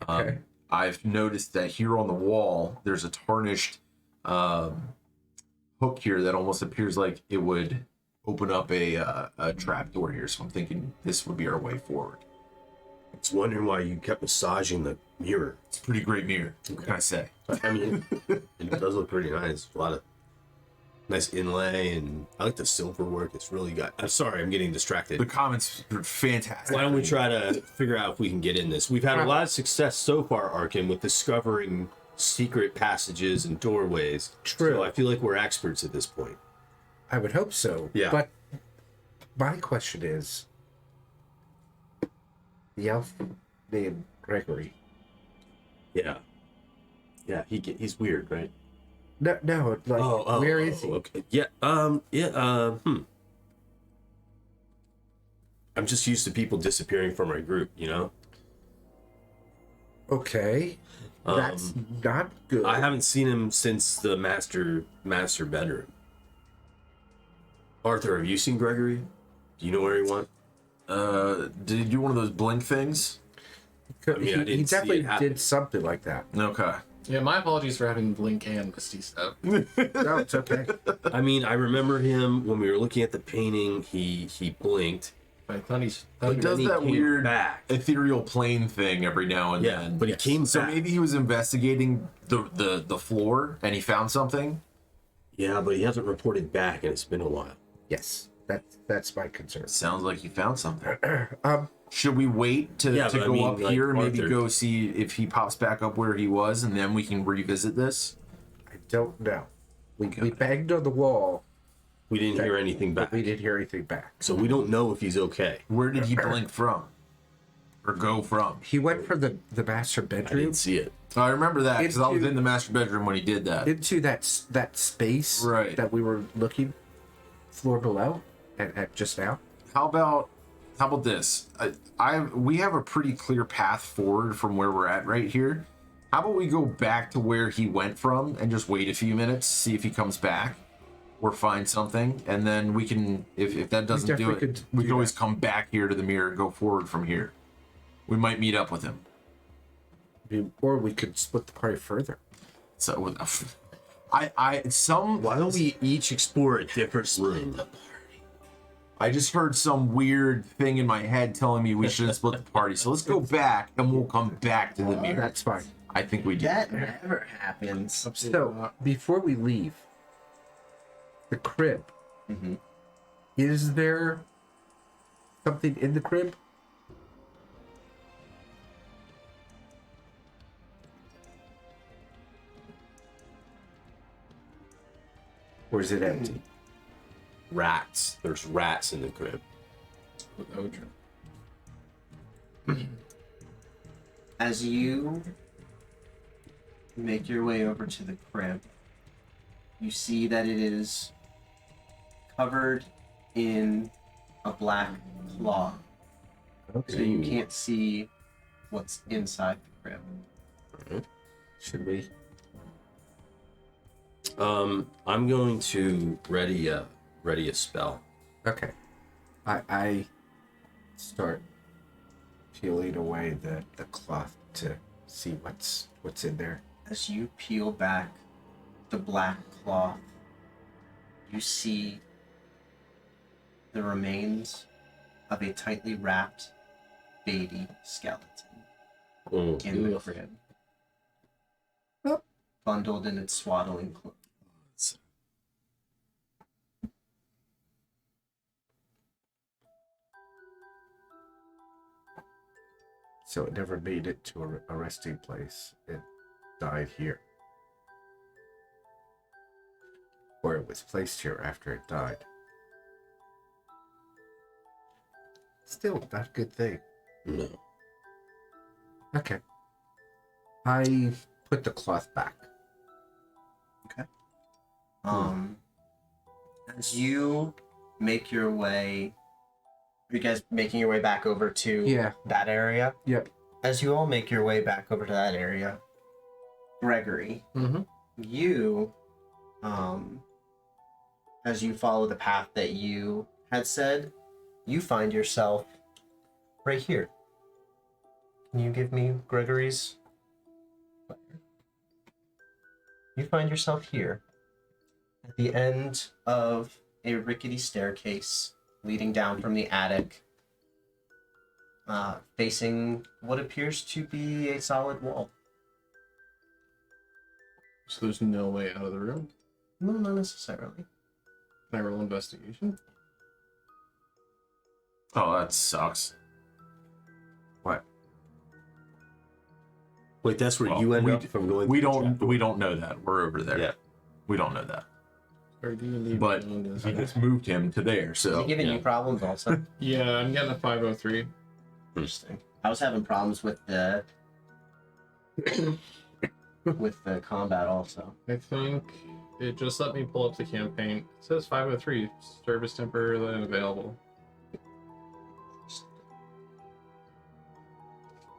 Okay. I've noticed that here on the wall, there's a tarnished hook here that almost appears like it would open up a trap door here. So I'm thinking this would be our way forward. I was wondering why you kept massaging the mirror. It's a pretty great mirror. What can I say? I mean, it does look pretty nice. A lot of nice inlay, and I like the silver work. It's really got. I'm sorry, I'm getting distracted. The comments are fantastic. Why don't we try to figure out if we can get in this? We've had a lot of success so far, Arkin, with discovering secret passages and doorways. True. So I feel like we're experts at this point. I would hope so. Yeah. But my question is, The elf named Gregory. Yeah. Yeah, he's weird, right? No, like where is he? Okay. Yeah. I'm just used to people disappearing from our group, you know? Okay. That's not good. I haven't seen him since the master bedroom. Arthur, have you seen Gregory? Do you know where he went? Did he do one of those blink things? I mean, I he didn't see it definitely happen. did something like that. Okay. Yeah, my apologies for having Blink and Misty stuff. No, it's okay. I mean, I remember him when we were looking at the painting. He blinked. I thought he's. He does he that came weird back. ethereal plane thing every now and Yeah, then. but he came So back. maybe he was investigating the floor and he found something. Yeah, but he hasn't reported back, and it's been a while. Yes, that's my concern. Sounds like he found something. Um, Should we wait to Yeah, but I go mean, up like, here and maybe Arthur- go see if he pops back up where he was, and then we can revisit this? I don't know. We banged on the wall, We didn't hear anything but back, we didn't hear anything back. so we don't know if he's okay. Where did he blink from? Or go from? He went from the master I bedroom didn't see it. I remember that because I was Into- in the master bedroom when he did that. into that space Right. that we were looking floor below at just now. How about this? We have a pretty clear path forward from where we're at right here. How about we go back to where he went from and just wait a few minutes, see if he comes back or find something, and then we can, if that doesn't do definitely it, could we do can always that. come back here to the mirror and go forward from here. We might meet up with him. Or we could split the party further. So Why don't we each explore a different room? I just heard some weird thing in my head telling me we shouldn't split the party. So let's go back and we'll come back to the mirror. That's fine. I think we do. That never happens. So before we leave the crib, is there something in the crib? Or is it empty? Rats. There's rats in the crib. With Odra. As you make your way over to the crib, you see that it is covered in a black cloth, so you can't see what's inside the crib. Should we? I'm going to ready a spell. Okay. I start peeling away the cloth to see what's in there. As you peel back the black cloth, you see the remains of a tightly wrapped baby skeleton in the crib, bundled in its swaddling cloth. So it never made it to a resting place. It died here. Or it was placed here after it died. Still not a good thing. No. Okay. I put the cloth back. As you make your way, are you guys making your way back over to that area? Yep. As you all make your way back over to that area, Gregory, you, as you follow the path that you had said, you find yourself right here. Can you give me Gregory's? You find yourself here at the end of a rickety staircase leading down from the attic, facing what appears to be a solid wall. So there's no way out of the room? No, not necessarily. Can I roll investigation? Oh, that sucks. What? Wait, that's where Well, you end we up from going. We through the don't. trapdoor. We don't know that. We're over there. Yeah. We don't know that. Or D&D But beyond is- he just moved him to there. Is So he giving yeah. you problems also? Yeah, I'm getting a 503. Interesting. I was having problems with the combat also. I think it just let me pull up the campaign. It says 503, service temporarily unavailable.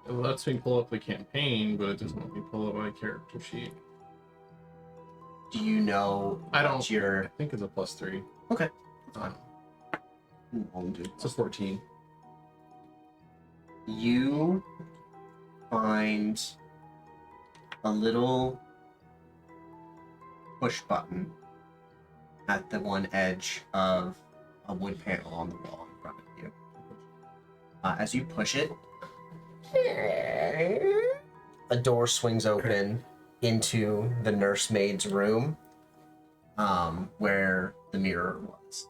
It lets me pull up the campaign, but it doesn't let me pull up my character sheet. Do you know I what don't. your I think it's a +3. Okay. Um, I'll do- it's a 14. You find a little push button at the one edge of a wood panel on the wall in front of you. As you push it, a door swings open into the nursemaid's room, where the mirror was.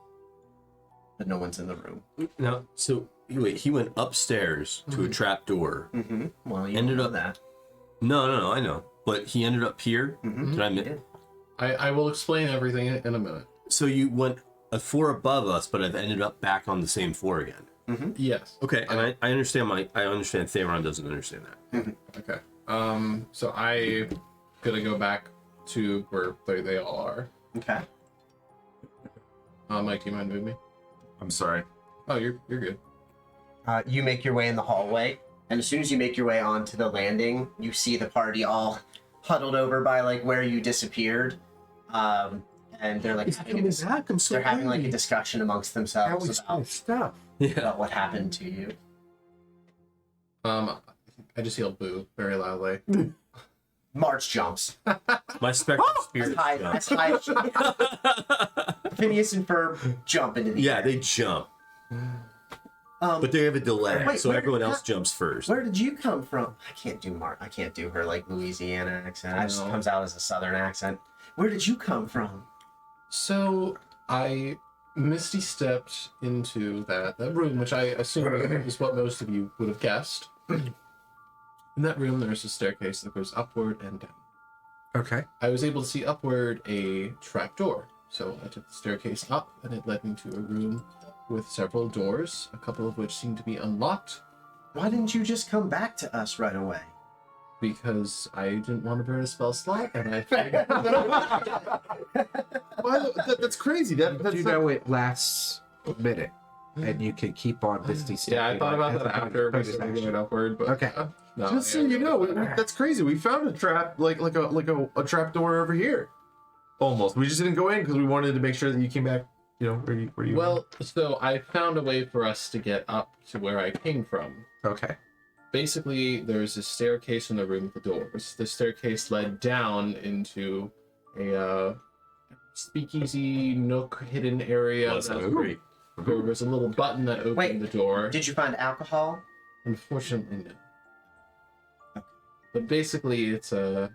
But no one's in the room. Now, so wait, he went upstairs to a trap door. Mm-hmm. Well, you Ended know up- that. No, I know. But he ended up here. Mm-hmm. Did I Yeah. miss? I will explain everything in a minute. So you went a floor above us, but I've ended up back on the same floor again. Yes. Okay, and I understand I understand Theron doesn't understand that. Okay. So I gonna go back to where they all are. Okay. Mike, do you mind moving me? I'm sorry. Oh, you're good. You make your way in the hallway, and as soon as you make your way onto the landing, you see the party all huddled over by like where you disappeared, and they're like having a, back. I'm so they're having like a angry. discussion amongst How themselves is about, my stuff? Yeah. about what happened to you. I just yelled boo very loudly. March jumps My spectral as spirit. high as Phineas and Ferb jump into the Yeah, air. they jump, Um, but they have a delay, Wait, so where- everyone else jumps first. where did you come from? I can't do her like Louisiana accent. It just No. comes out as a Southern accent. Where did you come from? So I misty stepped into that room, which I assume is what most of you would have guessed. In that room, there's a staircase that goes upward and down. Okay. I was able to see upward a trap door, so I took the staircase up, and it led me to a room with several doors, a couple of which seemed to be unlocked Why didn't you just come back to us right away? because I didn't want to burn a spell slot, and I That's crazy. That's You know it lasts a minute, and you can keep on Misty stepping. yeah, I thought about as a that after we bonus started action. going upward, but Okay. no, just so you know, that's crazy. We found a trap, like a trap door over here. Almost. We just didn't go in because we wanted to make sure that you came back. You know where you. Well, so I found a way for us to get up to where I came from. Okay. Basically, there's a staircase in the room with the doors. The staircase led down into a speakeasy nook hidden area. Well, that sounds great. There was a little button that opened Wait, the door. Did you find alcohol? Unfortunately, no. But basically, it's a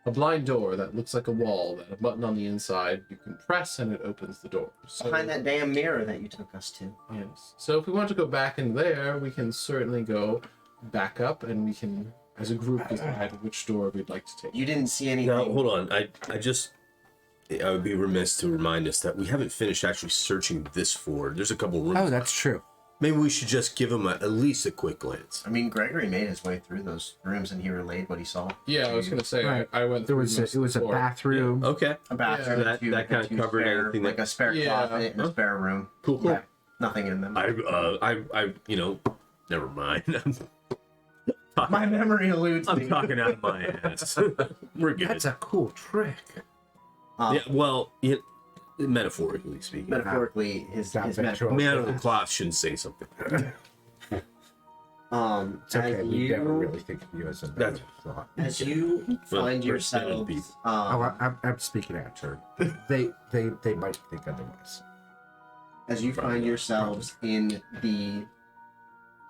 blind door that looks like a wall, that a button on the inside you can press and it opens the door. So, Behind that damn mirror that you took us to. yes. So if we want to go back in there, we can certainly go back up and we can, as a group, decide which door we'd like to take. You didn't see anything. Now, hold on. I would be remiss to remind us that we haven't finished actually searching this floor. There's a couple rooms. Oh, that's true. Maybe we should just give him at least a quick glance. I mean, Gregory made his way through those rooms and he relayed what he saw. Yeah, I was gonna say Right. I went. There through was most it was a of the floor. bathroom. Okay. A bathroom, Yeah, that- two- that kinda two covered spare, anything like that- a spare Yeah. closet and a spare room. Cool. Yeah, nothing in them. I never mind. My memory eludes I'm me. talking out of my ass. We're good. That's a cool trick. Yeah, well, metaphorically speaking. Metaphorically, his Not metaphor. Man of the cloth shouldn't say something. It's okay. As We never you really think of you as a That's- bad thought. as you Well, find we're still yourself, people. Oh, I'm speaking out turn. They might think otherwise. as you find yourselves in the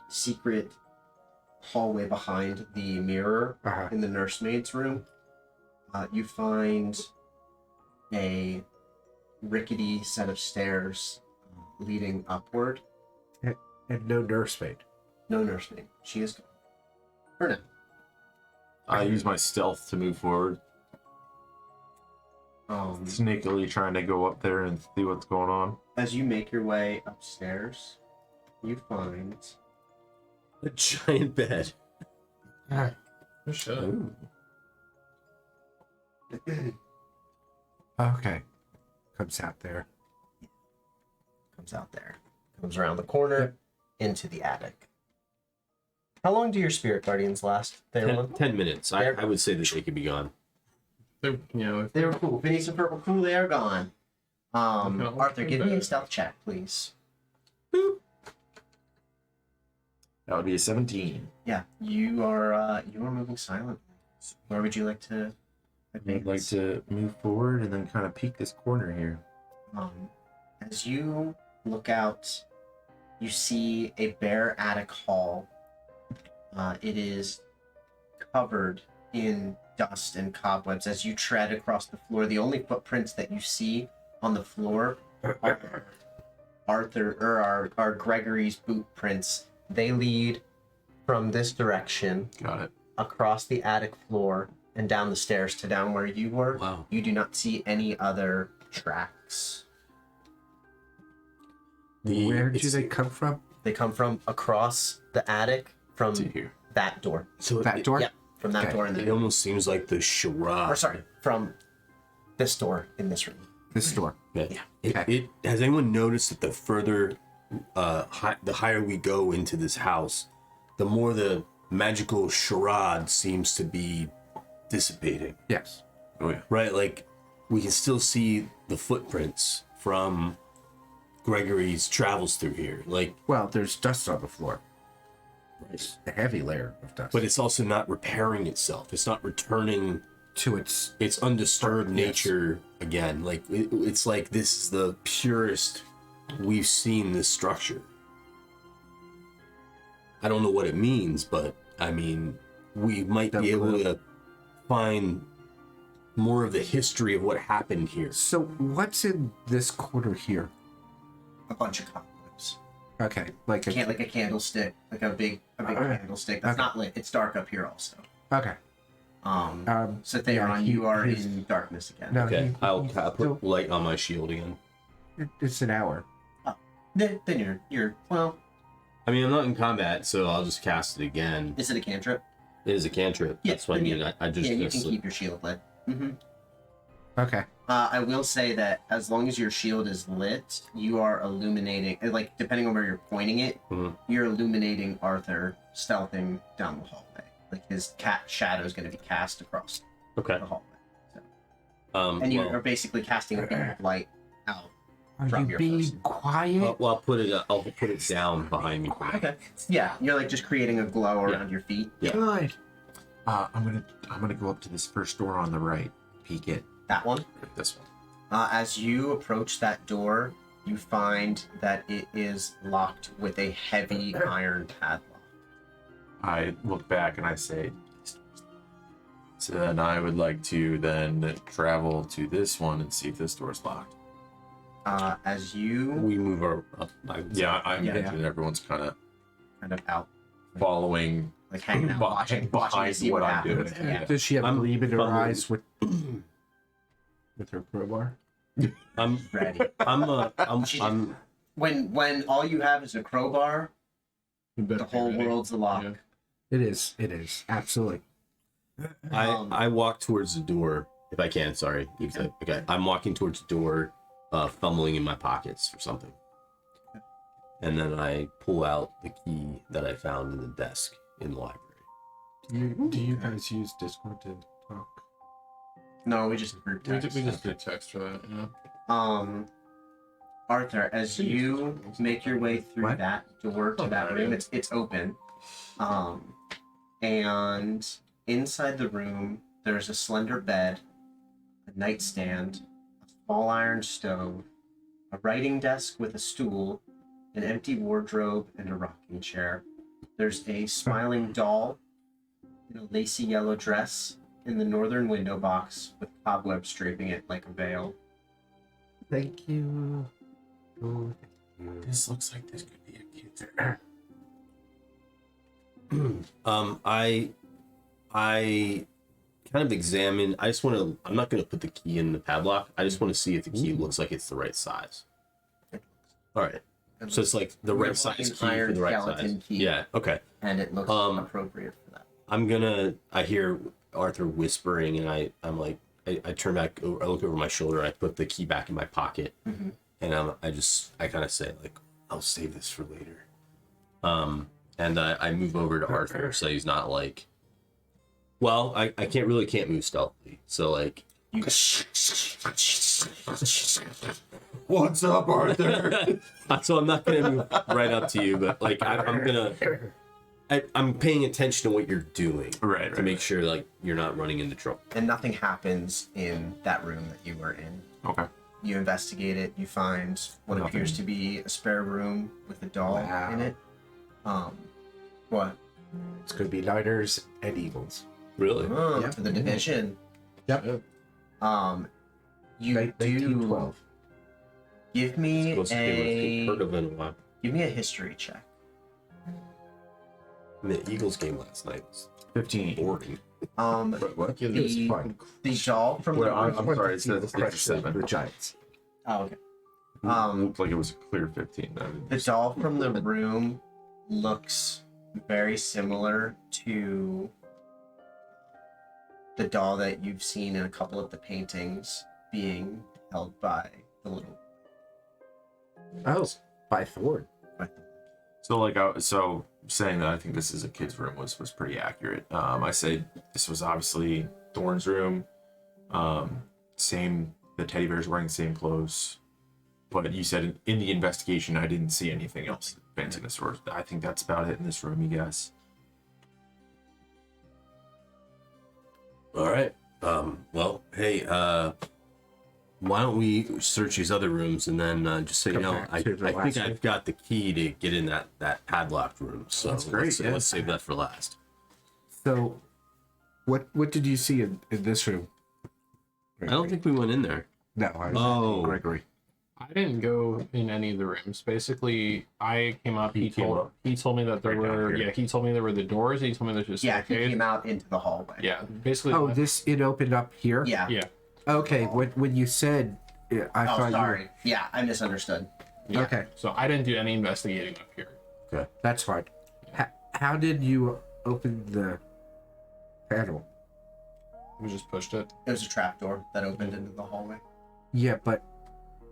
secret hallway behind the mirror Uh-huh. in the nursemaid's room, you find a rickety set of stairs leading upward. And no nursemaid. No nursemaid. She is gone. For now. I use my stealth to move forward, sneakily trying to go up there and see what's going on. As you make your way upstairs, you find A giant bed. Oh, shit. Ooh. Okay. Comes out there. Comes out there. Comes around the corner into the attic. How long do your spirit guardians last? They were 10 minutes. I would say that they could be gone. They, if They were cool. Phineas and Purple, cool. They are gone. Arthur, give me a stealth check, please. That would be a 17. Yeah, you are moving silently. Where would you like to advance? I'd like to move forward and then kind of peek this corner here. As you look out, you see a bare attic hall. It is covered in dust and cobwebs. As you tread across the floor, the only footprints that you see on the floor are Arthur or are Gregory's boot prints. They lead from this direction Got it. across the attic floor and down the stairs to down where you were. Wow. You do not see any other tracks. Where do it's- they come from? They come from across the attic from To here. that door. So That door? Yep, from that Okay. door in It the almost seems like the charade. or sorry, from this door in this room. This door. Yeah. Yeah. It has anyone noticed that the further, the higher we go into this house, the more the magical charade seems to be dissipating. Yes. Oh, yeah. Right? Like we can still see the footprints from Gregory's travels through here. Like, Well, there's dust on the floor. It's a heavy layer of dust. but it's also not repairing itself. It's not returning to its its undisturbed Yes. nature again. Like it's like this is the purest we've seen this structure. I don't know what it means, but I mean, we might be able to find more of the history of what happened here. So what's in this corner here? A bunch of cobwebs. Okay, like a Like a candlestick, like a big candlestick that's Okay. not lit. It's dark up here also. okay. So Theron, he- you are his- in darkness again. No, Okay, he- I'll he's put still- light on my shield again. It's an hour. Then you're well. I mean, I'm not in combat, so I'll just cast it again. Is it a cantrip? It is a cantrip. Yeah, That's what I then mean. yeah. I just Yeah, you just can slip- keep your shield lit. Mm-hmm. Okay. I will say that as long as your shield is lit, you are illuminating. Like depending on where you're pointing it, Mhm. you're illuminating Arthur stealthing down the hallway. Like his cat shadow is going to be cast across Okay. the hallway, and you well, are basically casting a beam of light out. Are From you your being person. quiet? I'll put it. I'll put it down behind me. Okay. Yeah, you're like just creating a glow around your feet. Yeah. Good. I'm gonna go up to this first door on the right. Peek it. That one. This one. As you approach that door, you find that it is locked with a heavy iron padlock. I look back and I say, so then I would like to then travel to this one and see if this door's locked. As you We move our. I would say. Yeah, I Yeah. imagine everyone's kind of kind of out, following like hanging out, watching to behind see what I'm doing. happens. Yeah. Does she have I'm gleam in her fumbling. eyes with her crowbar? I'm. Ready. I'm. When all you have is a crowbar, You better the be whole ready. world's a lock. Yeah. It is. It is. Absolutely. I walk towards the door if I can. Sorry. Okay. I'm walking towards the door, fumbling in my pockets for something, and then I pull out the key that I found in the desk in the library. Do you guys use Discord to talk? No, we just group We text. just did text for that. Yeah. Arthur, as you make your way through What? that door to that room, it's open. And inside the room, there's a slender bed, a nightstand, a small iron stove, a writing desk with a stool, an empty wardrobe, and a rocking chair. There's a smiling doll in a lacy yellow dress in the northern window box with cobwebs draping it like a veil. Thank you. Oh, This looks like this could be a cute. I kind of examine. I just want to. I'm not going to put the key in the padlock. I just want to see if the key looks like it's the right size. All right. So it's like the right size key for iron the right skeleton size. key. Yeah. Okay. And it looks appropriate for that. I hear Arthur whispering, and I'm like, I turn back, I look over my shoulder, and I put the key back in my pocket, and I kind of say like, I'll save this for later. And I move over to Arthur, so he's not like, well, I can't move stealthily, so like, You What's up, Arthur? so I'm not gonna move right up to you, but like I'm paying attention to what you're doing, Right, to make sure like you're not running into trouble. and nothing happens in that room that you were in. Okay. You investigate it. You find what appears to be a spare room with a doll in it. What? It's going to be Niners and Eagles. Really? Oh, for the division. Yep. You do 1912. give me Closest game I've heard of in a while. give me a history check. The Eagles game last night was 15. boring. What? It was fun. The doll from Well, the I'm sorry, it says Crush 7. the Giants. oh, okay. Looked like it was a clear 15. The doll from the room looks very similar to the doll that you've seen in a couple of the paintings being held by the little. Oh, by Thorn. So like, so saying that I think this is a kid's room was pretty accurate. I said this was obviously Thorn's room. Same, the teddy bear's wearing the same clothes. But you said in the investigation, I didn't see anything else fancy in the store. I think that's about it in this room, you guys. All right. Well, hey, why don't we search these other rooms, and then just so you Come know, back I to the think last I've got the key to get in that padlocked room. So That's great, yeah. let's save that for last. So, what did you see in this room? I don't think we went in there. No, I was Oh. Gregory. I didn't go in any of the rooms. Basically, I came up. He told me that there Right down were. here. Yeah, he told me there were the doors. He told me there's just Yeah, he came out into the hallway. Yeah, basically. Oh, it opened up here? Yeah. Yeah. Okay, when you said, I Oh, thought sorry. Yeah, I misunderstood. Yeah. Okay. So I didn't do any investigating up here. That's fine. How did you open the panel? We just pushed it. It was a trapdoor that opened into the hallway. Yeah, but...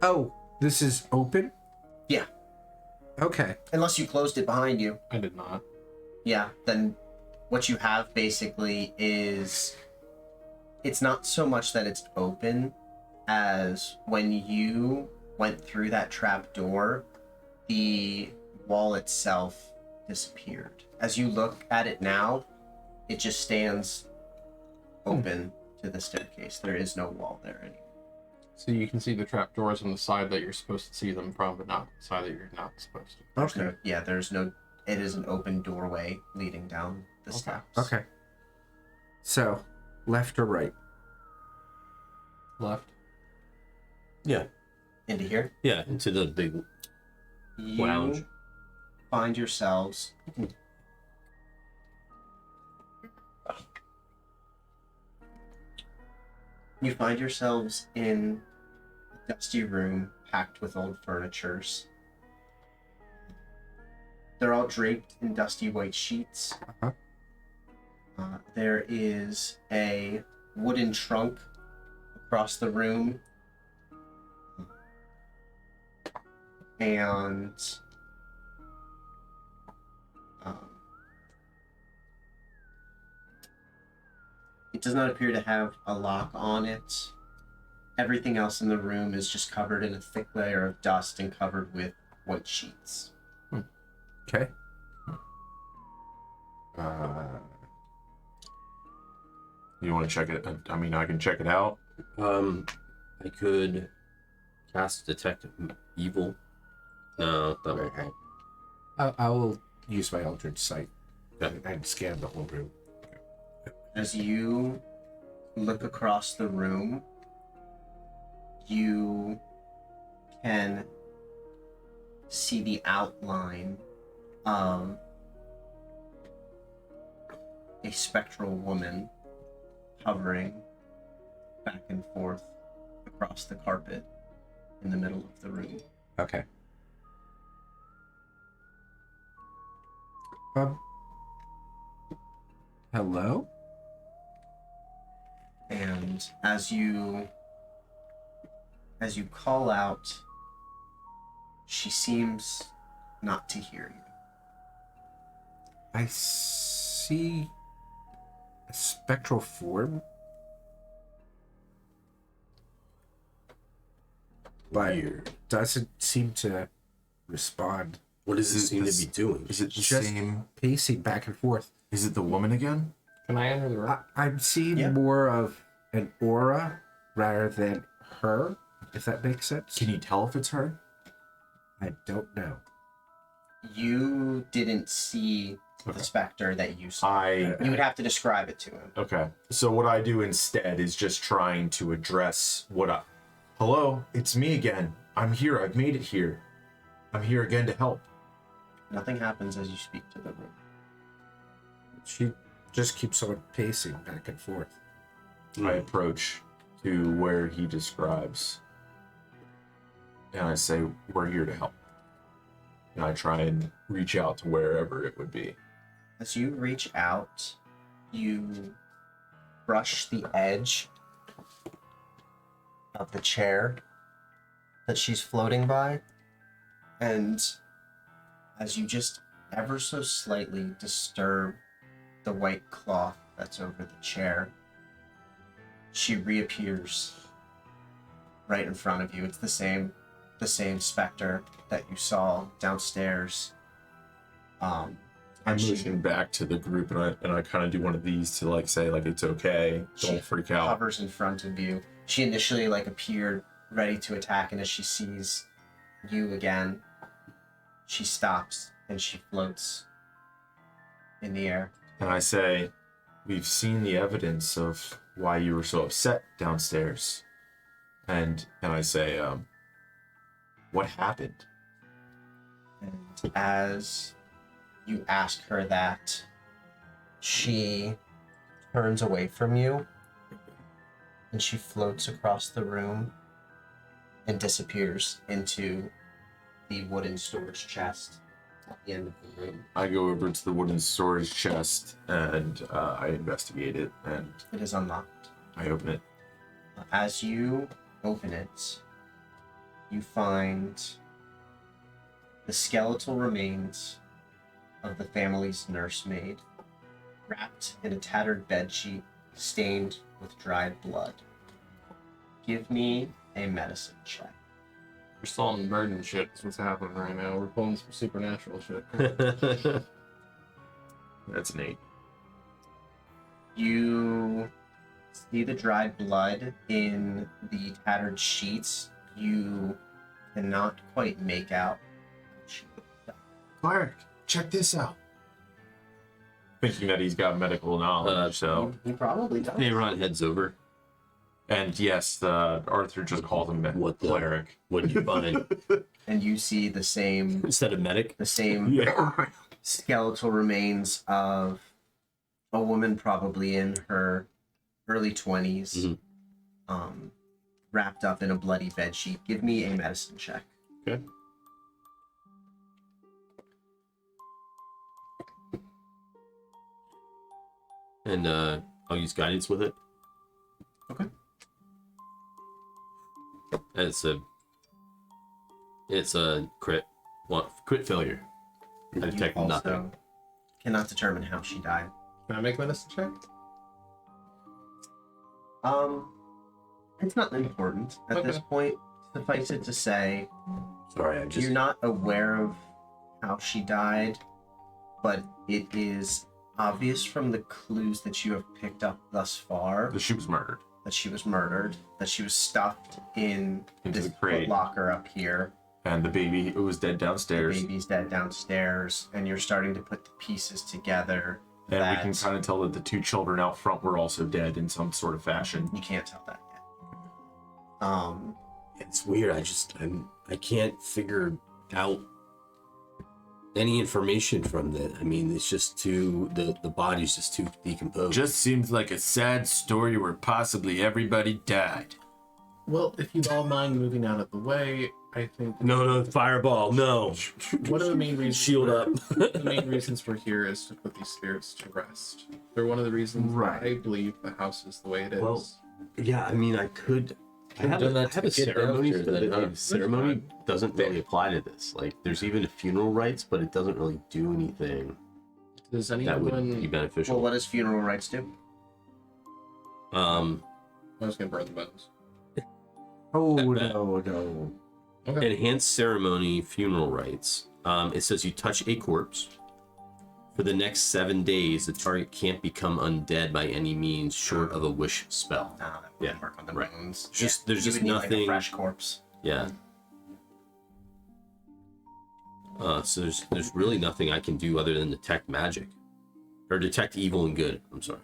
Oh, this is open? Yeah. Okay. Unless you closed it behind you. I did not. Yeah, then what you have basically is it's not so much that it's open as when you went through that trap door, the wall itself disappeared. As you look at it now, it just stands open to the staircase. There is no wall there anymore. So you can see the trapdoors on the side that you're supposed to see them from, but not the side that you're not supposed to. Okay. Yeah, there's no. It is an open doorway leading down the steps. Okay. So, left or right? Left. Yeah. Into here, Yeah, into the big you lounge. find yourselves. You find yourselves in a dusty room packed with old furnitures. They're all draped in dusty white sheets. Uh-huh. There is a wooden trunk across the room. And it does not appear to have a lock on it. Everything else in the room is just covered in a thick layer of dust and covered with white sheets. Okay. You want to check it? I mean, I can check it out. I could cast detect evil. No, that won't help. I will use my Eldritch Sight Okay. and scan the whole room. As you look across the room, you can see the outline of a spectral woman hovering back and forth across the carpet in the middle of the room. Okay. Hello? And as you call out, she seems not to hear you. I see a spectral form, but Weird. doesn't seem to respond. What does it Is seem this- to be doing? Is it the Just same? pacing back and forth. Is it the woman again? Can I enter the room? I'm seeing Yeah. more of an aura rather than her, if that makes sense. Can you tell if it's her? I don't know. You didn't see Okay. the specter that you saw. I You would have to describe it to him. Okay. So what I do instead is just trying to address what I... Hello, it's me again. I'm here. I've made it here. I'm here again to help. Nothing happens as you speak to the room. She just keeps on pacing back and forth. I approach to where he describes. And I say, we're here to help. And I try and reach out to wherever it would be. As you reach out, you brush the edge of the chair that she's floating by, and as you just ever so slightly disturb the white cloth that's over the chair, she reappears right in front of you. It's the same specter that you saw downstairs. I And she motion back to the group and I kind of do one of these to like say like it's okay, don't She freak out. hovers in front of you. She initially like appeared ready to attack, and as she sees you again, she stops and she floats in the air. And I say, we've seen the evidence of why you were so upset downstairs. And I say, what happened? And as you ask her that, she turns away from you and she floats across the room and disappears into the wooden storage chest at the end of the room. I go over to the wooden storage chest and I investigate it and It is unlocked. I open it. As you open it, you find the skeletal remains of the family's nursemaid, wrapped in a tattered bedsheet stained with dried blood. Give me a medicine check. We're solving murder and shit. That's what's happening right now. We're pulling some supernatural shit. That's an 8. You see the dried blood in the tattered sheets. You cannot quite make out. Clark, check this out. Thinking that he's got medical knowledge, so. He probably does. Hey, Ron heads over. And yes, Arthur just called him What the- cleric. What did you find? And you see the same Instead of medic? Yeah. skeletal remains of a woman probably in her early 20s, wrapped up in a bloody bedsheet. Give me a medicine check. Okay. And I'll use guidance with it. Okay. And it's a crit failure. I You detect also nothing. cannot determine how she died. Can I make medicine check? It's not important at this Okay. point. Suffice it to say, Sorry, I just you're not aware of how she died, but it is obvious from the clues that you have picked up thus far That she was murdered. that she was murdered, that she was stuffed in Into this the crate. locker up here. And the baby was dead downstairs. Baby's dead downstairs, and you're starting to put the pieces together. And that we can kind of tell that the 2 children out front were also dead in some sort of fashion. you can't tell that yet. it's weird. I can't figure out any information from that. I mean, it's just too the body's just too decomposed. Just seems like a sad story where possibly everybody died. Well, if you'd all mind moving out of the way, I think No, fireball, no. one of the main reasons Shield up. the main reasons we're here is to put these spirits to rest. They're one of the reasons Right. I believe the house is the way it is. Well, yeah, I mean, I have done a, that I have a to get ceremony down for to that. the- The ceremony doesn't really apply to this. Like, there's even a funeral rites, but it doesn't really do anything Does that would be anyone? beneficial. Well, what does funeral rites do? I was gonna burn the bones. Oh no. Okay. Enhanced ceremony funeral rites. It says you touch a corpse. For the next 7 days, the target can't become undead by any means short of a wish spell. No, that wouldn't Yeah, work on the right. bones. Just- Yeah, there's you just would need, like, nothing- a fresh corpse. Yeah. So there's really nothing I can do other than detect magic. Or detect evil and good. I'm sorry.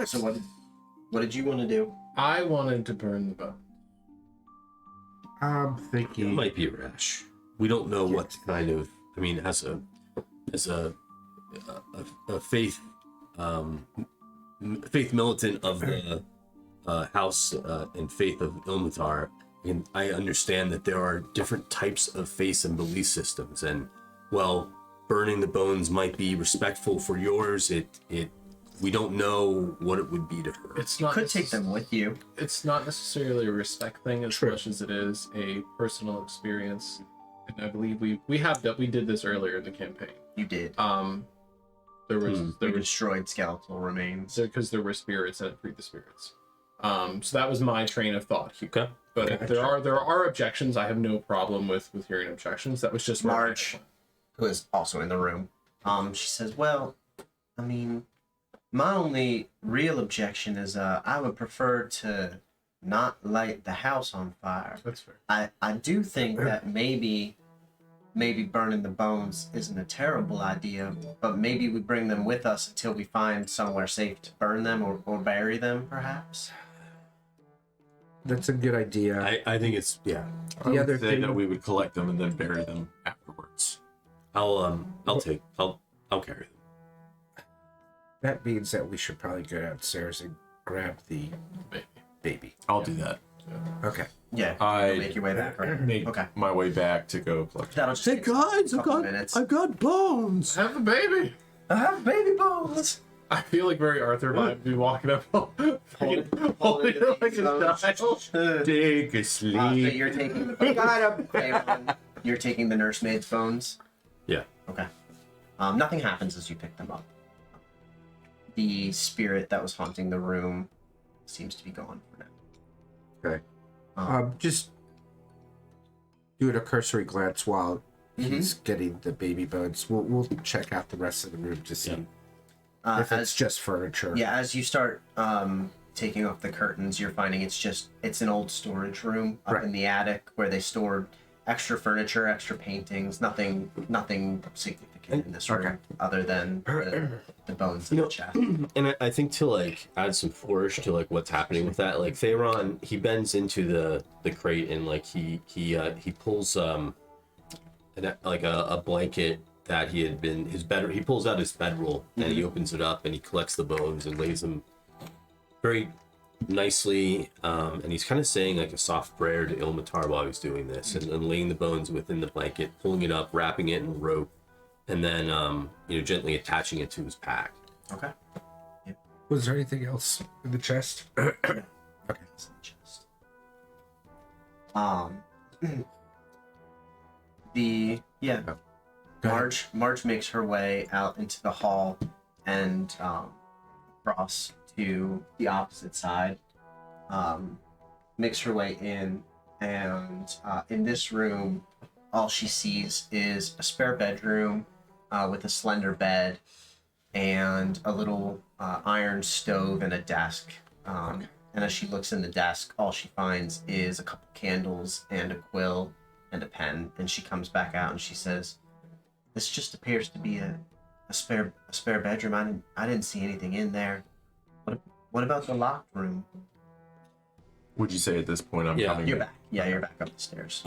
So what did you want to do? I wanted to burn the bones. I'm It thinking. might be rash. We don't know what kind of. I mean, as a faith faith militant of the house and faith of Ilmatar, and I understand that there are different types of faiths and belief systems, and well, burning the bones might be respectful for yours. We don't know what it would be to her. It's You not. could take them with you. It's not necessarily a respect thing as True. much as it is a personal experience, and I believe we did this earlier in the campaign. You did. There was We there was destroyed skeletal remains. because there were spirits and it freed the spirits. So that was my train of thought here. Okay. But if there are objections, I have no problem with hearing objections. That was just where I Marge, who is also in the room, she says, "Well, I mean, my only real objection is I would prefer to not light the house on fire. That's fair. I do think that maybe burning the bones isn't a terrible idea, but maybe we bring them with us until we find somewhere safe to burn them or bury them, perhaps." That's a good idea. I think it's I The would other say thing- that we would collect them and then bury them afterwards. I'll carry them. That means that we should probably go downstairs and grab the Maybe. baby. I'll do that. Okay. Yeah, I you'll make your way back. Right? Make Okay. my way back to go collect. That'll just take a couple minutes. got bones. Have a baby. I have baby bones. I feel like very Arthur vibe. Be walking up, holding it like a child. Take a So sleep. you're taking the you're taking the nursemaid's bones. Yeah. Okay. Nothing happens as you pick them up. The spirit that was haunting the room seems to be gone for now. Okay. Just doing a cursory glance while he's getting the baby bones. We'll check out the rest of the room to see if it's just furniture. Yeah, as you start taking off the curtains, you're finding it's an old storage room up Right. in the attic where they stored extra furniture, extra paintings, nothing significant in this room other than the bones in the chest. And I think to like add some flourish to like what's happening with that, like Theron, he bends into the crate and like he pulls a blanket that he had been his bed. He pulls out his bedroll and he opens it up and he collects the bones and lays them very nicely. And he's kind of saying like a soft prayer to Ilmatar while he's doing this and laying the bones within the blanket, pulling it up, wrapping it in a rope, and then gently attaching it to his pack. Okay. Was there anything else in the chest? Okay. It's in the chest. Marge makes her way out into the hall and across to the opposite side. Makes her way in, and in this room, all she sees is a spare bedroom with a slender bed and a little iron stove and a desk. And as she looks in the desk, all she finds is a couple candles and a quill and a pen. And she comes back out and she says, "This just appears to be a spare bedroom. I didn't see anything in there. What about the locked room?" Would you say at this point I'm Yeah. coming? You're back. Yeah, you're back up the stairs.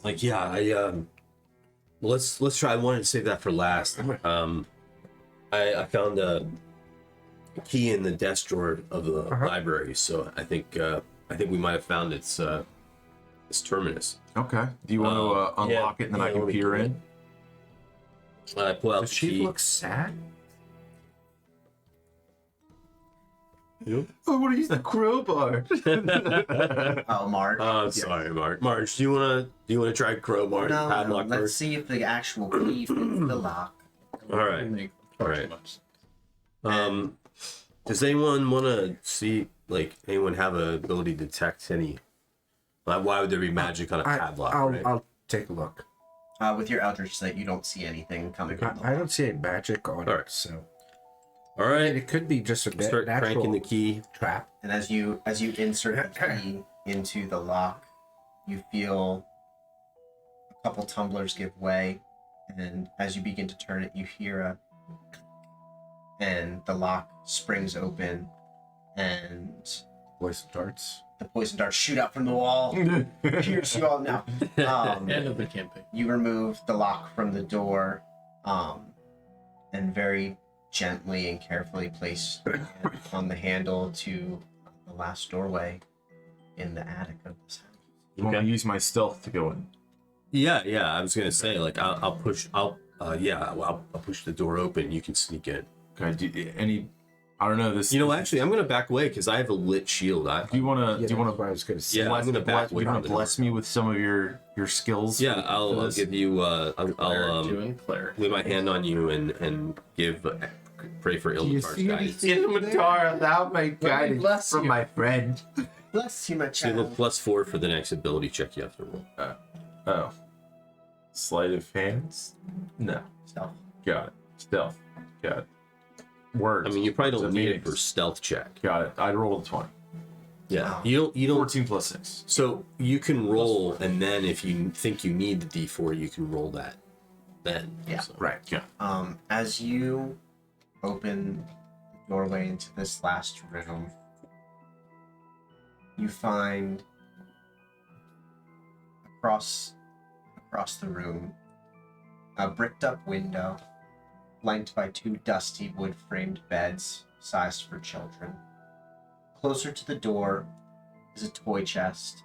Like yeah, let's try. I wanted to save that for last. I found a key in the desk drawer of the library, so I think I think we might have found its terminus. Okay. Do you want to unlock it and then I can let me peer do in? I pull out Does the she key. look sad? I want to use the crowbar. Oh, Mark. Oh, sorry, Mark. Marge, do you wanna try crowbar no, padlock let's first? see if the actual key fits the lock. All right. All right. Does anyone want to see, like, anyone have a ability to detect any? Like, why would there be magic on a padlock? Right? I'll take a look. With your Eldritch Sight, you don't see anything coming from the I lock. don't see any magic on Alright. it, so All right. it could be just a bit Start natural cranking the key. trap. And as you insert the key into the lock, you feel a couple tumblers give way, and as you begin to turn it, you hear a, and the lock springs open, and Poison darts. the poison darts shoot out from the wall, pierce you all now. End of the campaign. You remove the lock from the door, and very gently and carefully place your hand on the handle to the last doorway in the attic of this house. You want me to use my stealth to go in? Yeah. I was gonna say, like, I'll push the door open. You can sneak in. Okay. I don't know this. You know, actually, I'm gonna back away because I have a lit shield. Do you want to? Yeah, do you want that's to? what I was going to say. Yeah, I'm gonna back away You from want the to bless me with some of your skills? Yeah, I'll give you. I'll Doing Claire. lay my hand on you and give pray for Ilmatar's guidance. Ilmatar, allow my guidance bless from you. my friend. Bless you, my So you look child. +4 for the next ability check you have to roll. Oh. Sleight of hands? No. Stealth. Got it. Stealth. Got it. Words. I mean, you probably don't So need it meanings. for stealth check. Got it. I rolled a 20. Yeah, Wow. you don't. 14 plus 6. So you can roll, and then if you think you need the D4, you can roll that. Then Yeah. So- Right. Yeah. As you open the doorway into this last room, you find across the room a bricked up window flanked by two dusty wood framed beds sized for children. Closer to the door is a toy chest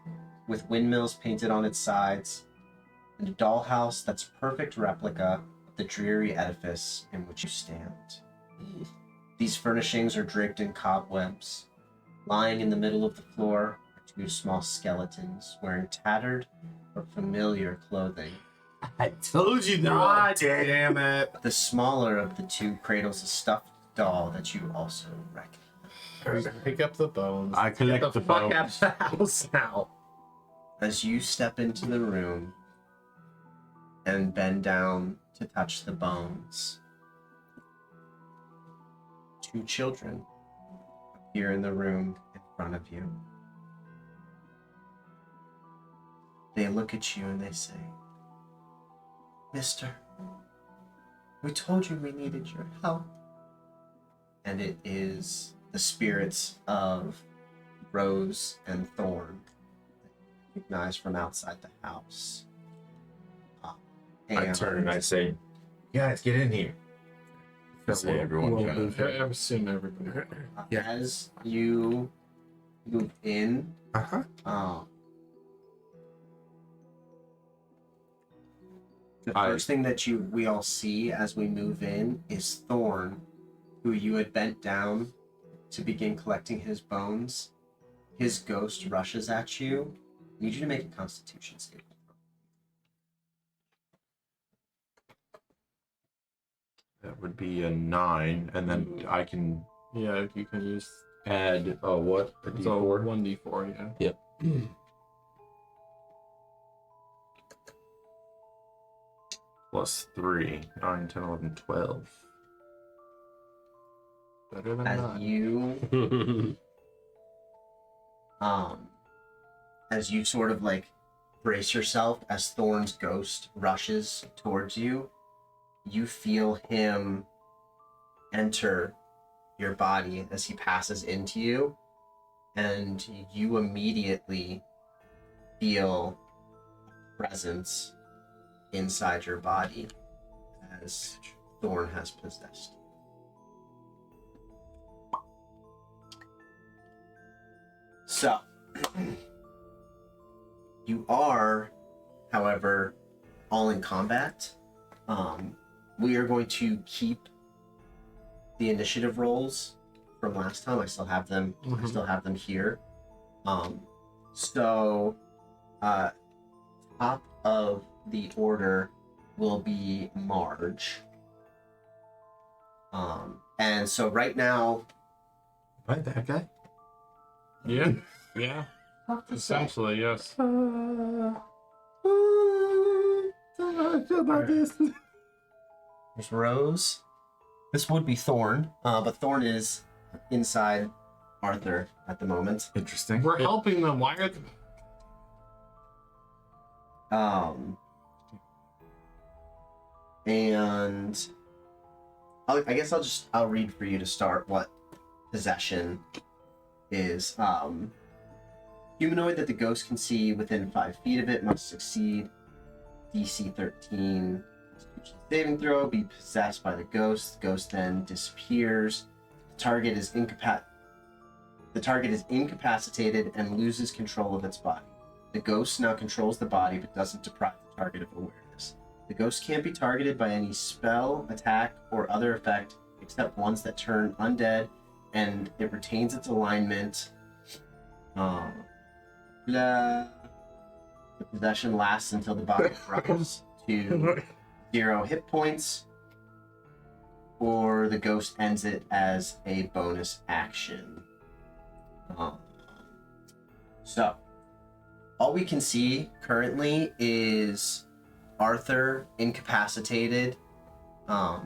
with windmills painted on its sides and a dollhouse that's a perfect replica of the dreary edifice in which you stand. These furnishings are draped in cobwebs. Lying in the middle of the floor are two small skeletons wearing tattered but familiar clothing. I told you God damn it. The smaller of the two cradles a stuffed doll that you also recognize. Pick up the bones. I collect Get the fuck bones. out of the house now. As you step into the room and bend down to touch the bones, two children appear in the room in front of you. They look at you and they say, "Mister, we told you we needed your help." And it is the spirits of Rose and Thorn that you recognize from outside the house. I turn and I say, guys, get in here. I say everyone We'll get move in. in. I assume everybody. Yeah. As you move in, Uh-huh. the first thing that we all see as we move in is Thorn, who you had bent down to begin collecting his bones. His ghost rushes at you. I need you to make a Constitution save. That would be a 9, and then I can Yeah, you can use add what? A so D4? 1d4. Yeah. Plus 3. 9, 10, 11, 12. Better than As that. as you sort of like brace yourself as Thorn's ghost rushes towards you, you feel him enter your body as he passes into you, and you immediately feel a presence inside your body as Thorn has possessed you. So, You are, however, all in combat. We are going to keep the initiative rolls from last time. I still have them. I still have them here. So, top of the order will be Marge. And so right now, Right, that guy. Yeah. Yeah. Essentially, yes. there's Rose. This would be Thorn, but Thorn is inside Arthur at the moment. Interesting. We're helping them. Why are they... And I guess I'll read for you to start what possession is. Humanoid that the ghost can see within 5 feet of it must succeed DC 13 saving throw, be possessed by the ghost. The ghost then disappears. The target is incapacitated and loses control of its body. The ghost now controls the body but doesn't deprive the target of awareness. The ghost can't be targeted by any spell, attack, or other effect except ones that turn undead, and it retains its alignment. The possession lasts until the body drops to 0 hit points, or the ghost ends it as a bonus action. So, all we can see currently is Arthur incapacitated, kind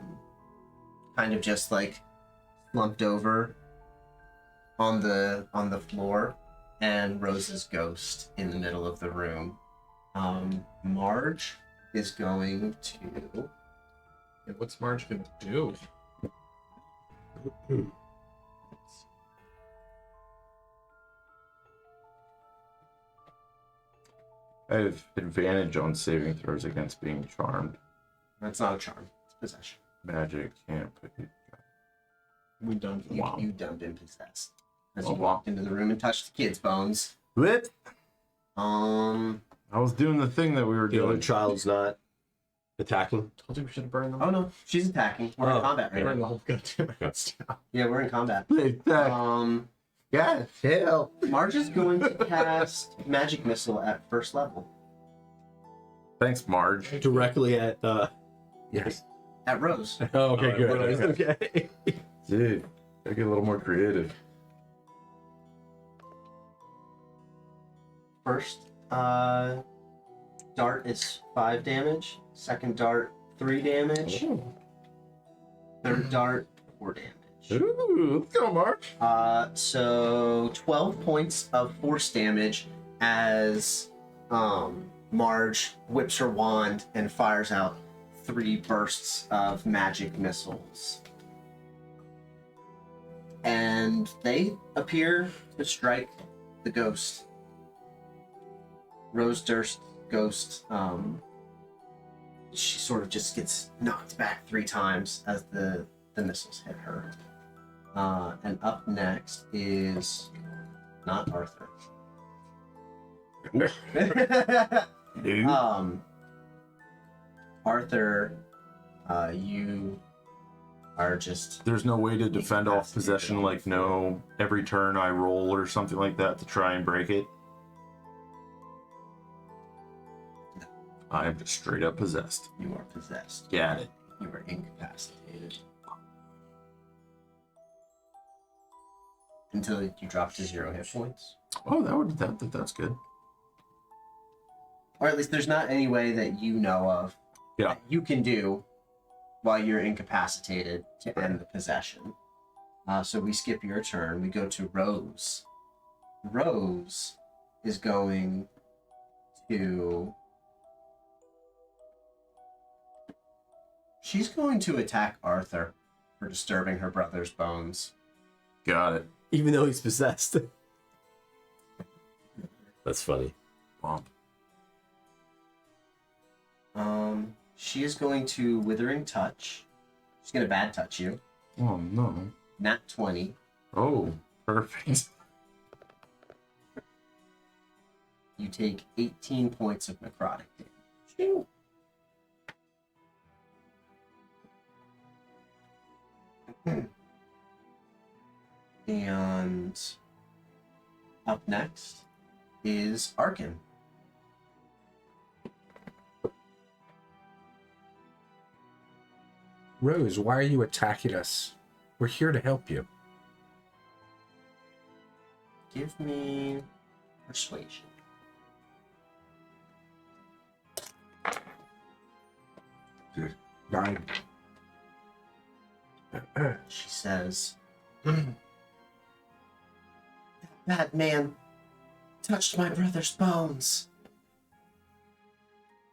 of just like slumped over on the floor, and Rose's ghost in the middle of the room. Marge is going to... Yeah, what's Marge gonna do? I have advantage on saving throws against being charmed. That's not a charm. It's possession. Magic can't put you. We done. You dumped in possessed. As Oh, you wow. walked into the room and touched the kid's bones. What? Oh I was doing the thing that we were The other doing. child's not attacking. Told you we should have burned them. no, she's attacking. We're in Oh, combat right Burn now. the whole goddamn house down. Yeah, we're in combat. God, hell. Marge is going to cast Magic Missile at first level. Thanks, Marge. Directly at Yes. At Rose. Oh, okay, good. Okay. Dude, gotta get a little more creative. First dart is 5 damage. Second dart, 3 damage. Third dart, 4 damage. Ooh, let's go, Marge. So 12 points of force damage as Marge whips her wand and fires out 3 bursts of magic missiles. And they appear to strike the ghost. Rose Durst ghost, she sort of just gets knocked back 3 times as the missiles hit her. And up next is not Arthur. Dude. Arthur, you are just... There's no way to defend off possession, like no every turn I roll or something like that to try and break it. I'm just straight up possessed. You are possessed. Got it. You are incapacitated. Until you drop to 0 hit points. Oh, that's good. Or at least there's not any way that you know of Yeah. that you can do while you're incapacitated to end the possession. So we skip your turn. We go to Rose. Rose is going to... She's going to attack Arthur for disturbing her brother's bones. Got it. Even though he's possessed. That's funny. Womp. She is going to Withering Touch. She's going to bad touch you. Oh no. Nat 20. Oh, perfect. you take 18 points of necrotic damage. And up next is Arkin. Rose, why are you attacking us? We're here to help you. Give me persuasion. Nine. She says, "That bad man touched my brother's bones."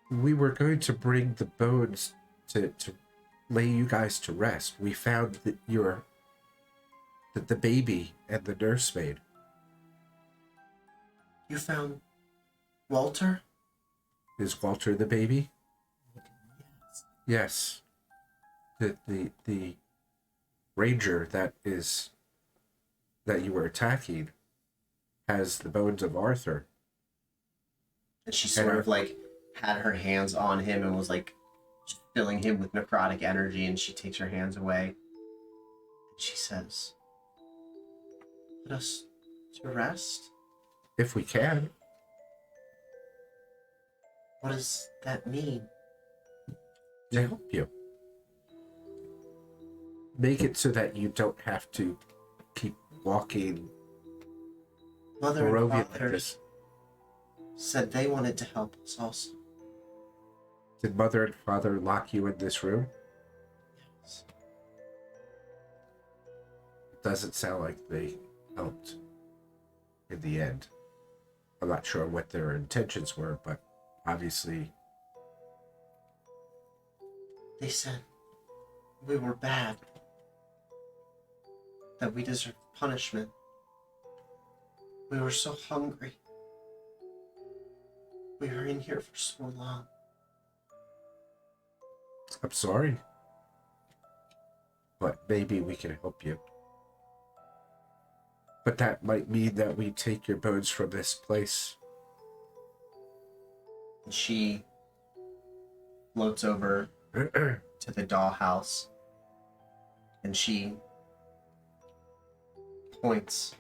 We were going to bring the bones to lay you guys to rest. We found that the baby and the nursemaid. You found Walter? Is Walter the baby? Yes. The ranger that you were attacking has the bones of Arthur. And she sort of like had her hands on him and was like filling him with necrotic energy, and she takes her hands away. And she says, "Put us to rest?" If we can. What does that mean? To help you. Make it so that you don't have to keep walking Mother and Barovia like father this. said they wanted to help us also. Did Mother and Father lock you in this room? Yes. It doesn't sound like they helped in the end. I'm not sure what their intentions were, but obviously They said we were bad, that we deserved punishment. We were so hungry. We were in here for so long. I'm sorry. But maybe we can help you. But that might mean that we take your bones from this place. And she floats over to the dollhouse, and she points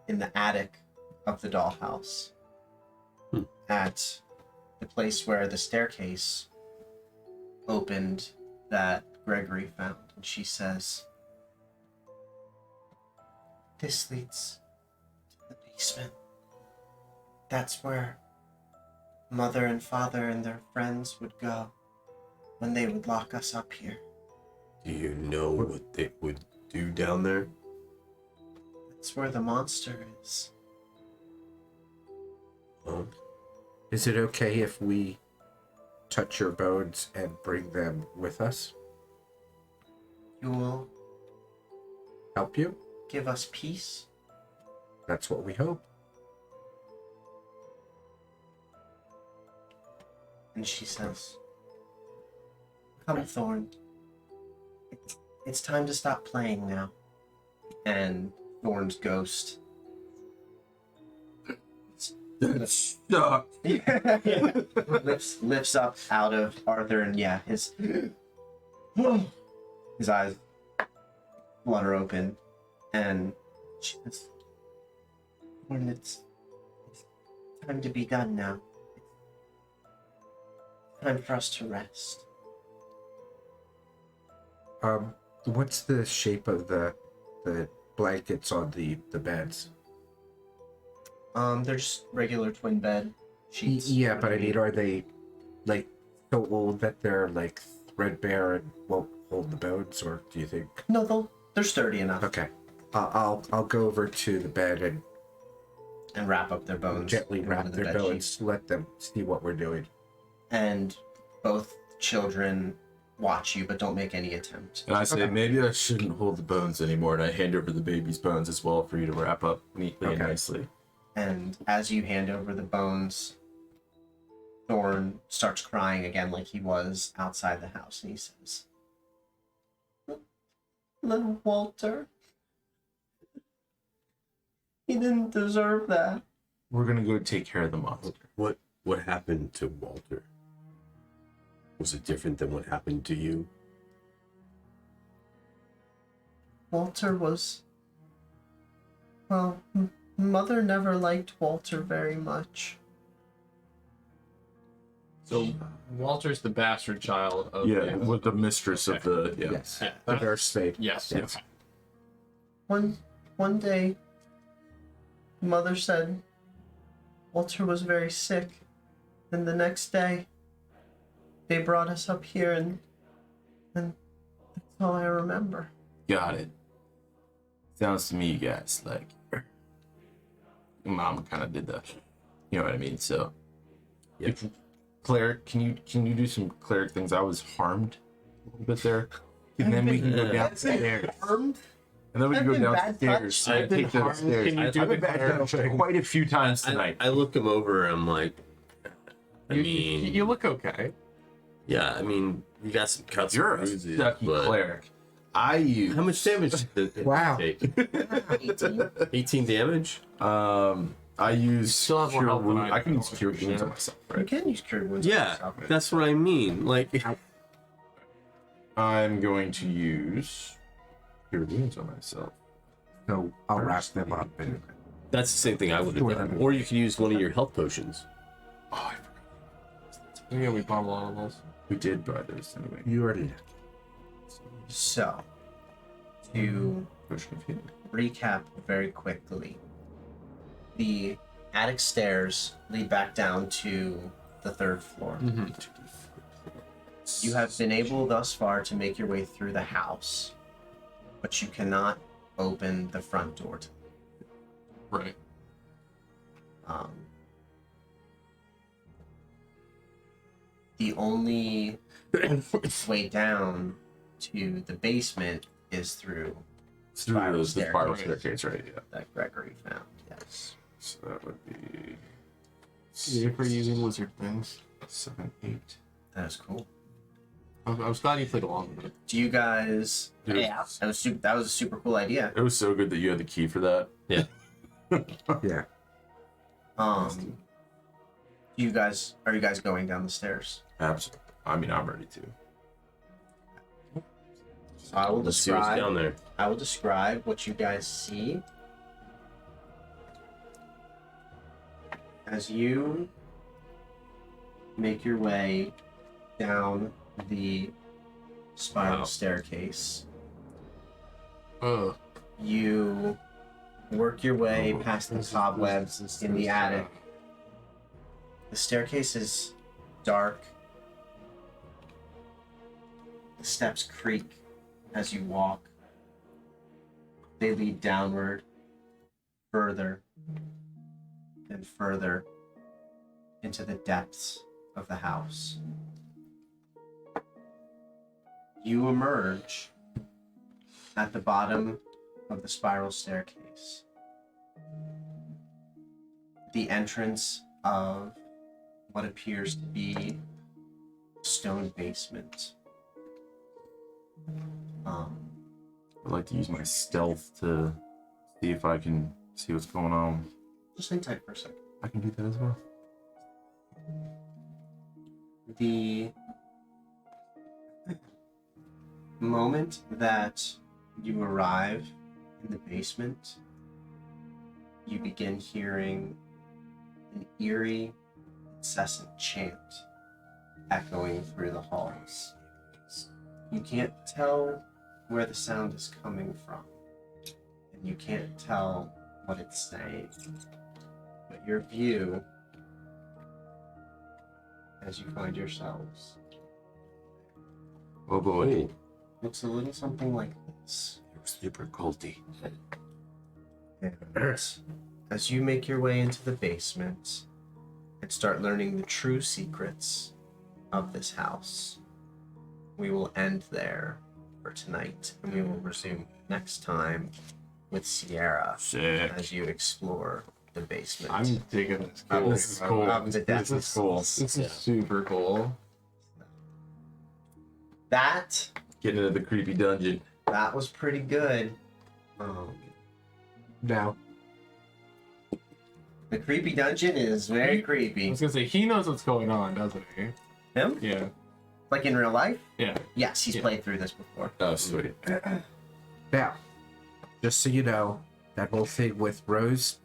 in the attic of the dollhouse at the place where the staircase opened that Gregory found. And she says, "This leads to the basement. That's where Mother and Father and their friends would go when they would lock us up here." Do you know what they would do down there? That's where the monster is. Huh? Is it okay if we touch your bones and bring them with us? You will Help you? give us peace? That's what we hope. And she says, "Come, Thorn. It's time to stop playing now." And Thorn's ghost Stop. lifts up out of Arthur, and yeah, his eyes flutter open, and she says, "Thorn, it's time to be done now. It's time for us to rest." What's the shape of the blankets on the beds? They're just regular twin bed sheets. Yeah, but I mean, are they like so old that they're like threadbare and won't hold the bones, or do you think? No, they're sturdy enough. Okay, I'll go over to the bed and And wrap up their bones. gently in wrap one of the their bed bones, sheets. let them see what we're doing. And both children watch you, but don't make any attempt. And I say, maybe I shouldn't hold the bones anymore, and I hand over the baby's bones as well for you to wrap up neatly and Okay. nicely. And as you hand over the bones, Thorn starts crying again like he was outside the house, and he says, "Little Walter, he didn't deserve that." We're gonna go take care of the monster. What happened to Walter? Was it different than what happened to you? Walter was. Well, Mother never liked Walter very much. So Walter's the bastard child of Yeah, with the mistress of the Yes. Yeah. The nurse spade. Yes. Yes. One day, Mother said Walter was very sick, and the next day, they brought us up here, and that's all I remember. Got it. Sounds to me, guys, like your mom kind of did the, you know what I mean. So, Yeah. if cleric, can you do some cleric things? I was harmed a little bit there, and then we can go downstairs, Harmed? and then we can I've go been bad downstairs. touched. and take the stairs. Can you do I've been the bad cleric touched thing? quite a few times tonight. I look him over and I'm like, I mean, you look okay. yeah, I mean, you got some cuts You're and a bruises, sucky but cleric. I use how much damage did it Wow. take? 18? 18 damage? I use still have more cure health than wounds. I I can do, use cure wounds yeah. on myself, You right? can use cure wounds. on Yeah, yourself. that's what I mean. Like, I'm going to use cure wounds on myself. So I'll wrap them up and that's the same thing I would have done. Or you could use one of your health potions. Oh, I forgot. Yeah, we bought a lot of those. We did buy those anyway. you already. So, to Push confused. recap very quickly, the attic stairs lead back down to the third floor. You have been able thus far to make your way through the house, but you cannot open the front door. Right. Um, the only way down to the basement is through It's through Spiral the spiral staircase. staircase, right? Yeah. that Gregory found. Yes. So that would be Yeah, for using wizard things. 7, 8. That is cool. I was glad you played along with it. Do you guys? Dude. Yeah, that was a super cool idea. It was so good that you had the key for that. Yeah. Yeah. Are you guys going down the stairs? Absolutely. I mean, I'm ready to. So I will Let's see what's down describe. there. I will describe what you guys see as you make your way down the spiral Wow. staircase. Ugh. You work your way past the cobwebs in the attic. The staircase is dark. The steps creak as you walk. They lead downward, further and further into the depths of the house. You emerge at the bottom of the spiral staircase. The entrance of what appears to be a stone basement. I'd like to use my stealth to see if I can see what's going on. Just hang tight for a second. I can do that as well. The moment that you arrive in the basement, you begin hearing an eerie, incessant chant echoing through the halls. You can't tell where the sound is coming from, and you can't tell what it's saying, but your view as you find yourselves Oh boy. looks a little something like this. It was super culty. And as you make your way into the basement and start learning the true secrets of this house, we will end there for tonight, and we will resume next time with Sierra Sick. as you explore the basement. I'm digging this. Cool. This is cool. Of the This is cool. This is super cool. That Getting into the creepy dungeon. was pretty good. Now, The creepy dungeon is very I creepy. was gonna say he knows what's going on, doesn't he? Him? Yeah. Like in real life? Yeah. Yes, he's Yeah. played through this before. Oh, sweet. Now, just so you know, that whole thing with Rose,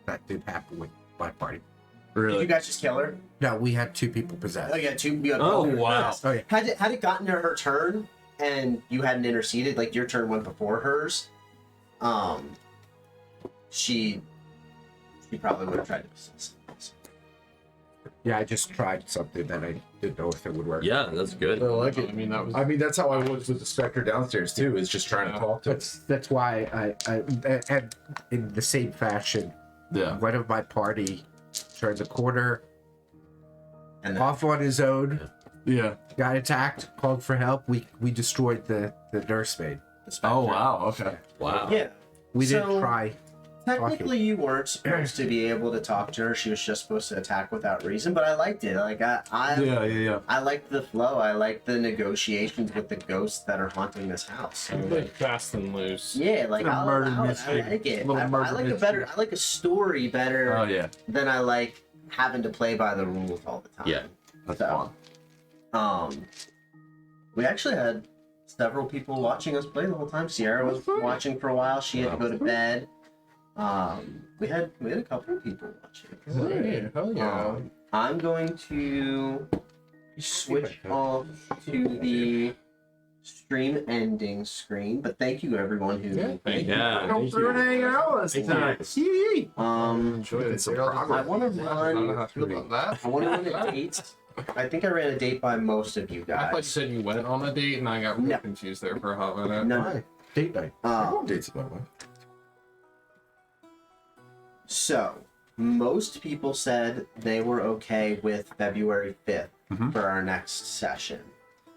that did happen with my party. Did you Really? guys just kill her? No, we had 2 people possessed. Oh yeah, you had Oh, both. wow. Oh, yeah. Had it gotten to her turn and you hadn't interceded, like your turn went before hers, she probably would have tried to possess. Yeah, I just tried something that I didn't know if it would work. Yeah, that's good. I like it. I mean, that was. I mean, that's how I was with the specter downstairs too. Is just trying to talk to. That's why I and in the same fashion, Yeah. one of my party turned the corner, And then, off on his own, Yeah. got attacked, called for help. We destroyed the nursemaid. the specter. Oh wow. Okay. Wow. Yeah. We So- didn't try. Technically, you weren't supposed to be able to talk to her. She was just supposed to attack without reason. But I liked it. Like Yeah. I liked the flow. I liked the negotiations with the ghosts that are haunting this house. like fast and loose. Yeah, like It's a murder I mystery. like it. Little I murder like mystery. I like a story better Oh yeah. than I like having to play by the rules all the time. Yeah. That's So, fun. we actually had several people watching us play the whole time. Sierra was watching for a while. She had to go to bed. We had a couple of people watching. Hey, hell yeah. I'm going to switch off to the stream ending screen, but thank you everyone who. Yeah, thank you. Yeah. Don't throw it any hours. Enjoy it. Some I want to I don't know how run. to feel about that. I want to run a date. I think I ran a date by most of you I thought you guys. said you went on a date, and I got really No. confused there for a hot minute. No. Date night. Dates by the way. So, most people said they were okay with February 5th Mhm. for our next session.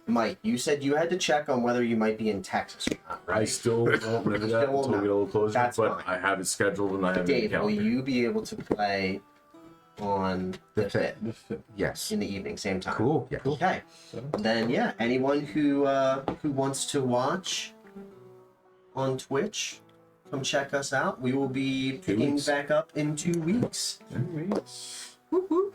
Mike, you said you had to check on whether you might be in Texas or not, I right? still won't remember that Still won't until we get a little closer. That's but fine. I have it scheduled and I have it in Dave, the will calendar. you be able to play on the The 5th Yes. in the evening, same time? Cool. Yeah. Okay. So, Then, yeah, anyone who wants to watch on Twitch, come check us out. We will be picking weeks. back up in 2 weeks. 2 weeks. Whoop, whoop.